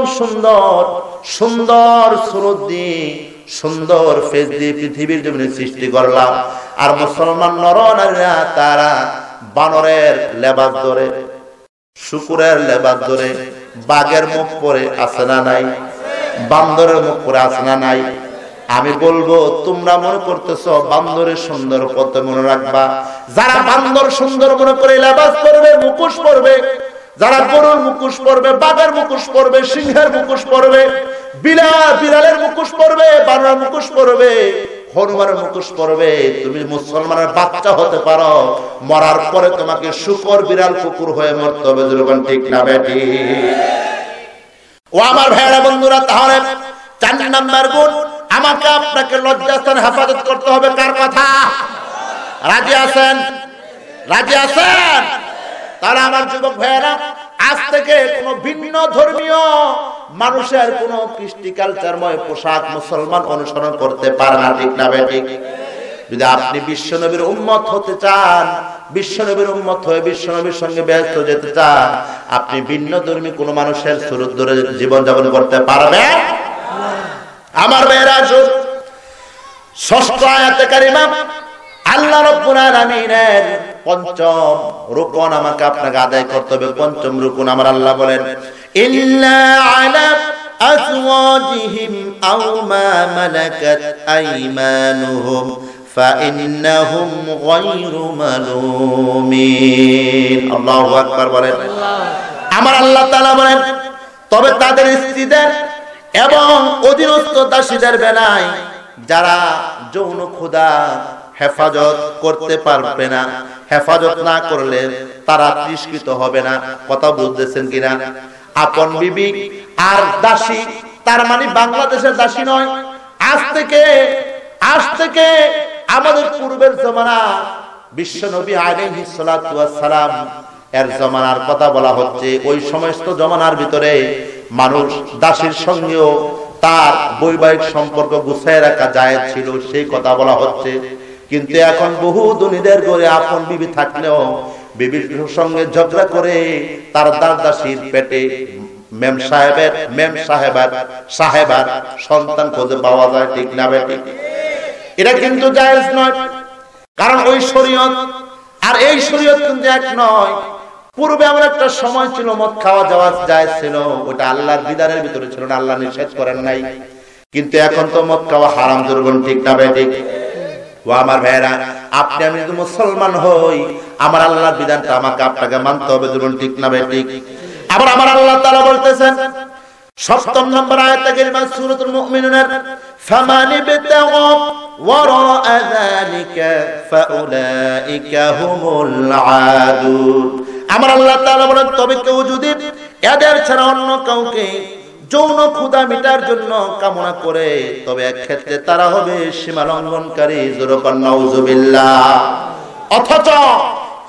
সুন্দর সুরত দিয়ে, সুন্দর ফেস দিয়ে পৃথিবীর জমিনে সৃষ্টি করলাম। আর মুসলমান নরনারীরা তারা বানরের লেবাস ধরে, শুকুরের লেবাস ধরে, বাঘের মুখ পরে আছে না নাই, বান্দরের মুখ পরে আছে না নাই। আমি বলবো, তোমরা মনে করতেছো বান্দরের সুন্দর কত, মনে রাখবা যারা বান্দর সুন্দর মনে করে লেবাস পরবে, মুখোশ পরবে, যারা গরুর মুখোশ পরবে, বাঘের মুখোশ পরবে, সিংহের মুখোশ পরবে, বিড়ালের মুখোশ পরবে, বানরের মুখোশ পরবে, হনুমানের মুখোশ পরবে, তুমি মুসলমানের বাচ্চা হতে পারো, মরার পরে তোমাকে শুকর, বিড়াল, কুকুর হয়ে মরতে হবে। যেরকম ঠিক না বেটি? ও আমার ভাইরা বন্ধুরা, তাহলে 4 নাম্বার গুণ, আমাকে আপনাকে লজ্জাস্থান হেফাজত করতে হবে। কার কথা? রাজি আছেন? রাজি আছেন? তাহলে আমার যুবক ভাইয়েরা, আজ থেকে কোন ভিন্ন ধর্মীয় মানুষের কোন কৃষ্টি কালচারময় পোশাক মুসলমান অনুসরণ করতে পারে না। ঠিক না বেঠিক? যদি আপনি বিশ্বনবীর উম্মত হতে চান, বিশ্বনবীর উম্মত হয়ে বিশ্বনবীর সঙ্গে ব্যস্ত যেতে চান, আপনি ভিন্ন ধর্মী কোন মানুষের সুরত ধরে জীবন যাপন করতে পারবেন? আমার ভাইয়েরা, ষষ্ঠ আয়াতে কারিমা আল্লাহ রাব্বুল আলামিনের পঞ্চম রুকন আমাকে আপনাকে আদায় করতে হবে। পঞ্চম রুকন আমার আল্লাহ বলেন, ইল্লা আলা আজওয়াজিহিম আও মা মালাকাত আইমানুহুম ফাইন্নাহুম গায়রু মালুমিন। আল্লাহু আকবার বলেন। আমার আল্লাহ তাআলা বলেন, তবে তাদের স্ত্রীদের এবং অধীনস্থ দাসীদের বেলায় যারা যৌন ক্ষুধা হেফাজত করতে পারবে না, হেফাজত না করলে তারা তিরস্কৃত হবে না। কথা বুঝতেছেন কিনা? আপন বিবি আর দাসী, তার মানে বাংলাদেশের দাসী নয়। আজ থেকে আমাদের পূর্বের জমানা বিশ্বনবী আলাইহিস সালাতু ওয়াস সালাম এর জমানার কথা বলা হচ্ছে। ওই সমস্ত জমানার ভিতরে মানুষ দাসীর সঙ্গেও তার বৈবাহিক সম্পর্ক গুছায় রাখা জায়েজ ছিল, সেই কথা বলা হচ্ছে। কিন্তু এখন বহু ধনীদের ঘরে আপন বিবি থাকলেও বিবির সঙ্গে ঝগড়া করে তার দাসীর পেটে মেম সাহেবার সন্তান খুঁজে পাওয়া যায়, ঠিক না বেঠিক? এটা কিন্তু জায়েজ নয়, কারণ ওই শরীয়ত আর এই শরীয়ত কিন্তু এক নয়। পূর্বে আমার একটা সময় ছিল মদ খাওয়া যাওয়া জায়েজ ছিল, ওটা আল্লাহর বিধানের ভিতরে ছিল না, আল্লাহ নিষেধ করেন নাই। কিন্তু এখন তো মদ খাওয়া হারাম, দুর্গুণ, ঠিক না বেঠিক? ও আমার ভাইয়েরা, আপনি আমি যদি মুসলমান হই, আমার আল্লাহর বিধানটা আমাকে আপনাকে মানতে হবে, দুর্গুণ, ঠিক না বেঠিক? আবার আমার আল্লাহ তাআলা বলতেছেন 7 নম্বর আয়াতে কারিমা সূরাতুল মুমিনুনের, ফামানি বিতাগা ওয়ারাআ যালিকা ফাউলাইকা হুমুল আদুন। আমার আল্লাহ তাআলা বলেন, তবে কেউ যদি এদের ছাড়া অন্য কাউকে যৌন ক্ষুধা মিটার জন্য কামনা করে, তবে এক ক্ষেত্রে তারা হবে সীমা লঙ্ঘনকারী, জোরকান নাউজুবিল্লাহ। অথচ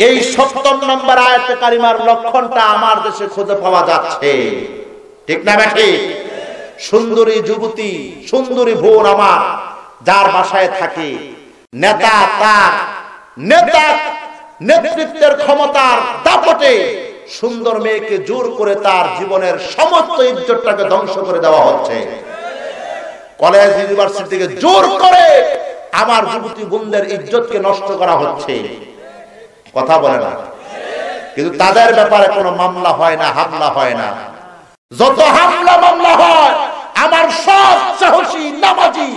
এই 7 নম্বর আয়াতে কারিমার লক্ষণটা আমার দেশে খুঁজে পাওয়া যাচ্ছে, ঠিক না বেঠিক? সুন্দরী যুবতী, সুন্দরী বোন আমার যার বাসায় থাকে, নেতা তার নেতৃত্বের ক্ষমতার দাপটে সুন্দর মেয়েকে জোর করে তার জীবনের সমস্ত ইজ্জতটাকে ধ্বংস করে দেওয়া হচ্ছে। কলেজ ইউনিভার্সিটি থেকে জোর করে আমার যুবতী বোনদের ইজ্জতকে নষ্ট করা হচ্ছে। কথা বলে না, কিন্তু তাদের ব্যাপারে কোনো মামলা হয় না, হামলা হয় না। যত হামলা মামলা হয় আমার সব সাহসী নামাজি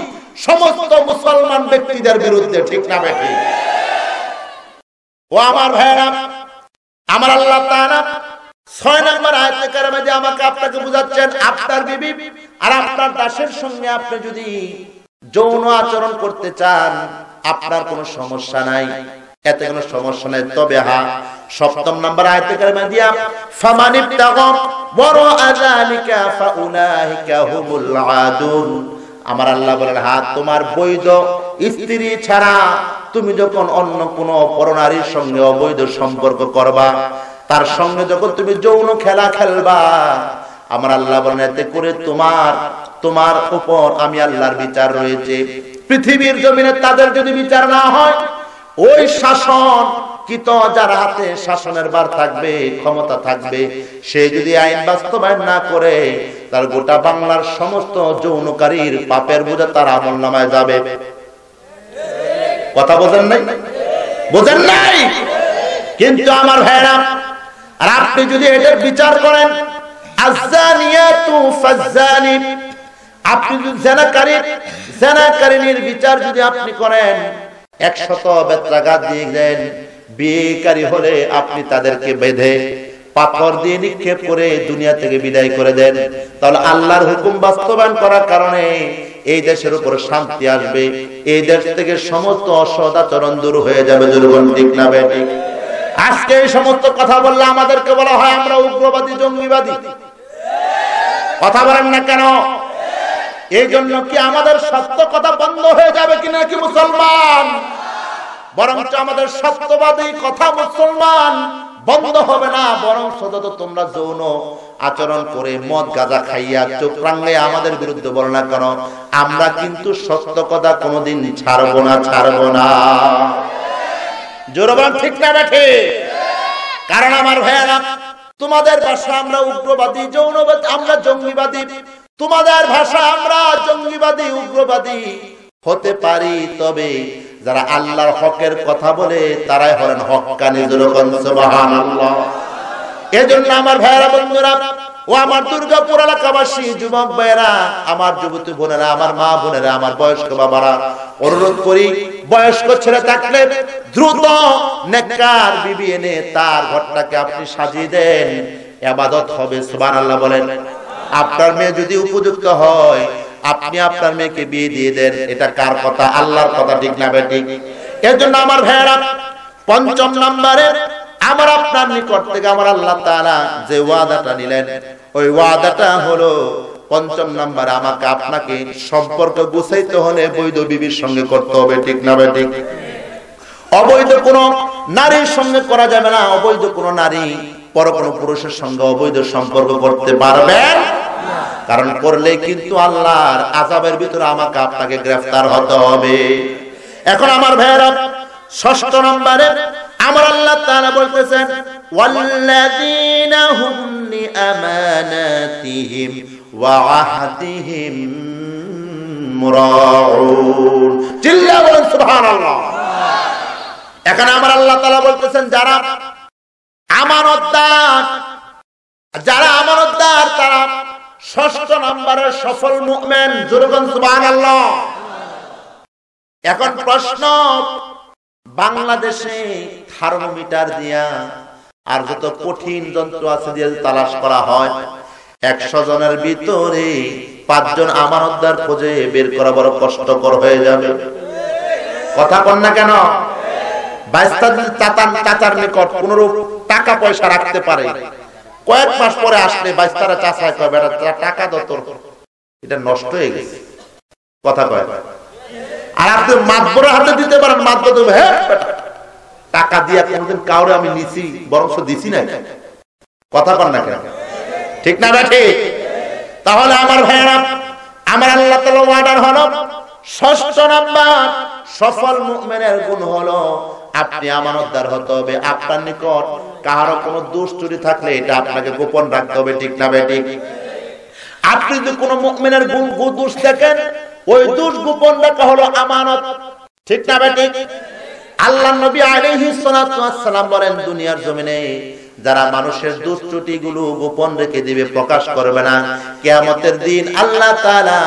সমস্ত মুসলমান ব্যক্তিদের বিরুদ্ধে, ঠিক না বেঠিক? ও আমার ভাইরা, আমার আল্লাহ তাআলা 6 নম্বর আয়াতে কারিমা যে আমাকে আপনাকে বুঝাচ্ছেন, আপনার বিবি আর আপনার দাসের সঙ্গে আপনি যদি যৌন আচরণ করতে চান, আপনার কোনো সমস্যা নাই, এতে কোনো সমস্যা নাই। তবে হ্যাঁ, 7 নম্বর আয়াতে কারিমা দিয়া ফামানিবতাগা ওয়ারাআ যালিকা ফাউলাইকা হুমুল আদুন। আমার আল্লাহ বলেন, হ্যাঁ, তোমার বৈধ স্ত্রী ছাড়া তুমি যখন অন্য কোনো পরনারীর সঙ্গে অবৈধ সম্পর্ক করবা, তার সঙ্গে যখন তুমি যৌন খেলা খেলবা, আমার আল্লাহ বলেন, এতে করে তোমার উপর আমি আল্লাহর বিচার রয়েছে। পৃথিবীর জমিনে তাদের যদি বিচার না হয়, ওই শাসন কিত যার হাতে শাসনের ভার থাকবে, ক্ষমতা থাকবে, সে যদি আইন বাস্তবায়ন না করে, তার গোটা বাংলার সমস্ত যৌনকারীর পাপের বোঝা তার আমলনামায় যাবে। কথা বোঝেন নাই? বোঝেন নাই? কিন্তু আমার ভাইরা, আর আপনি যদি এটার বিচার করেন, আযানিয়াতু ফাযানি, আপনি যদি জানাকারীর বিচার যদি আপনি করেন, 100 বেত্রাঘাত দিয়ে দেন, বিয়েকারী হলে আপনি তাদেরকে বেঁধে পাথর দিয়ে নিক্ষেপ করে দুনিয়া থেকে বিদায় করে দেন, তাহলে আল্লাহর হুকুম বাস্তবায়ন করার কারণে এই দেশের উপর শান্তি আসবে, এই দেশ থেকে সমস্ত অসদাচরণ দূর হয়ে যাবে, দুর্গণ, ঠিক না বেঠিক? আজকে এই সমস্ত কথা বললে আমাদেরকে বলা হয় আমরা উগ্রবাদী, জঙ্গিবাদী। কথা বলেন না কেন? এই জন্য কি আমাদের সত্য কথা বন্ধ হয়ে যাবে কিনা কি মুসলমান? বরঞ্চ আমাদের সত্যবাদী কথা মুসলমান বন্ধ হবে না, বরং সদত তোমরা যৌন আচরণ করে মদ গাঁজা খাইয়া চোখ রাঙাইয়া আমাদের বিরুদ্ধে বলো না কেন, আমরা কিন্তু সত্য কথা কোনোদিন ছাড়বো না। জোরে বলেন, ঠিক না বেঠিক? কারণ আমার ভাইয়েরা, তোমাদের ভাষা আমরা উগ্রবাদী, যৌনবাদী, আমরা জঙ্গিবাদী। তোমাদের ভাষা আমরা জঙ্গিবাদী, উগ্রবাদী হতে পারি, তবে যারা আল্লাহর হকের কথা বলে তারাই হলেন হক্কানি, সুবহানাল্লাহ। এজন্য আমার ভাইয়েরা, বন্ধুরা, ও আমার দুর্গাপুর এলাকাবাসী যুবক ভাইয়েরা, আমার যুবতী বোনেরা, আমার মা বোনেরা, আমার বয়স্ক বাবারা, অনুরোধ করি, বয়স্ক ছেলে থাকলে দ্রুত নেককার বিবি এনে তার ঘরটাকে আপনি সাজিয়ে দেন, ইবাদত হবে, সুবহানাল্লাহ বলেন। আপনার মেয়ে যদি উপযুক্ত হয়, আপনি আপনার মেয়েকে বিয়ে দিয়ে দেন। এটা কার কথা? আল্লাহর কথা, ঠিক না বেঠিক? এর জন্য আমার ভাইয়েরা, 5 নম্বরে আমার আপনার নিকট থেকে আমার আল্লাহ তাআলা যে ওয়াদাটা নিলেন, ওই ওয়াদাটা হলো 5 নম্বরে আমাকে আপনাকে সম্পর্ক গুছাইতে হলে বৈধ বিবির সঙ্গে করতে হবে, ঠিক না বেঠিক? অবৈধ কোন নারীর সঙ্গে করা যাবে না, অবৈধ কোন নারী পর কোন পুরুষের সঙ্গে অবৈধ সম্পর্ক করতে পারবেন, কারণ করলে কিন্তু আল্লাহর আযাবের ভিতরে আমাকে আপনাকে গ্রেফতার হতে হবে। এখন আমার ভাইয়েরা, ষষ্ঠ নম্বরে আমার আল্লাহ তাআলা বলতেছেন ওয়াল্লাযীনা হুম লিআমানাতিহিম ওয়া আহদিহিম মুরাউন। চিল্লায়ে বলেন সুবহানাল্লাহ। এখন আমার আল্লাহ তাআলা বলতেছেন যারা আমানতদার, তারা ষষ্ঠ নম্বরের সফল মুমিন। জোরে বলেন সুবহানাল্লাহ। এখন প্রশ্ন, বাংলাদেশে থার্মোমিটার দিয়া আর যত কঠিন যন্ত্র আছে দিয়ে তালাশ করা হয়, 100 জনের ভিতরে 5 জন আমানতদার খুঁজে বের করা বড় কষ্টকর হয়ে যাবে। কথা কন না কেন? চাচার নিকট কোনরূপ টাকা পয়সা রাখতে পারে, কয়েক মাস পরে আসলে বাইস্তারা চাচায় কয় বেটা টাকা দত, এটা নষ্ট হয়ে গেছে। কথা কয়। আর আপনি মাতবরের হাতে দিতে পারেন, মাতবর দেবে হ্যাঁ টাকা দিয়া কোনদিন কাউরে আমি নিছি, বরংশ দিছি না। কথা কন না কেন? ঠিক না বেঠি? তাহলে আমার ভাইয়েরা, আমার আল্লাহ তাআলা ওয়ার্ডার হলো ষষ্ঠ নাম্বার সফল মুমিনের গুণ হলো আপনি আমানতদার হতে হবে। আপনার নিকট কারো কোনো দোষ চুরি থাকলে এটা আপনাকে গোপন রাখতে হবে। ঠিক না বেঠি? আপনি যদি কোনো মুমিনের গুণ দোষ দেখেন, ওই দোষ গোপন রাখা হলো আমানত। ঠিক না বেঠি? আল্লাহ নবী আলাইহিস সালাতু ওয়াস সালাম বলেন, দুনিয়ার জমিনে যারা মানুষের দোষ ত্রুটি গুলো গোপন রেখে দিবে, প্রকাশ করবে না, কিয়ামতের দিন আল্লাহ তাআলা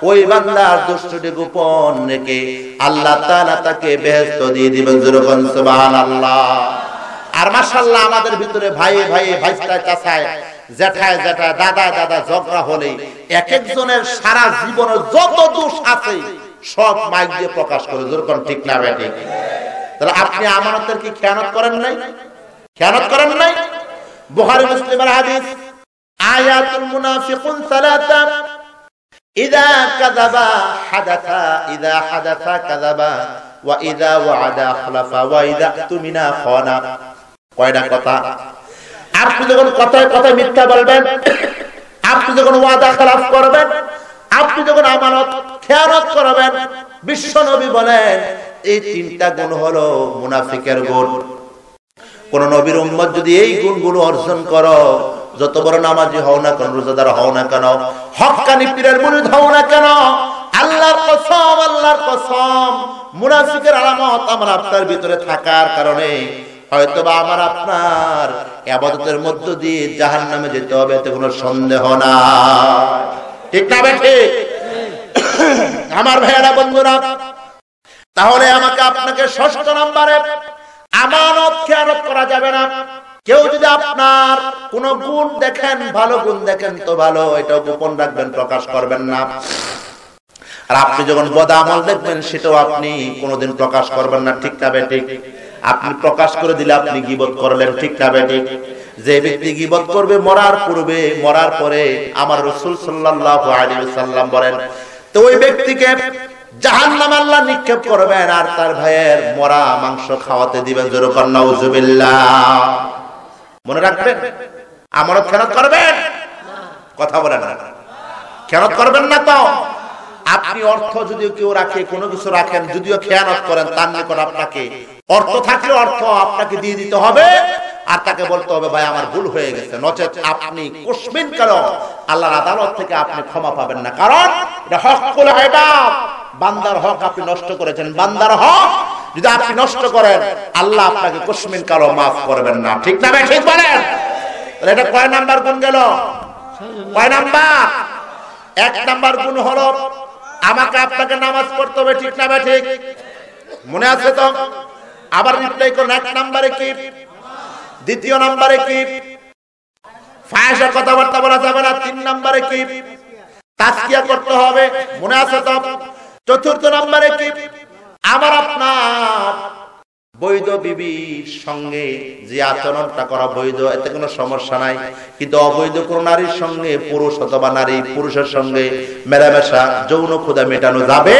ওই বান্দার দোষ ত্রুটি গোপন রেখে আল্লাহ তাআলা তাকে বেহেশত দিয়ে দিবেন। যেরকম সুবহানাল্লাহ। আর মাশাআল্লাহ, আমাদের ভিতরে ভাইয়ে ভাইস্তায় চাচায় জেঠায় দাদা ঝগড়া হলে এক একজনের সারা জীবনের যত দোষ আছে সব মাইক দিয়ে প্রকাশ করে। যেরকম ঠিক না বেঠিক? তাহলে আপনি আমানতের কি খেয়ানত করেন নাই? খেয়ানত করেন নাই? বুখারী মুসলিমের হাদিস, আয়াতুল মুনাফিকুন সালাতা, ইযা কাযাবা হাদাসা, ইযা হাদাসা কাযাবা, ওয়া ইযা ওয়া'আদা আখলাফা, ওয়া ইযা তুমিনা খানা। কয়টা কথা? আপনি যখন কথায় মিথ্যা বলবেন, আপনি যখন ওয়াদা খেলাফ করবেন, আপনি যখন আমানত খেয়ানত করবেন, বিশ্ব নবী বলেন এই তিনটা গুণ হলো মুনাফিকের গুণ। কোন নবীর উম্মত যদি এই গুণগুলো অর্জন করো, যত বড় নামাজি হও না কেন, রোজাদার হও না কেন, হক্কানি পীরের মুরিদ হও না কেন, আল্লাহর কসম মুনাফিকের আলামত আমার আপনার ভিতরে থাকার কারণে হয়তোবা আমার আপনার ইবাদতের মধ্য দিয়ে জাহান্নামে যেতে হবে, এতে কোনো সন্দেহ নাই। ঠিক না বেঠি? আমার ভাইয়েরা, বন্ধুরা, তাহলে আমাকে আপনাকে ষষ্ঠ নম্বরে আমানত খেয়ানত করা যাবে না। কেউ যদি আপনার কোন গুণ দেখেন, ভালো গুণ দেখেন তো ভালো, এটাও গোপন রাখবেন, প্রকাশ করবেন না। আর আপনি যখন বদ আমল দেখবেন, সেটাও আপনি কোনোদিন প্রকাশ করবেন না। ঠিক না বেঠিক? আপনি প্রকাশ করে দিলে আপনি গীবত করলেন। ঠিক না বেঠিক? যে ব্যক্তি গীবত করবে মরার পূর্বে, মরার পরে আমার রাসূল সাল্লাল্লাহু আলাইহি ওয়াসাল্লাম বলেন, তো ওই ব্যক্তিকে জাহান্নামে আল্লাহ নিক্ষেপ করবেন আর তার ভাইয়ের মরা মাংস খাওয়াতে দিবেন। যেরকম নাউজুবিল্লাহ। মনে রাখবেন, আমানত খেয়ানত করবেন? কথা বলেন না, খেয়ানত করবেন না তো? আপনি অর্থ যদিও কেউ রাখে, কোনো কিছু রাখেন, যদিও খেয়ানত করেন, তার নিকট আপনাকে অর্থ থাকলে অর্থ আপনাকে দিয়ে দিতে হবে, আর তাকে বলতে হবে ভাই আমার ভুল হয়ে গেছে, নচেত আপনি কুসমিন কালো আল্লাহর আদালত থেকে আপনি ক্ষমা পাবেন না। কারণ এটা হকুল ইবাদ, বান্দার হক আপনি নষ্ট করেছেন। বান্দার হক যদি আপনি নষ্ট করেন, আল্লাহ আপনাকে কুসমিন কালো মাফ করবেন না। ঠিক না ভাই? ঠিক বলেন? তাহলে এটা কয় নাম্বার গুণ গেল? কয় নাম্বার? 1 নাম্বার গুণ হলো আমাকে আপনাকে নামাজ পড়তে হবে। ঠিক না ভাই? ঠিক? মনে আছে তো? আবার রিপ্লাই করুন। 1 নম্বরে কি? দ্বিতীয় নম্বরে কি? ফাহিশা কথাবার্তা বলা যাবে না। 3 নম্বরে কি? তাজকিয়া করতে হবে। মনে আছে তো? চতুর্থ নম্বরে কি? আমার আপনার বৈধ বিবির সঙ্গে যে আচরণটা করা বৈধ, এতে কোনো সমস্যা নাই, কিন্তু অবৈধ কোন নারীর সঙ্গে, পুরুষ অথবা নারী পুরুষের সঙ্গে মেলামেশা, যৌন ক্ষুধা মেটানো যাবে?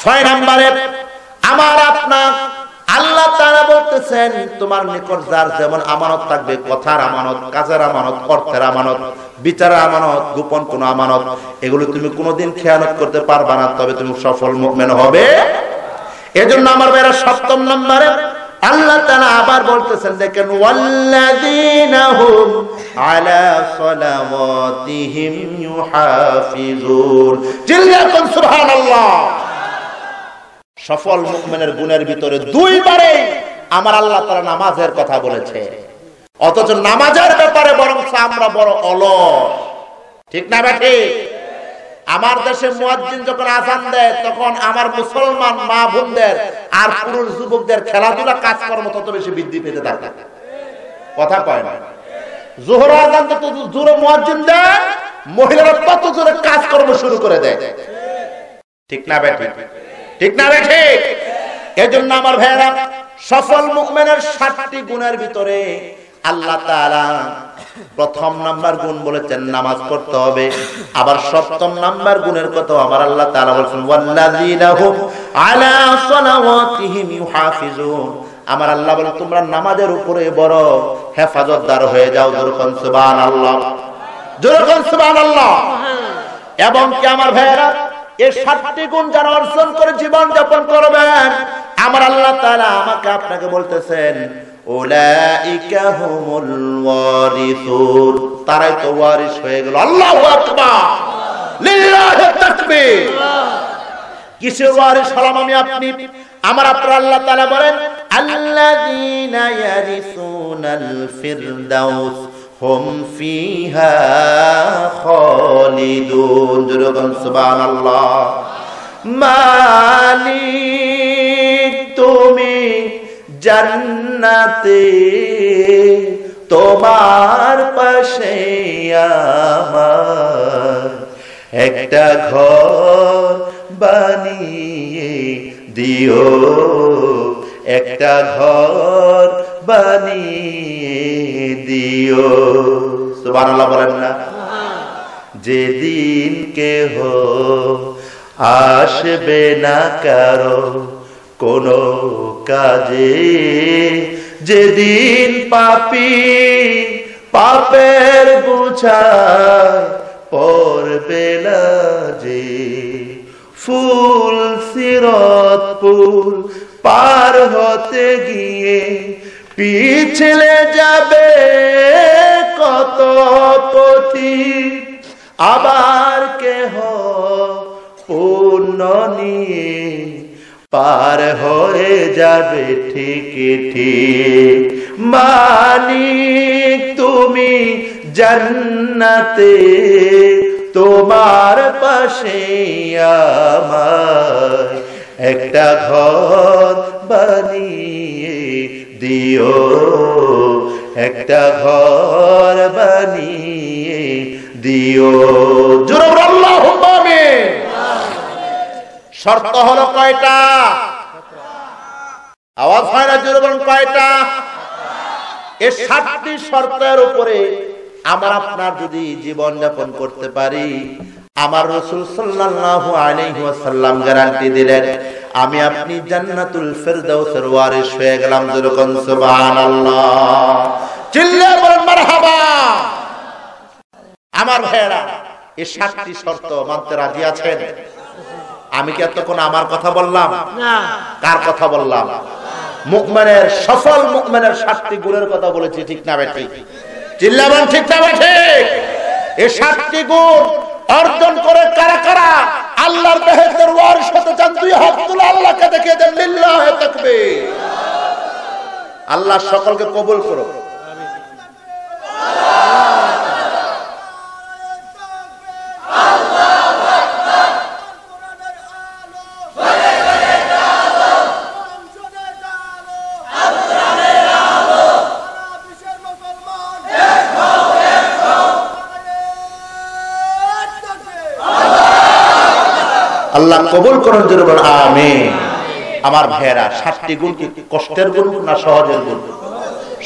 6 নম্বরে আমার আপনার বলতেছেন তোমার নিকট যার যেমন আমানত থাকবে, কথার আমানত, কাজের আমানত, অর্থের আমানত, বিচারের আমানত, গোপন কোন আমানত, এগুলো তুমি কোনোদিন খেয়ানত করতে পারবা না, তবে তুমি সফল মুমিন হবে। এজন্য আমার ভাইরা 7 নম্বরে আল্লাহ তাআলা আবার বলতেছেন, দেখেন ওয়াল্লাযীনা হুম আলা সালাওয়াতিহিম ইউহাফিজুন, চিল্লায়া কোন সুবহানাল্লাহ। সফল মুমিনের গুণের ভিতরে 2 বারে আমার আল্লাহ তাআলা নামাজের কথা বলেছে, অথচ নামাজের ব্যাপারে বরং আমরা বড় অলস, ঠিক না বেঠি? আমার দেশে মুয়াজ্জিন যখন আযান দেয় তখন আমার মুসলমান মা বোনদের আর পুরুষ যুবকদের খেলাধুলা কাজকর্ম তত বেশি বৃদ্ধি পেতে থাকে, কথা কয় না? যোহর আযান তত জোরে মুয়াজ্জিন দেয়, মহিলারা তত জোরে কাজকর্ম শুরু করে দেয়, ঠিক না বেঠি? ঠিক না বেঠি? এজন্য আমার ভাইরা সফল মুমিনের 7টি গুণের ভিতরে আল্লাহ তাআলা 1ম নাম্বার গুণ বলেছেন নামাজ পড়তে হবে। আবার 7ম নাম্বার গুণের কথা আমার আল্লাহ তাআলা বলেছেন ওয়াল্লাযীনা হুম আলা সালাওয়াতিহিম ইউহাফিজুন, আমার আল্লাহ বলে তোমরা নামাজের উপরে বড় হেফাজতদার হয়ে যাও। জোরে কোন সুবহানাল্লাহ, জোরে কোন সুবহানাল্লাহ। এবং কি আমার ভাইরা এই 7টি গুণ যারা অর্জন করে জীবন যাপন করবেন, আমার আল্লাহ তাআলা আমাকে আপনাকে বলতেছেন উলাইকা হুমুল ওয়ারিসুন, তারাই তো ওয়ারিস হয়ে গেল। আল্লাহু আকবার, লিল্লাহি তাকবীর। কিসের ওয়ারিস হলাম আমি আপনি? আমার আপনার আল্লাহ তাআলা বলেন আল্লাযীনা ইয়ারিসুনাল ফিরদাউস হুম ফিহা খালিদুন, জোরে বলুন সুবহানাল্লাহ। মালিক তুমি জান্নাতে, তোমার পাশে আমার একটা ঘর বানিয়ে দিও, একটা ঘর বানিয়ে দিও। সুবহানাল্লাহ বলেন না? যেদিন কেহ আসবে না কারো কোনো কাজে, যেদিন পাপী পাপের বোঝায় পড়বে না যে, ফুল সিরাত পুল পার হতে গিয়ে পিছলে যাবে কত পথিক, আবার কেহ পুণ্য নিয়ে পার হয়ে যাবে ঠিক ঠিক। মালিক তুমি জান্নাতে, তোমার পাশে আমার একটা ঘর বানিয়ে দিও, একটা ঘর বানিয়ে দিও। জোরে বলো আল্লাহুম্মা আমিন। শর্ত হলো কয়টা? আওয়াজ হয় না, জোরে বলুন কয়টা? এই 7টি শর্তের উপরে আমার আপনার যদি জীবন যাপন করতে পারি, আমার রাসূল সাল্লাল্লাহু আলাইহি ওয়াসাল্লাম গ্যারান্টি দিলেন আমি আপনি জান্নাতুল ফিরদাউসের ওয়ারিস হয়ে গেলাম। জোরে বলুন সুবহানাল্লাহ, চিল্লায়ে বলুন মারহাবা। আমার ভাইরা এই 7টি শর্ত মানতে রাজি আছেন? আমি কি এতক্ষণ আমার কথা বললাম না? কার কথা বললাম? মুমিনের, সফল মুমিনের 7টি গুণের কথা বলেছি, ঠিক না বেঠি? চিল্লাবেন ঠিক না বেঠি? এই 7টি গুণ অর্জন করে কারা কারা আল্লাহর বেহেশতের ওয়ারিস হতে চান? 2 হাত তুলে আল্লাহকে দেখিয়ে দেন লিল্লাহি তাকবীর। আল্লাহ সকলকে কবুল করো। আল্লাহ কবুল করুন, জোরে বলুন আমিন। আমার ভাইয়েরা 7টি গুণ কি কষ্টের গুণ না সহজের গুণ?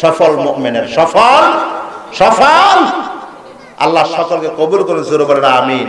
সফল মুমিনের সফল সফল। আল্লাহ সকলকে কবুল করুন, জোরে বলুন আমিন।